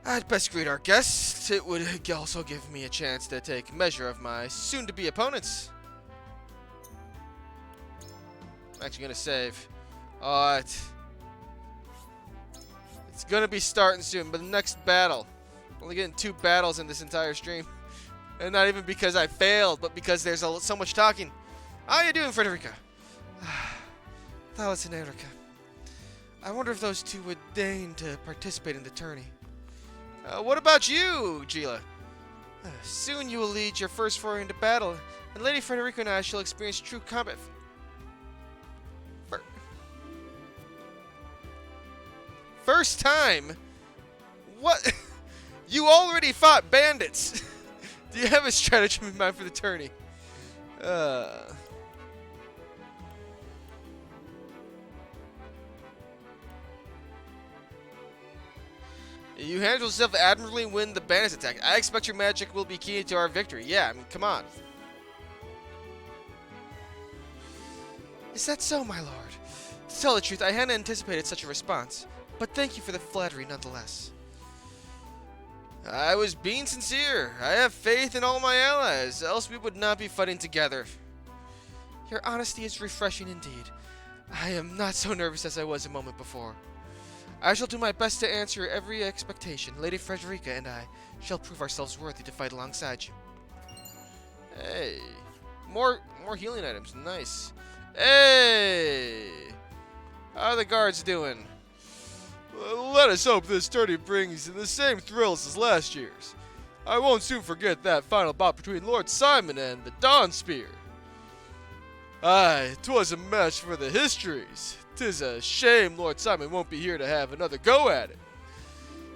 I'd best greet our guests. It would also give me a chance to take measure of my soon-to-be opponents. I'm actually going to save. It's going to be starting soon, but the next battle. Only getting 2 battles in this entire stream. And not even because I failed, but because there's so much talking. How you doing, Frederica? Thales and Erica. I wonder if those 2 would deign to participate in the tourney. What about you, Gila? Soon you will lead your first foray into battle, and Lady Frederica and I shall experience true combat. First time? What? You already fought bandits! Do you have a stratagem in mind for the tourney? You handle yourself admirably when the bandits attack. I expect your magic will be key to our victory. Yeah, I mean, come on. Is that so, my lord? To tell the truth, I hadn't anticipated such a response. But thank you for the flattery nonetheless. I was being sincere. I have faith in all my allies, else we would not be fighting together. Your honesty is refreshing indeed. I am not so nervous as I was a moment before. I shall do my best to answer every expectation. Lady Frederica and I shall prove ourselves worthy to fight alongside you. Hey. More healing items. Nice. Hey! How are the guards doing? Let us hope this tourney brings the same thrills as last year's. I won't soon forget that final bout between Lord Simon and the Dawn Spear. Aye, 'twas a match for the histories. 'Tis a shame Lord Simon won't be here to have another go at it.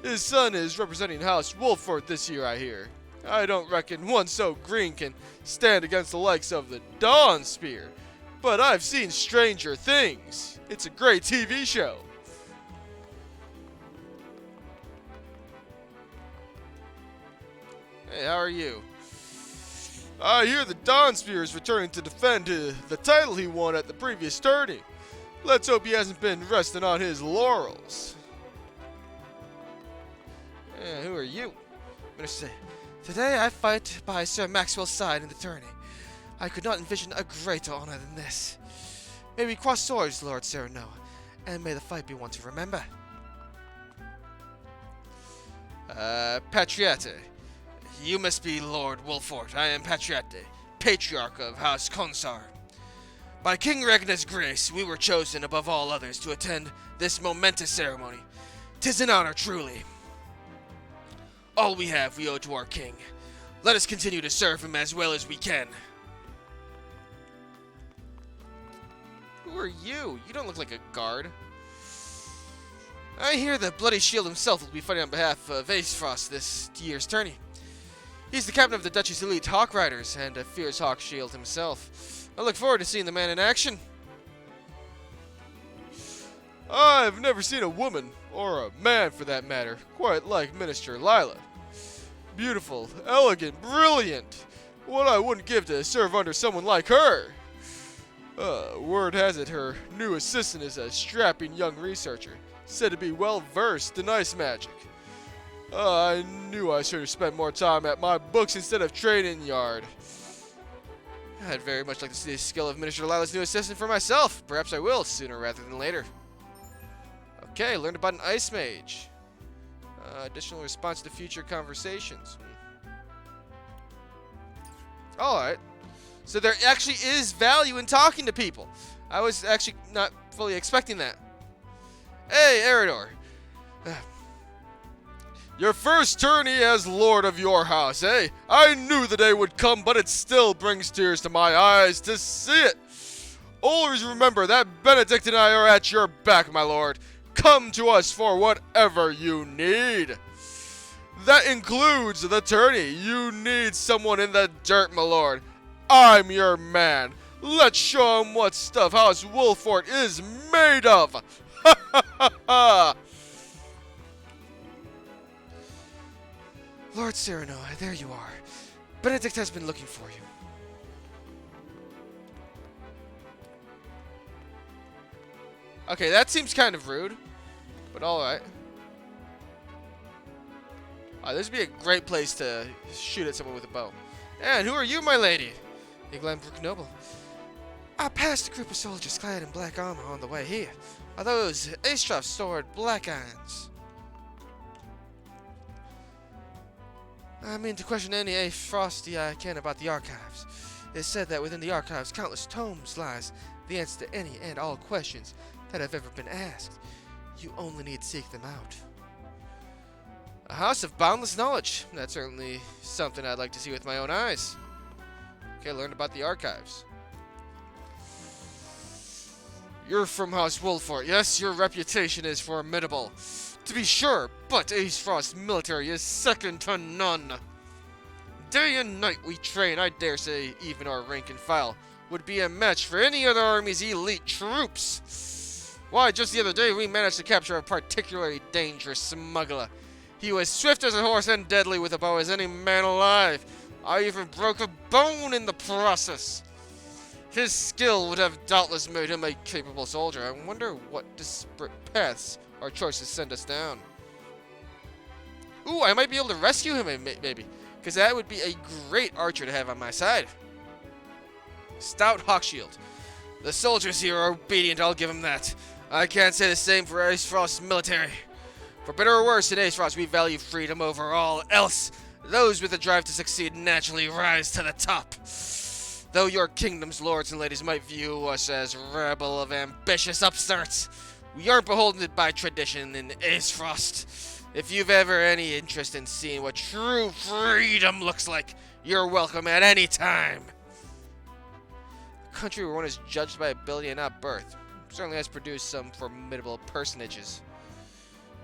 His son is representing House Wolford this year, I hear. I don't reckon one so green can stand against the likes of the Dawn Spear, but I've seen stranger things. It's a great TV show. Hey, how are you? I hear the Dawn Spear is returning to defend the title he won at the previous tourney. Let's hope he hasn't been resting on his laurels. Who are you? I'm gonna Today I fight by Sir Maxwell's side in the tourney. I could not envision a greater honor than this. May we cross swords, Lord Cyrano, and may the fight be one to remember. Patriate. You must be Lord Wolfort. I am Patriate, Patriarch of House Consar. By King Ragnar's grace, we were chosen above all others to attend this momentous ceremony. 'Tis an honor, truly. All we have we owe to our king. Let us continue to serve him as well as we can. Who are you? You don't look like a guard. I hear the Bloody Shield himself will be fighting on behalf of Acefrost this year's tourney. He's the captain of the Duchy's elite Hawk Riders and a fierce Hawk Shield himself. I look forward to seeing the man in action. I've never seen a woman, or a man for that matter, quite like Minister Lila. Beautiful, elegant, brilliant. What I wouldn't give to serve under someone like her. Word has it her new assistant is a strapping young researcher, said to be well versed in ice magic. I knew I should have spent more time at my books instead of training yard. I'd very much like to see the skill of Minister Lila's new assistant for myself. Perhaps I will, sooner rather than later. Okay, learned about an ice mage. Additional response to future conversations. Alright. So there actually is value in talking to people. I was actually not fully expecting that. Hey, Eridor. Your first tourney as lord of your house, eh? I knew the day would come, but it still brings tears to my eyes to see it. Always remember that Benedict and I are at your back, my lord. Come to us for whatever you need. That includes the tourney. You need someone in the dirt, my lord. I'm your man. Let's show him what stuff House Wolfort is made of. Ha ha ha ha. Lord Cyrano, there you are. Benedict has been looking for you. Okay, that seems kind of rude, but alright. This would be a great place to shoot at someone with a bow. And who are you, my lady? The Glenbrook noble. I passed a group of soldiers clad in black armor on the way here. Are those Aestroph's sword black irons? I mean to question any Frosty I can about the archives. It's said that within the archives countless tomes lies the answer to any and all questions that have ever been asked. You only need to seek them out. A house of boundless knowledge. That's certainly something I'd like to see with my own eyes. Okay, learn about the archives. You're from House Wolfort. Yes, your reputation is formidable. To be sure, but Acefrost's military is second to none. Day and night we train. I dare say even our rank and file would be a match for any other army's elite troops. Why, just the other day we managed to capture a particularly dangerous smuggler. He was swift as a horse and deadly with a bow as any man alive. I even broke a bone in the process. His skill would have doubtless made him a capable soldier. I wonder what disparate paths our choices send us down. Ooh, I might be able to rescue him, maybe. Because that would be a great archer to have on my side. Stout Hawkshield. The soldiers here are obedient, I'll give him that. I can't say the same for Acefrost's military. For better or worse, in Acefrost we value freedom over all else. Those with the drive to succeed naturally rise to the top. Though your kingdom's lords and ladies might view us as rabble of ambitious upstarts, we aren't beholden by tradition in Acefrost. If you've ever any interest in seeing what true freedom looks like, you're welcome at any time. A country where one is judged by ability and not birth certainly has produced some formidable personages.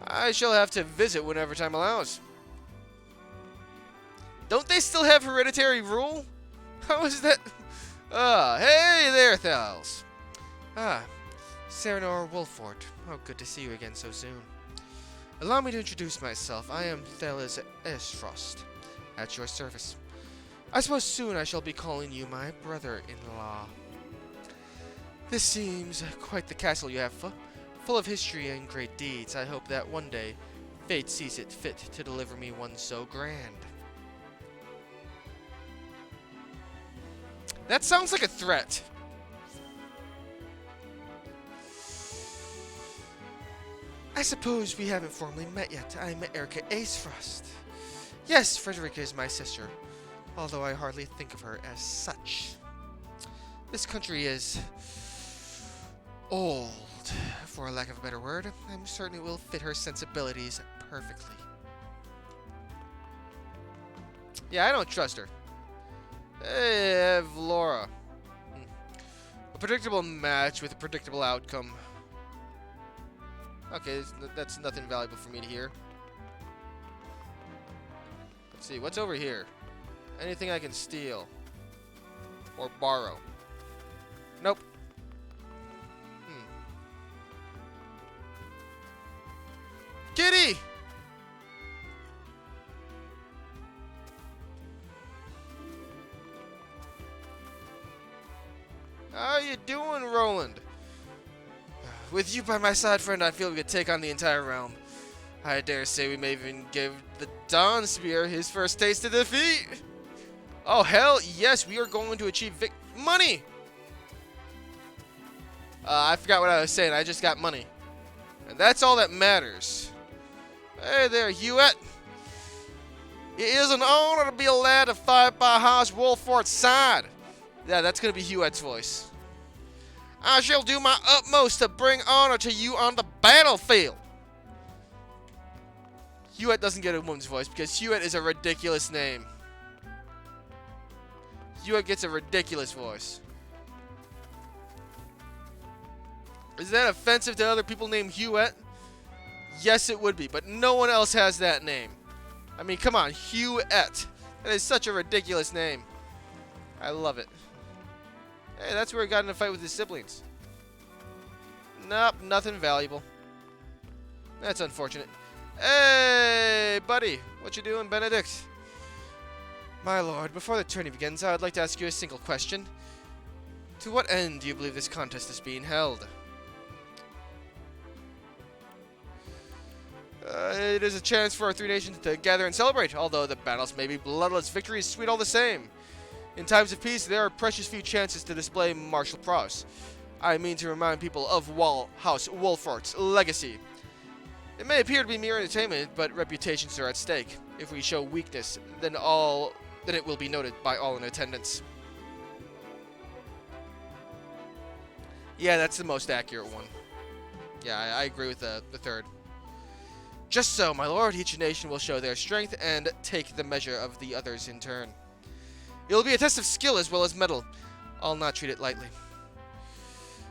I shall have to visit whenever time allows. Don't they still have hereditary rule? How is that? Hey there, Thals. Cyrano Wolfort. Oh, good to see you again so soon. Allow me to introduce myself. I am Thales Esfrost, at your service. I suppose soon I shall be calling you my brother-in-law. This seems quite the castle you have, full of history and great deeds. I hope that one day fate sees it fit to deliver me one so grand. That sounds like a threat. I suppose we haven't formally met yet. I'm Erica Acefrost. Yes, Frederica is my sister, although I hardly think of her as such. This country is old, for lack of a better word. I'm certain it will fit her sensibilities perfectly. Yeah, I don't trust her. Hey, Laura. A predictable match with a predictable outcome. Okay, that's nothing valuable for me to hear. Let's see, what's over here? Anything I can steal? Or borrow? Nope. Kitty! How you doing, Roland? With you by my side, friend, I feel we could take on the entire realm. I dare say we may even give the Dawn Spear his first taste of defeat. Oh, hell yes, we are going to achieve money! I forgot what I was saying. I just got money. And that's all that matters. Hey there, Hewitt. It is an honor to be a lad to fight by House Wolfort's side. Yeah, that's going to be Hewitt's voice. I shall do my utmost to bring honor to you on the battlefield. Hewitt doesn't get a woman's voice because Hewitt is a ridiculous name. Hewitt gets a ridiculous voice. Is that offensive to other people named Hewitt? Yes, it would be, but no one else has that name. I mean, come on, Hewitt. That is such a ridiculous name. I love it. Hey, that's where he got in a fight with his siblings. Nope, nothing valuable. That's unfortunate. Hey, buddy. What you doing, Benedict? My lord, before the tourney begins, I would like to ask you a single question. To what end do you believe this contest is being held? It is a chance for our three nations to gather and celebrate, although the battles may be bloodless, victory is sweet all the same. In times of peace, there are precious few chances to display martial prowess. I mean to remind people of House Wolfort's legacy. It may appear to be mere entertainment, but reputations are at stake. If we show weakness, then it will be noted by all in attendance. Yeah, that's the most accurate one. Yeah, I agree with the third. Just so, my lord, each nation will show their strength and take the measure of the others in turn. It will be a test of skill as well as mettle. I'll not treat it lightly.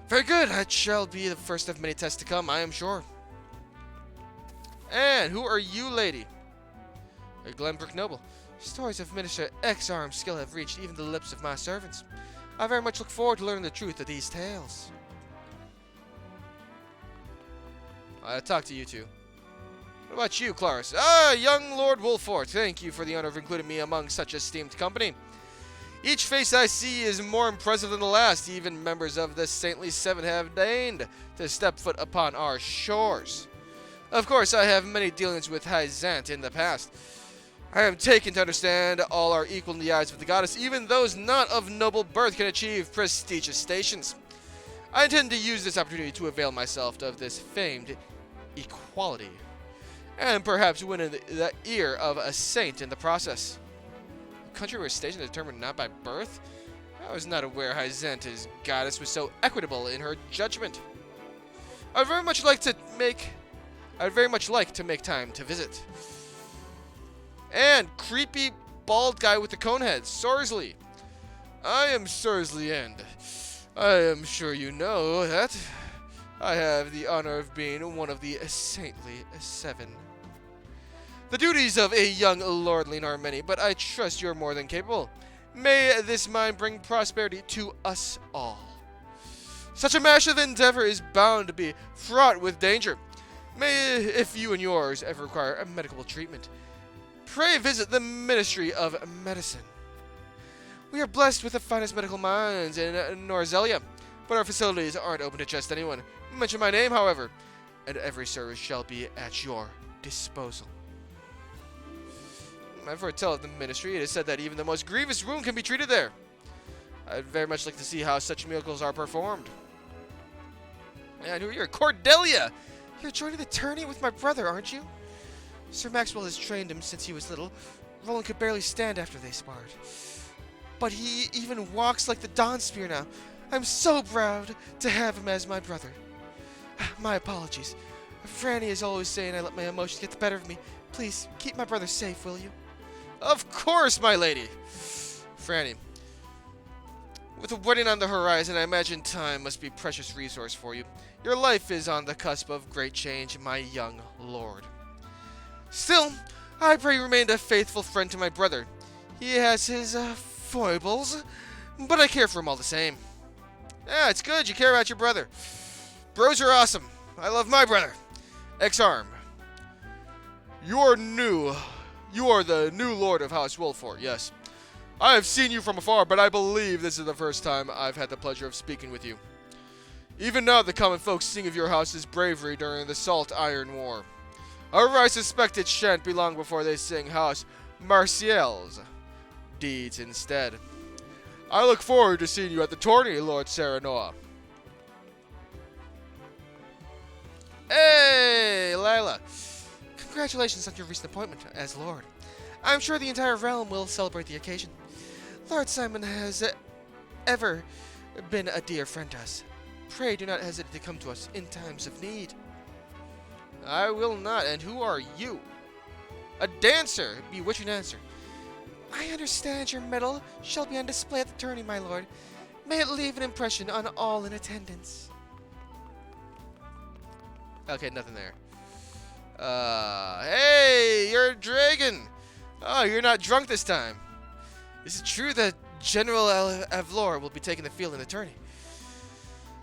Very good. That shall be the first of many tests to come, I am sure. And who are you, lady? A Glenbrook noble. Stories of Minister X-Arm's skill have reached even the lips of my servants. I very much look forward to learning the truth of these tales. I'll talk to you two. What about you, Clarice? Ah, young Lord Wolfort. Thank you for the honor of including me among such esteemed company. Each face I see is more impressive than the last. Even members of the Saintly Seven have deigned to step foot upon our shores. Of course, I have many dealings with Hyzant in the past. I am taken to understand all are equal in the eyes of the goddess. Even those not of noble birth can achieve prestigious stations. I intend to use this opportunity to avail myself of this famed equality, and perhaps win the ear of a saint in the process. A country where stations are determined not by birth? I was not aware Hyzanta's goddess was so equitable in her judgment. I'd very much like to make time to visit. And creepy bald guy with the cone head, Sorsley. I am Sorsley, and I am sure you know that I have the honor of being one of the Saintly Seven. The duties of a young lordling are many, but I trust you're more than capable. May this mind bring prosperity to us all. Such a massive endeavor is bound to be fraught with danger. May, if you and yours ever require a medical treatment, pray visit the Ministry of Medicine. We are blessed with the finest medical minds in Norzelia, but our facilities aren't open to just anyone. Mention my name, however, and every service shall be at your disposal. I've heard tell of the ministry. It is said that even the most grievous wound can be treated there. I'd very much like to see how such miracles are performed. And who are you? Cordelia! You're joining the tourney with my brother, aren't you? Sir Maxwell has trained him since he was little. Roland could barely stand after they sparred. But he even walks like the Dawn Spear now. I'm so proud to have him as my brother. My apologies. Franny is always saying I let my emotions get the better of me. Please, keep my brother safe, will you? Of course, my lady! Franny. With a wedding on the horizon, I imagine time must be a precious resource for you. Your life is on the cusp of great change, my young lord. Still, I pray you remain a faithful friend to my brother. He has his foibles, but I care for him all the same. Yeah, it's good you care about your brother. Bros are awesome. I love my brother. X-Arm. You are the new lord of House Wolford, yes. I have seen you from afar, but I believe this is the first time I've had the pleasure of speaking with you. Even now, the common folk sing of your house's bravery during the Salt Iron War. However, I suspect it shan't be long before they sing House Martial's deeds instead. I look forward to seeing you at the tourney, Lord Serenoa. Hey, Lila. Congratulations on your recent appointment as Lord. I'm sure the entire realm will celebrate the occasion. Lord Simon has ever been a dear friend to us. Pray do not hesitate to come to us in times of need. I will not. And who are you? A dancer. Bewitching dancer. I understand your medal shall be on display at the tourney, my lord. May it leave an impression on all in attendance. Okay, nothing there. Hey, you're a dragon. Oh, you're not drunk this time. Is it true that General Avlor will be taking the field in the tourney?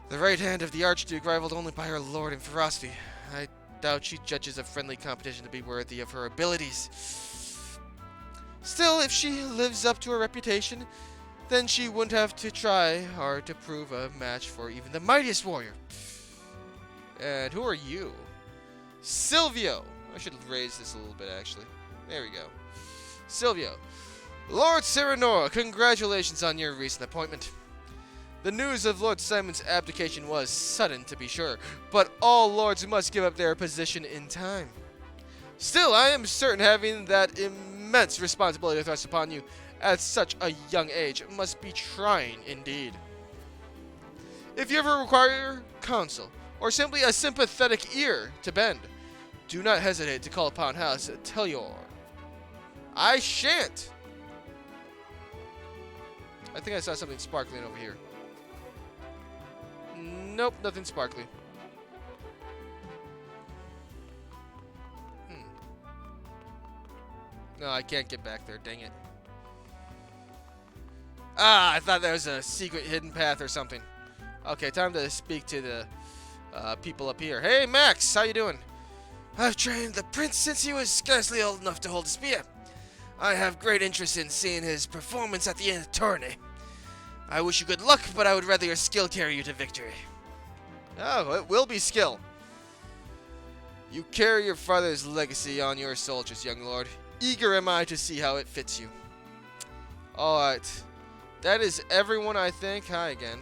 The right hand of the Archduke, rivaled only by her lord in ferocity. I doubt she judges a friendly competition to be worthy of her abilities. Still, if she lives up to her reputation, then she wouldn't have to try hard to prove a match for even the mightiest warrior. And who are you? Silvio. I should raise this a little bit, actually. There we go. Silvio. Lord Serenoa, congratulations on your recent appointment. The news of Lord Simon's abdication was sudden, to be sure, but all lords must give up their position in time. Still, I am certain having that immense responsibility thrust upon you at such a young age must be trying indeed. If you ever require counsel, or simply a sympathetic ear to bend, do not hesitate to call upon House Telior. I shan't! I think I saw something sparkling over here. Nope, nothing sparkly. No, I can't get back there, dang it. Ah, I thought that was a secret hidden path or something. Okay, time to speak to the people up here. Hey, Max, how you doing? I've trained the prince since he was scarcely old enough to hold a spear. I have great interest in seeing his performance at the tourney. I wish you good luck, but I would rather your skill carry you to victory. Oh, it will be skill. You carry your father's legacy on your soldiers, young lord. Eager am I to see how it fits you. Alright. That is everyone, I think. Hi again.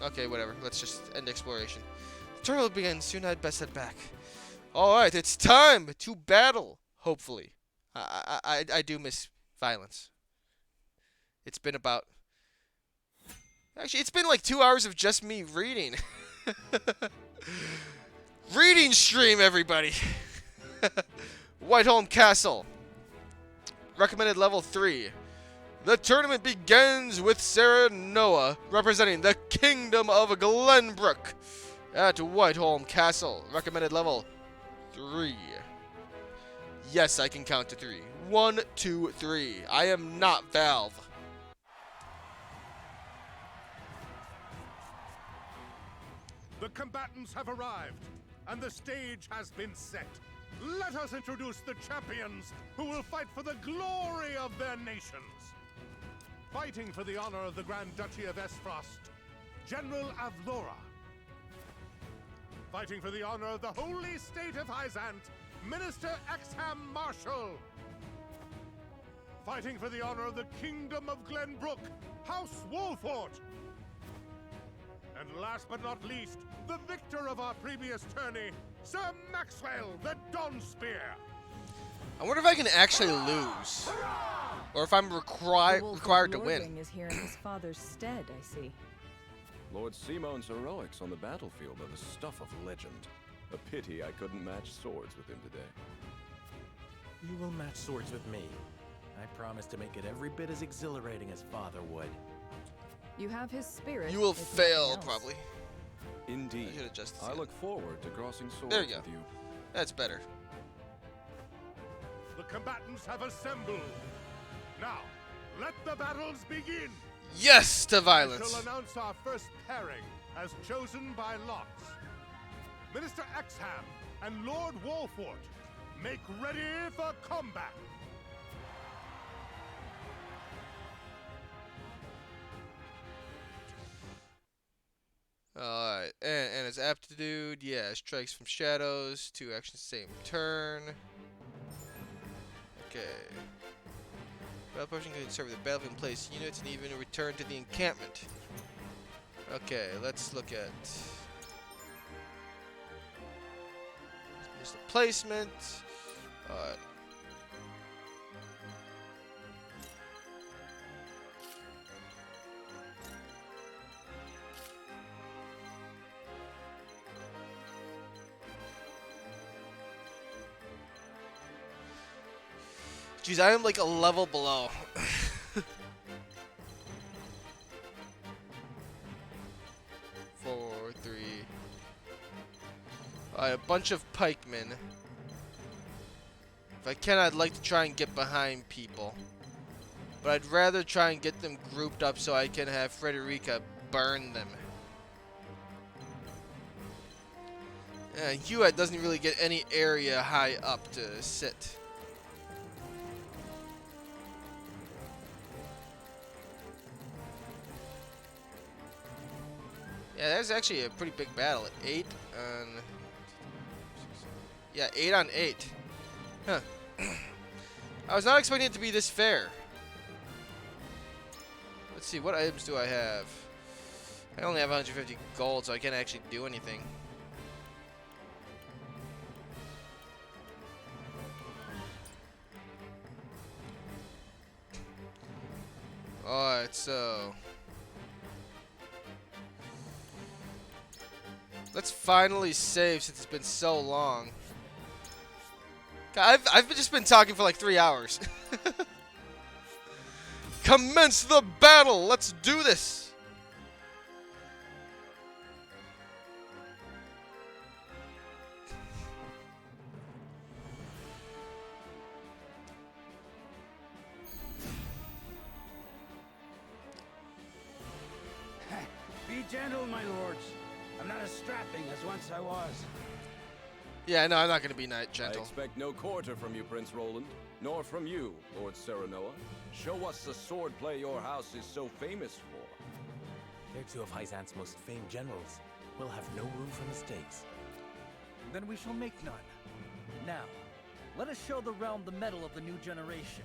Okay, whatever. Let's just end exploration. The tournament will begin soon. I'd best head back. Alright, it's time to battle, hopefully. I do miss violence. It's been about... Actually, it's been like 2 hours of just me reading. Reading stream, everybody. Whiteholm Castle. Recommended level 3. The tournament begins with Sarah Noah representing the Kingdom of Glenbrook at Whiteholm Castle. Recommended level 3. Yes, I can count to 3. 1, 2, 3. I am not Valve. The combatants have arrived, and the stage has been set. Let us introduce the champions who will fight for the glory of their nations. Fighting for the honor of the Grand Duchy of Esfrost, General Avlora. Fighting for the honor of the Holy State of Hyzant, Minister Exham Marshal. fighting for the honor of the Kingdom of Glenbrook, House Wolfort. And last but not least, the victor of our previous tourney, Sir Maxwell the Dawnspear. I wonder if I can actually lose, or if I'm required to win. Ring is here in his father's stead, I see. Lord Simon's heroics on the battlefield are the stuff of legend. A pity I couldn't match swords with him today. You will match swords with me. I promise to make it every bit as exhilarating as Father would. You have his spirit. You will if nothing fail, else. probably. Indeed. I look forward to crossing swords There you go. with you. That's better. The combatants have assembled. Now, let the battles begin. Yes to I violence. shall announce our first pairing as chosen by lots. Minister Exham and Lord Wolfort, make ready for combat. Alright, and its aptitude, yeah, strikes from shadows, 2 actions same turn. Okay. Battle person can serve the battlefield and place units and even return to the encampment. Okay, let's look at just the placement. Alright. Jeez, I am like a level below. 4, 3. Alright, a bunch of pikemen. If I can, I'd like to try and get behind people. But I'd rather try and get them grouped up so I can have Frederica burn them. Hewitt doesn't really get any area high up to sit. Yeah, that's actually a pretty big battle. 8 on... Yeah, 8 on 8. Huh. I was not expecting it to be this fair. Let's see, what items do I have? I only have 150 gold, so I can't actually do anything. Alright, so... let's finally save since it's been so long. God, I've just been talking for like 3 hours. Commence the battle! Let's do this! Be gentle, my lords. I'm not as strapping as once I was. Yeah, no, I'm not gonna be gentle. I expect no quarter from you, Prince Roland, nor from you, Lord Serenoa. Show us the swordplay your house is so famous for. They're 2 of Hyzant's most famed generals. We'll have no room for mistakes. Then we shall make none. Now, let us show the realm the mettle of the new generation.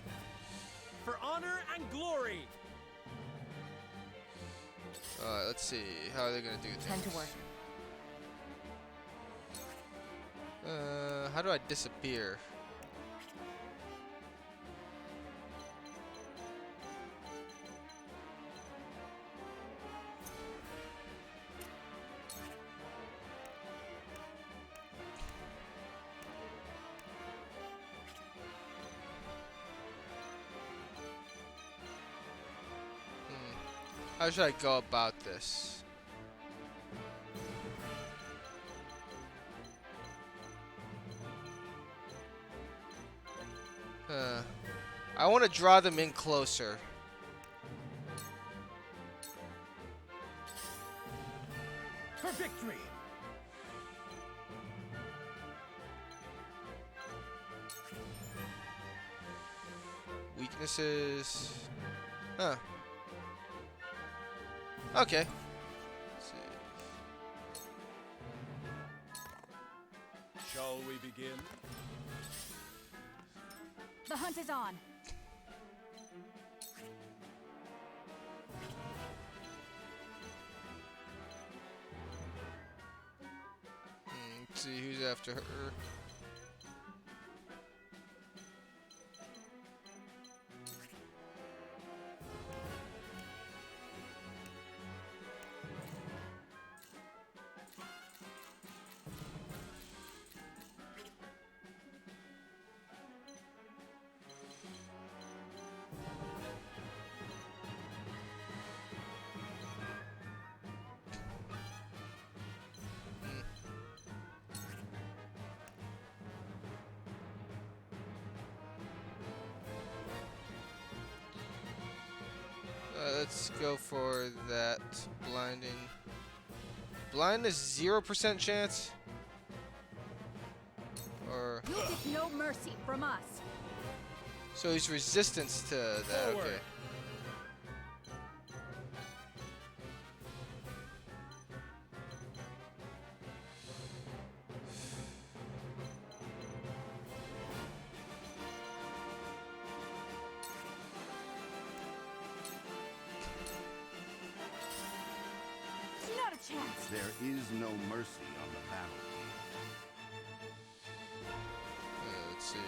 For honor and glory! Alright, let's see. How are they gonna do things? Time to work. How do I disappear? How should I go about this? I want to draw them in closer. For victory! Weaknesses. Huh. Okay. Let's see. Shall we begin? The hunt is on. see who's after her. Let's go for that blinding. Blindness 0% chance? Or You'll get no mercy from us. so he's resistance to that, okay. Not a chance. There is no mercy on the battlefield. Let's see.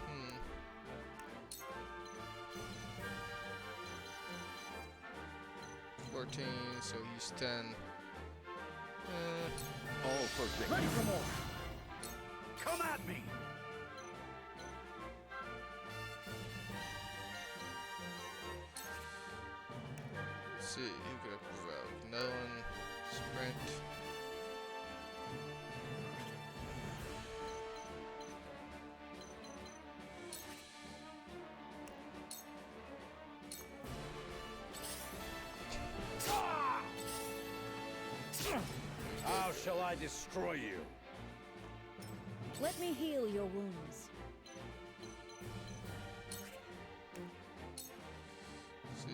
Hmm. So he's 10. All for victory. Ready for more. Come at me. Let's see, who could have provoked? No one. Sprint. How shall I destroy you? Let me heal your wounds. Let's see.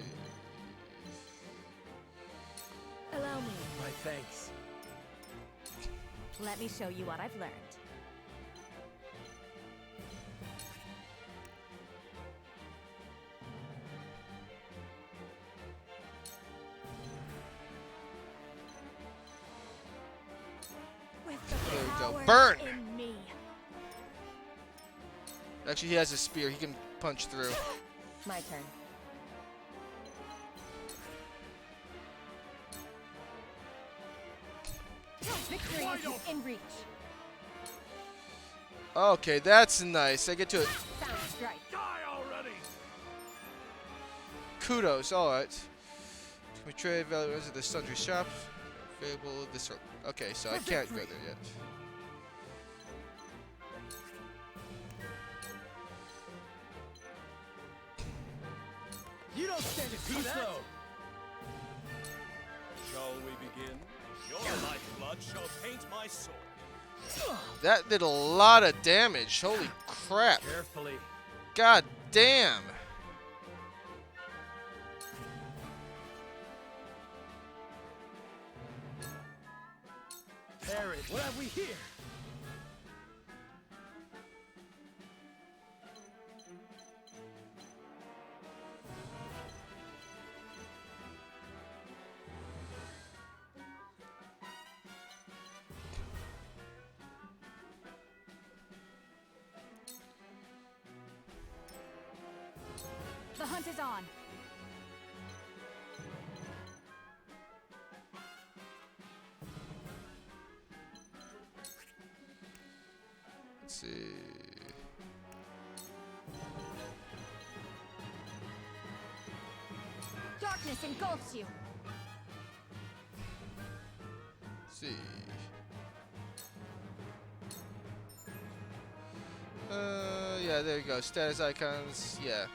Allow me. My thanks. Let me show you what I've learned. With the There we go. power Burn! in me. Actually, he has a spear. He can punch through. My turn. Victory is in reach. Okay, that's nice. I get to it. Sound strike. Die already! Kudos. All right. We trade values at the sundry shop. Available this. Okay, so I can't go there yet. You don't stand to do that. Shall we begin? Your lifeblood shall paint my sword. That did a lot of damage. Holy crap. Carefully. God damn. Herod, what have we here? The hunt is on. Let's see. Darkness engulfs you. Let's see. Yeah, there you go. Status icons. Yeah.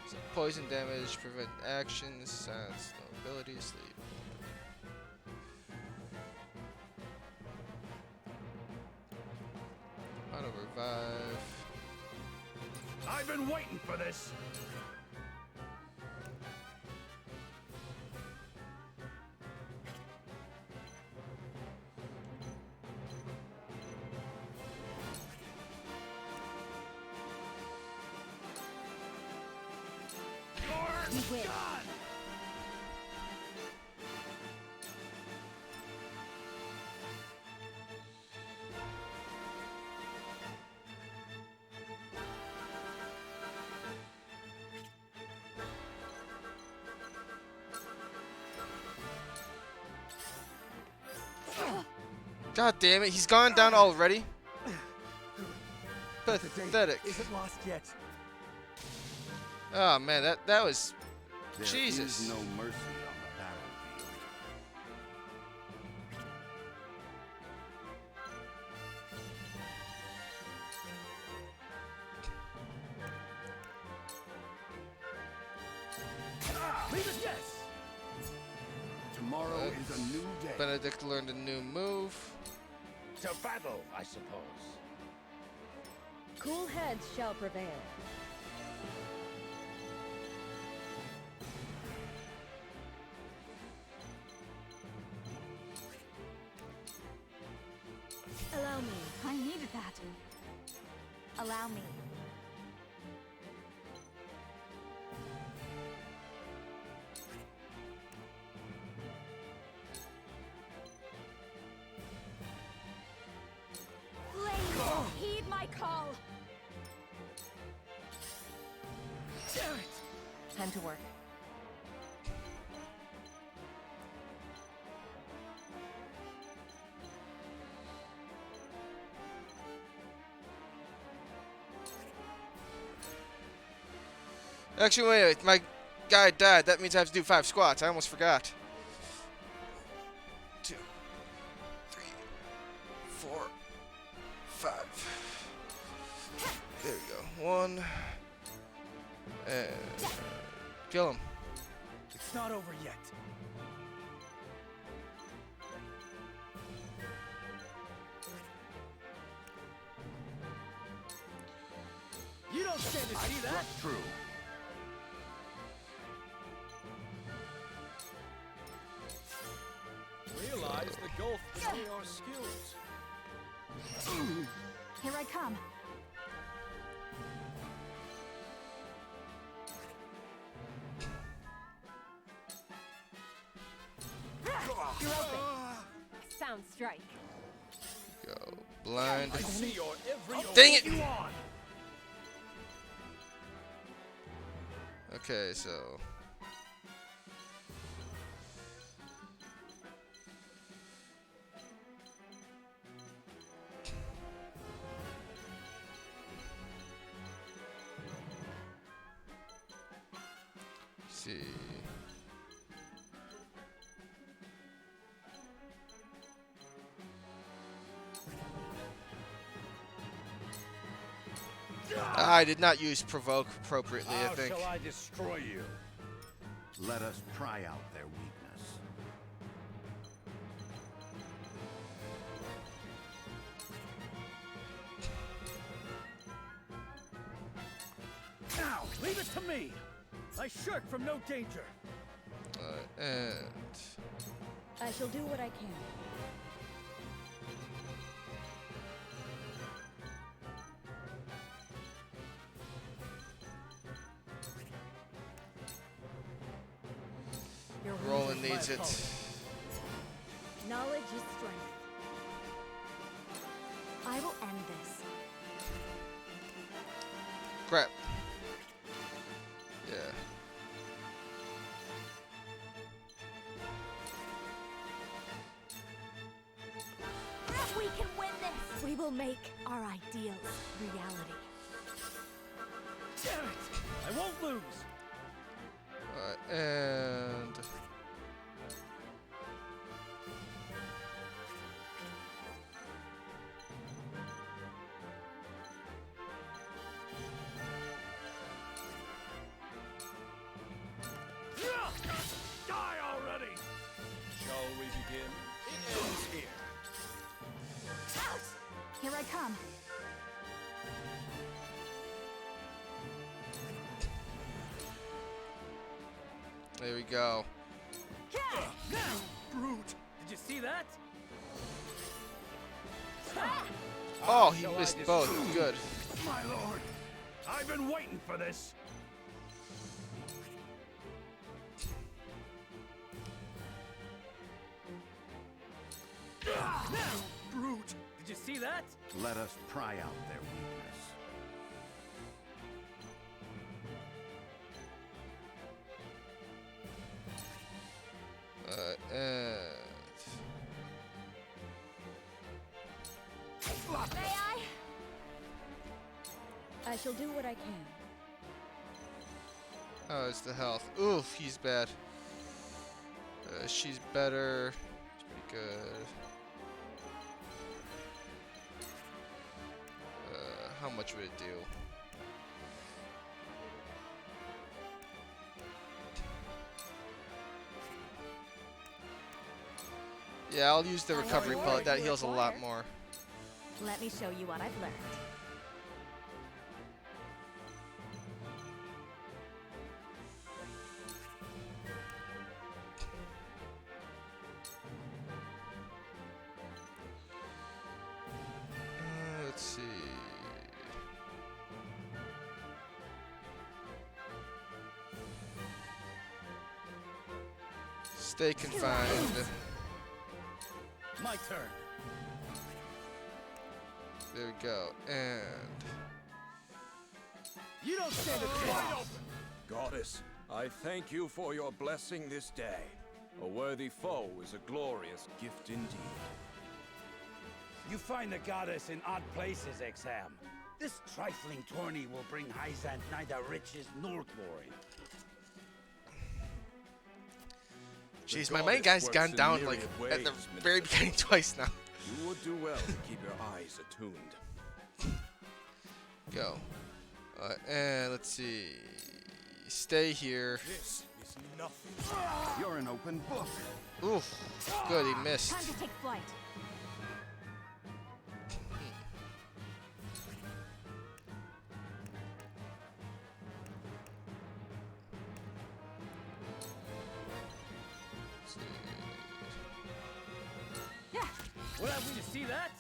So poison damage, prevent actions, silence, no abilities, sleep. Auto revive. I've been waiting for this. We win. God damn it, he's gone down already. Pathetic. Isn't lost yet. Oh man, that was There Jesus. is no mercy on the battlefield. Leave it, yes. Tomorrow is a new day. Benedict learned a new move. To battle, I suppose. Cool heads shall prevail. Allow me. I needed that. Allow me. Flame, heed my call. Time to work. Actually, wait, my guy died. That means I have to do 5 squats. I almost forgot. 2, 3, 4, 5. There we go. 1. And kill him. It's not over yet. You don't stand to see that. True. Realize the gulf between our skills. Here I come. You're open. Sound strike. Go blind. I see your every Dang it! you on. Okay, so see. I did not use provoke appropriately, I How think. shall I destroy you? Let us try out their weakness. Now, leave it to me. I shirk from no danger. And I shall do what I can. Roland needs it. Knowledge is strength. I will end this. Crap. Yeah. We can win this. We will make our ideals reality. Damn it! I won't lose. And Die already! Shall we begin? It ends here. Here I come. there we go. Brute! Did you see that? Oh, he missed both. Good. My lord, I've been waiting for this. Brute! Did you see that? Let us pry out their weakness. And May I shall do what I can. how is the health? Oof, he's bad. She's better. She's pretty good. How much would it do? Yeah, I'll use the recovery pellet. That heals a lot more. Let me show you what I've learned. Let's see. Stay confined. My turn. There we go. And You don't stand a chance. Goddess, I thank you for your blessing this day. A worthy foe is a glorious gift indeed. You find the goddess in odd places, Exam. This trifling tourney will bring Hyzant neither riches nor glory. jeez, my main guy's gone down like at the very beginning twice now. You would do well to keep your eyes attuned. Go. And let's see. Stay here. This is nothing. You're an open book. Oof. Good, he missed. Time to take flight. Well, did you see that?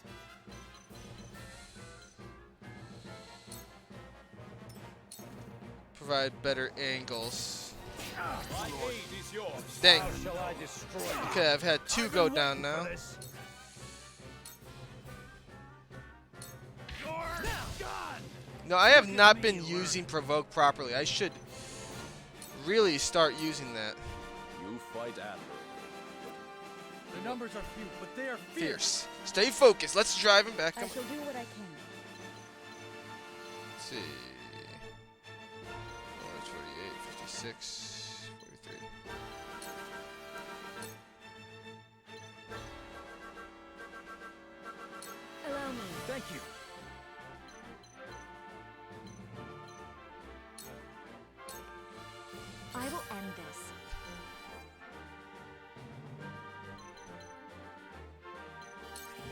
Provide better angles. My aid is yours. Dang. How shall I destroy you? Okay, I've had two go down now. No, I have not been using provoke properly. I should really start using that. You fight admirably. The numbers are few, but they are fierce. Fierce. Stay focused. Let's drive him back. I shall do what I can. Let's see. 48, 56, 43. Allow me. Thank you. I will end this.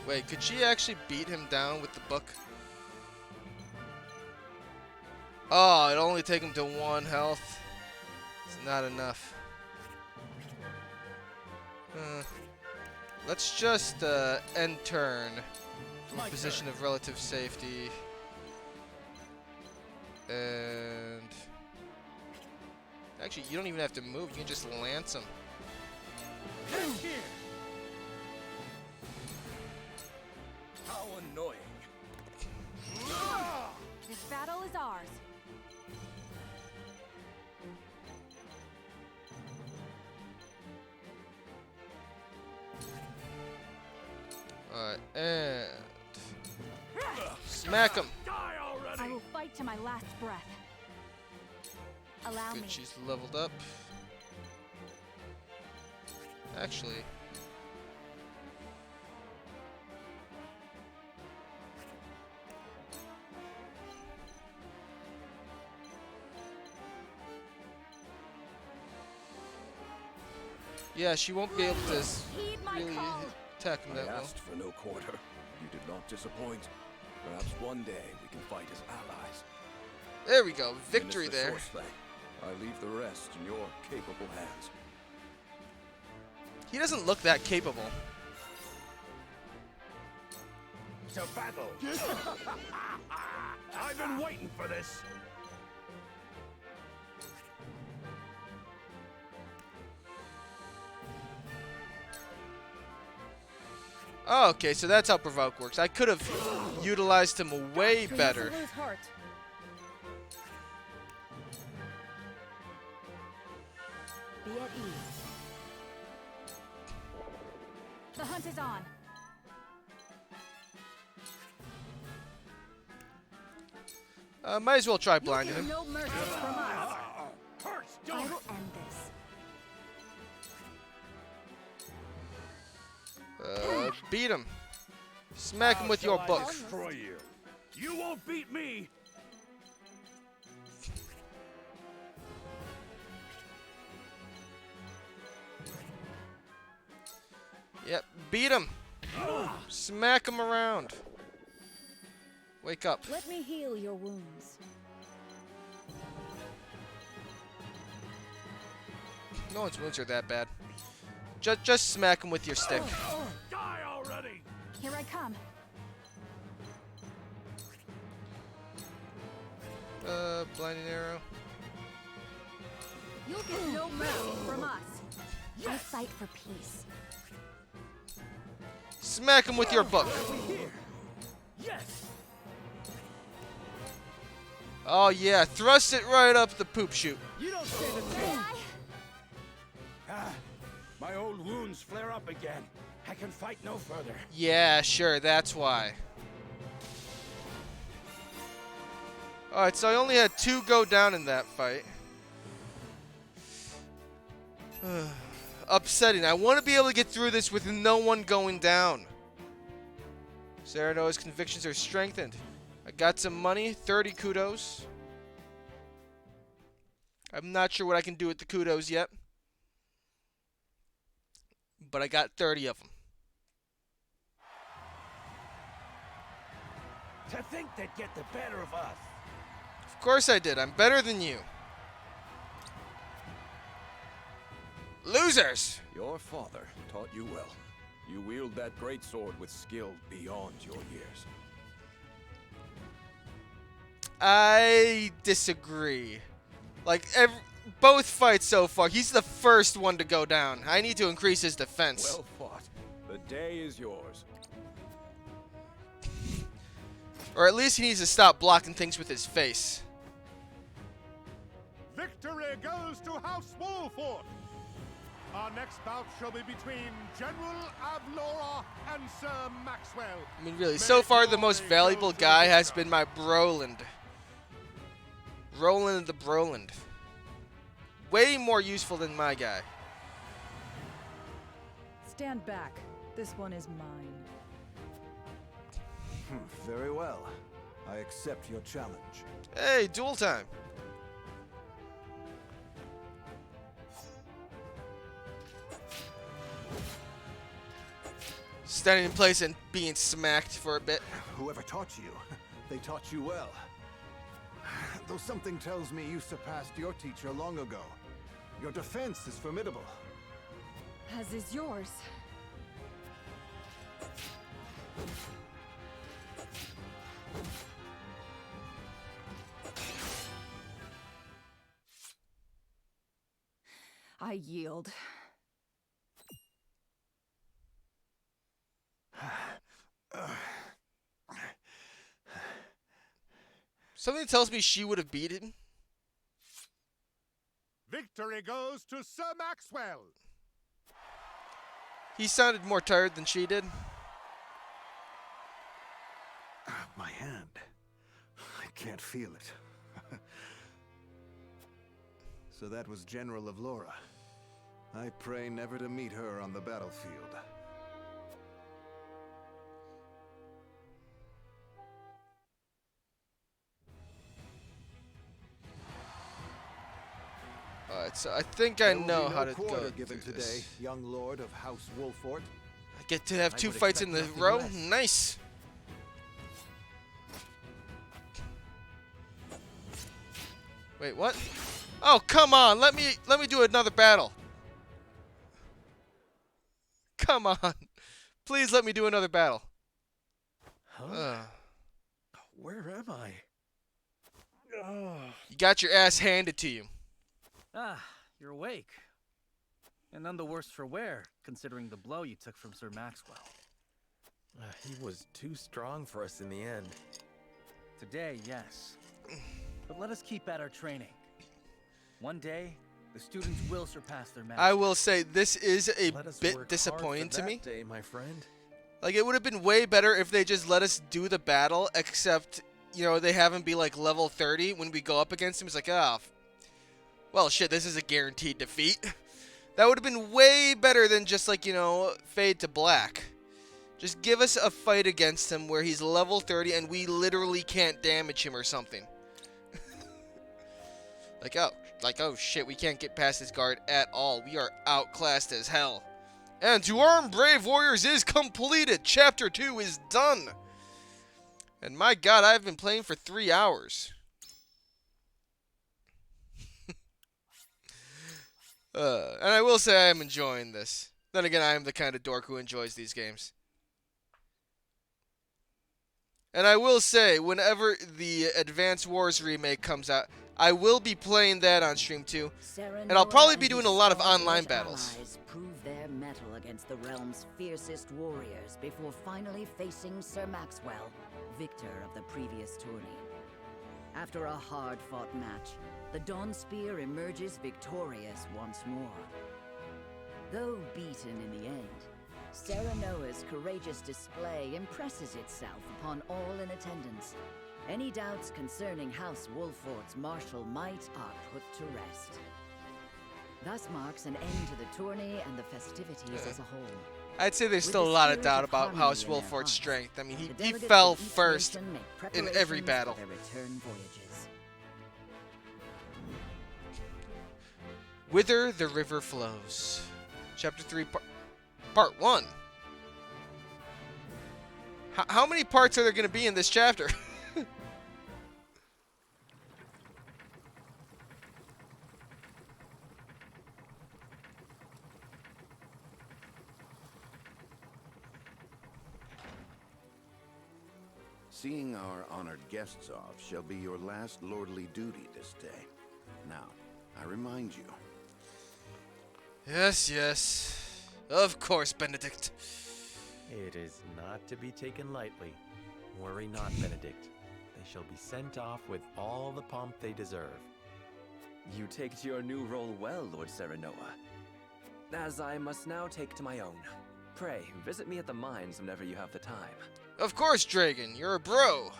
Wait, could she actually beat him down with the book? Oh, it'll only take him to 1 health. It's not enough. Let's just end turn from a position of relative safety. And actually, you don't even have to move. You can just lance him. Here. How annoying. This battle is ours. Alright, and smack him. I will fight to my last breath. Allow me. Good, she's leveled up. Actually, yeah, she won't be able to really attack him I that well. asked for no quarter. You did not disappoint. Perhaps one day we can fight as allies. There we go, victory Minister there. Sourcelay, I leave the rest in your capable hands. He doesn't look that capable. To battle! I've been waiting for this. Oh, okay, so that's how provoke works. I could have utilized him way better. Lose heart. Be at ease. The hunt is on. Might as well try blinding him. No mercy from us. I will end this. Beat him. Smack him with your book. Destroy you. You won't beat me. Yep, beat him. Smack him around. Wake up. Let me heal your wounds. No one's wounds are that bad. Just smack him with your stick. Die already. Here I come. Blinding arrow. You'll get no mercy from us. I fight for peace. Smack him with your book. Yes. Oh yeah, thrust it right up the poop chute. You don't stand a chance. My old wounds flare up again. I can fight no further. Yeah, sure, that's why. Alright, so I only had 2 go down in that fight. Upsetting. I want to be able to get through this with no one going down. Serenoa's convictions are strengthened. I got some money, 30 kudos. I'm not sure what I can do with the kudos yet. But I got 30 of them. To think they'd get the better of us. Of course I did. I'm better than you. Losers! Your father taught you well. You wield that great sword with skill beyond your years. I disagree. Like, both fights so far, he's the first one to go down. I need to increase his defense. Well fought. The day is yours. Or at least he needs to stop blocking things with his face. Victory goes to House Wolford. Our next bout shall be between General Avlora and Sir Maxwell. I mean, really, so far the most valuable guy has been my Broland. Roland the Broland. Way more useful than my guy. Stand back. This one is mine. Very well. I accept your challenge. Hey, duel time. Standing in place and being smacked for a bit. Whoever taught you, they taught you well. Though something tells me you surpassed your teacher long ago. Your defense is formidable. As is yours. I yield. Something tells me she would have beaten. Victory goes to Sir Maxwell. He sounded more tired than she did. My hand. I can't feel it. So that was General of Laura. I pray never to meet her on the battlefield. Alright, so I think I know how to go given through today, this. young lord of House Wolfort. I get to have I 2 would fights in expect the nothing row. less. Nice. Wait, what? Oh, come on. Let me do another battle. Come on. Please let me do another battle. Huh? Where am I? You got your ass handed to you. Ah, you're awake. And none the worse for wear, considering the blow you took from Sir Maxwell. He was too strong for us in the end. Today, yes. But let us keep at our training. One day, the students will surpass their master. I will say this is a Let us bit work disappointing hard for to that me. day, my friend. Like, it would have been way better if they just let us do the battle, except, you know, they have him be like level 30 when we go up against him. It's like, ah, well, shit, this is a guaranteed defeat. That would have been way better than just, like, you know, fade to black. Just give us a fight against him where he's level 30 and we literally can't damage him or something. oh shit, we can't get past his guard at all. We are outclassed as hell. And To Arm Brave Warriors is completed. Chapter 2 is done. And my god, I've been playing for 3 hours. And I will say I am enjoying this. Then again, I am the kind of dork who enjoys these games. And I will say, whenever the Advance Wars remake comes out, I will be playing that on stream too. And I'll probably be doing a lot of online battles. Allies prove their mettle against the realm's fiercest warriors before finally facing Sir Maxwell, victor of the previous tourney. After a hard-fought match, the Dawn Spear emerges victorious once more. Though beaten in the end, Serenoa's courageous display impresses itself upon all in attendance. Any doubts concerning House Wolfort's martial might are put to rest. Thus marks an end to the tourney and the festivities as a whole. I'd say there's With still the a lot of spirit doubt of about harmony House in their Wolfort's hearts, strength. I mean, the he delegates fell of each first nation make in every preparations battle. for their return voyages. Whither the River Flows. Chapter 3, Part 1. How many parts are there going to be in this chapter? Seeing our honored guests off shall be your last lordly duty this day. Now, I remind you. Yes, yes. Of course, Benedict. It is not to be taken lightly. Worry not, Benedict. They shall be sent off with all the pomp they deserve. You take to your new role well, Lord Serenoa. As I must now take to my own. Pray, visit me at the mines whenever you have the time. Of course, Dragon. You're a bro.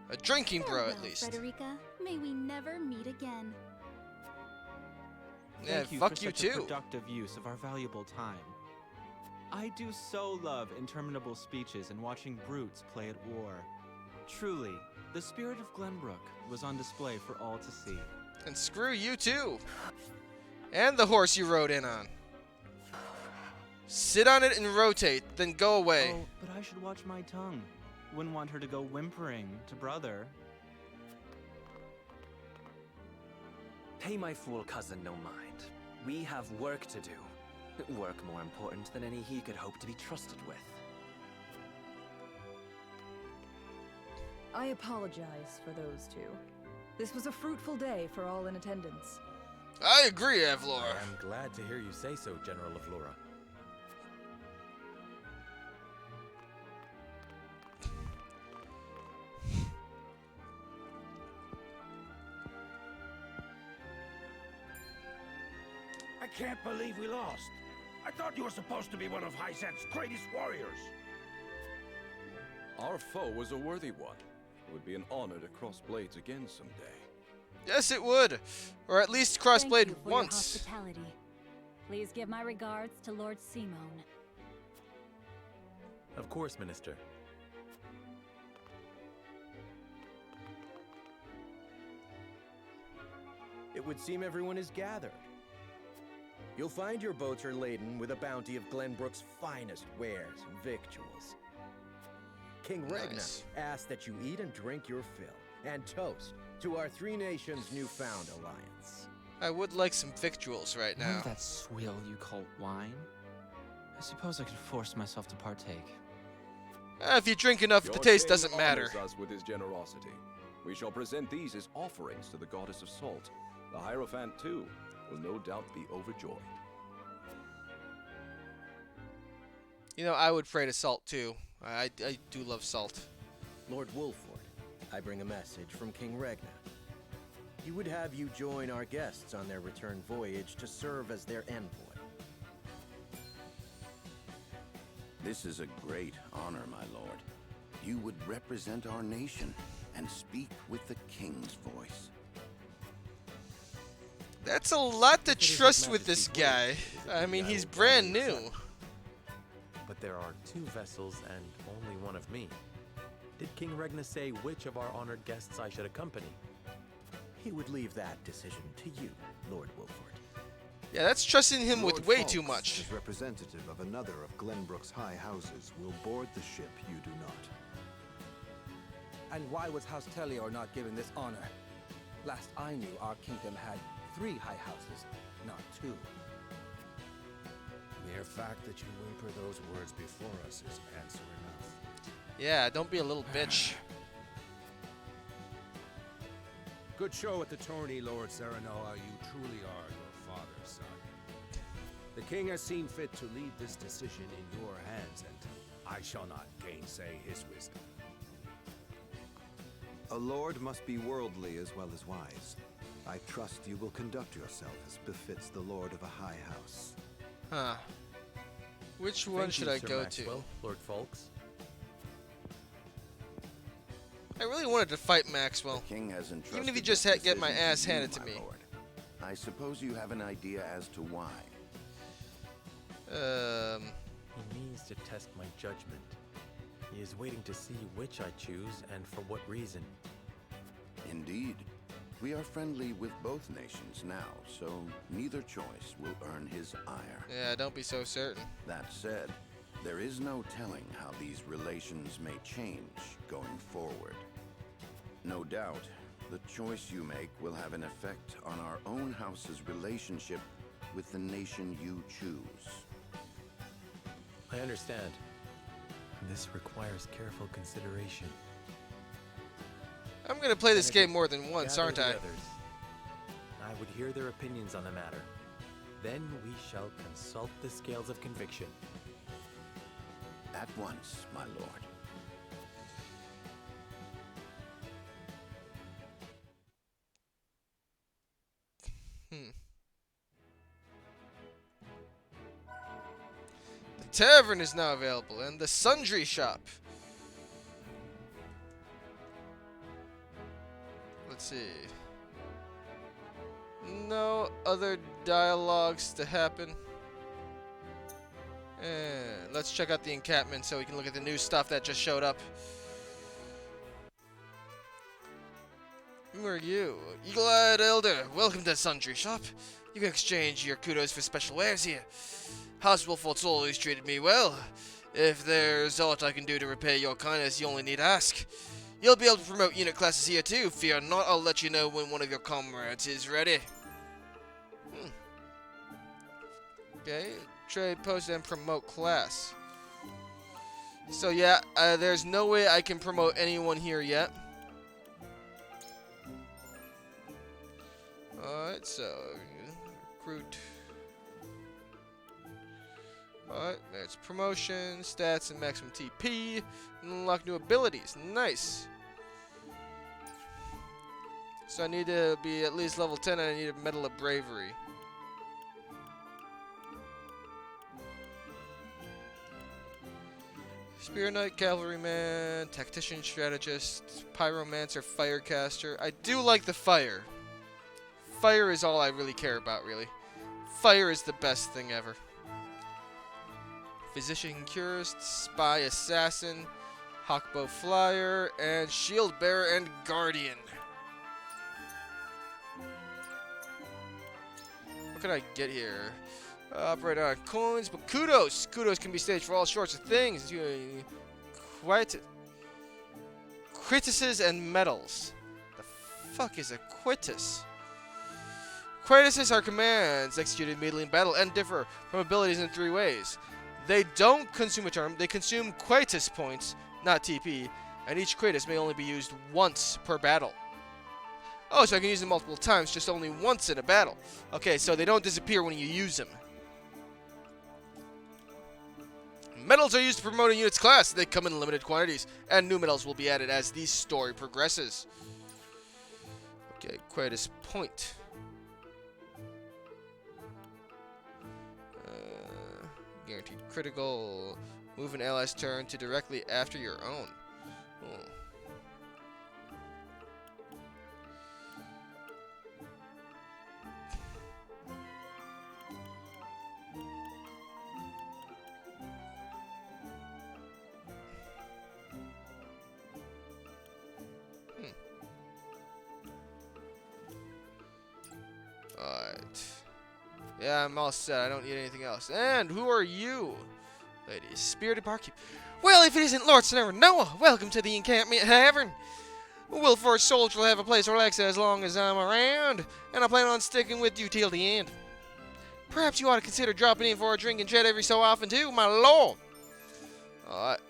A drinking bro, Farewell, at least. Frederica. May we never meet again. Yeah, Thank you fuck for you such a too. productive use of our valuable time. I do so love interminable speeches and watching brutes play at war. Truly, the spirit of Glenbrook was on display for all to see. And screw you too. And the horse you rode in on. Sit on it and rotate, then go away. Oh, but I should watch my tongue. Wouldn't want her to go whimpering to brother. Pay my fool cousin no mind. We have work to do. Work more important than any he could hope to be trusted with. I apologize for those two. This was a fruitful day for all in attendance. I agree, Avlor. I'm glad to hear you say so, General Avlora. I can't believe we lost. I thought you were supposed to be one of Hyzant's greatest warriors. Our foe was a worthy one. It would be an honor to cross blades again someday. Yes, it would. Or at least crossblade Thank you for once. your hospitality. Please give my regards to Lord Simone. Of course, Minister. It would seem everyone is gathered. You'll find your boats are laden with a bounty of Glenbrook's finest wares and victuals. King Regna asks that you eat and drink your fill, and toast to our three nations' newfound alliance. I would like some victuals right None now. of that swill you call wine? I suppose I could force myself to partake. If you drink enough, Your the taste king doesn't matter. honors us with his generosity. We shall present these as offerings to the goddess of salt. The Hierophant, too, will no doubt be overjoyed. You know, I would pray to Salt too. I do love Salt. Lord Wolford, I bring a message from King Regna. He would have you join our guests on their return voyage to serve as their envoy. This is a great honor, my lord. You would represent our nation and speak with the king's voice. That's a lot to trust with this guy. I mean, he's brand new. But there are 2 vessels and only one of me. Did King Regna say which of our honored guests I should accompany? He would leave that decision to you, Lord Wolford. Yeah, that's trusting him Lord with way Falks, too much. as representative of another of Glenbrook's high houses, will board the ship you do not. And why was House Tellior not given this honor? Last I knew, our kingdom had 3 high houses, not 2. Mere fact that you whimper those words before us is answer enough. Yeah, don't be a little bitch. Good show at the tourney, Lord Serenoa. You truly are your father's son. The king has seen fit to leave this decision in your hands, and I shall not gainsay his wisdom. A lord must be worldly as well as wise. I trust you will conduct yourself as befits the lord of a high house. Huh. Which one should I go to? Lord Falks. I really wanted to fight Maxwell. The king has entrusted Even if he just this get my decision ass to you, handed to my me. lord. I suppose you have an idea as to why. He means to test my judgment. He is waiting to see which I choose and for what reason. Indeed. We are friendly with both nations now, so neither choice will earn his ire. Yeah, don't be so certain. That said, there is no telling how these relations may change going forward. No doubt, the choice you make will have an effect on our own house's relationship with the nation you choose. I understand. This requires careful consideration. I'm gonna play this game more than once, Gather aren't the I? others. I would hear their opinions on the matter. Then we shall consult the scales of conviction. At once, my lord. The tavern is now available, and the sundry shop. Let's see. No other dialogues to happen. And let's check out the encampment so we can look at the new stuff that just showed up. Who are you? Eagle-eyed elder. Welcome to Sundry Shop. You can exchange your kudos for special wares here. House Wolfort's always treated me well. If there's aught I can do to repay your kindness, you only need ask. You'll be able to promote unit classes here too. Fear not, I'll let you know when one of your comrades is ready. Okay, trade post and promote class. So yeah, there's no way I can promote anyone here yet. Alright, so recruit. Alright, there's promotion, stats, and maximum TP. And unlock new abilities. Nice. So I need to be at least level 10 and I need a Medal of Bravery. Spear Knight, Cavalryman, Tactician, Strategist, Pyromancer, Firecaster. I do like the fire. Fire is all I really care about, really. Fire is the best thing ever. Physician Curist, Spy Assassin, Hawkbow Flyer, and Shield Bearer and Guardian. What can I get here? Operate on coins, but kudos! Kudos can be staged for all sorts of things. Quite Critices and medals. The fuck is a quitus? Quituses are commands executed immediately in battle and differ from abilities in 3 ways. They don't consume a term, they consume quitus points, not TP, and each quitus may only be used once per battle. Oh, so I can use them multiple times, just only once in a battle. Okay, so they don't disappear when you use them. Medals are used to promote a unit's class. They come in limited quantities, and new medals will be added as the story progresses. Okay, Quietus Point. Guaranteed critical. Move an ally's turn to directly after your own. Oh. Alright. Yeah, I'm all set. I don't need anything else. And who are you? Lady, Spirited Barkeep. Well, if it isn't Lord Noah, welcome to the Encampment Tavern. Wilford Soldier will have a place to relax as long as I'm around, and I plan on sticking with you till the end. Perhaps you ought to consider dropping in for a drink and chat every so often too, my lord.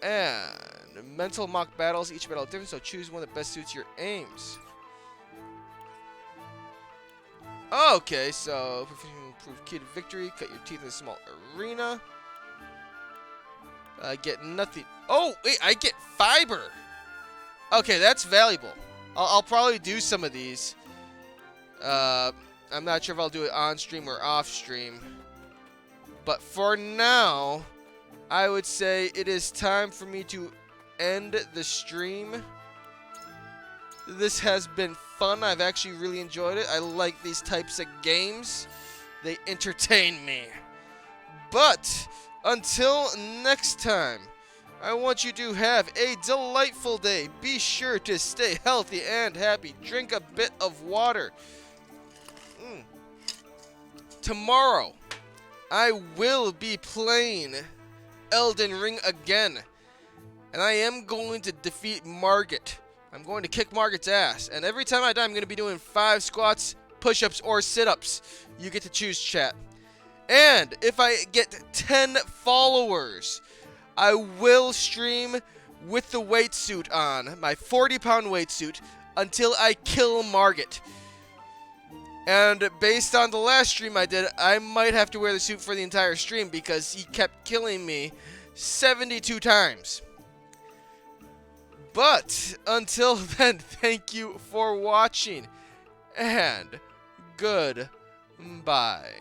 And mental mock battles. Each battle is different, so choose one that best suits your aims. Okay, so improve key to victory. Cut your teeth in a small arena. I get nothing. Oh, wait, I get fiber. Okay, that's valuable. I'll probably do some of these. I'm not sure if I'll do it on stream or off stream. But for now, I would say it is time for me to end the stream. This has been fun. I've actually really enjoyed it. I like these types of games. They entertain me. But until next time, I want you to have a delightful day. Be sure to stay healthy and happy. Drink a bit of water. Tomorrow, I will be playing Elden Ring again. And I am going to defeat Margit. I'm going to kick Margit's ass. And every time I die, I'm going to be doing 5 squats, push-ups, or sit-ups. You get to choose, chat. And if I get 10 followers, I will stream with the weight suit on, my 40-pound weight suit, until I kill Margit. And based on the last stream I did, I might have to wear the suit for the entire stream because he kept killing me 72 times. But until then, thank you for watching, and goodbye.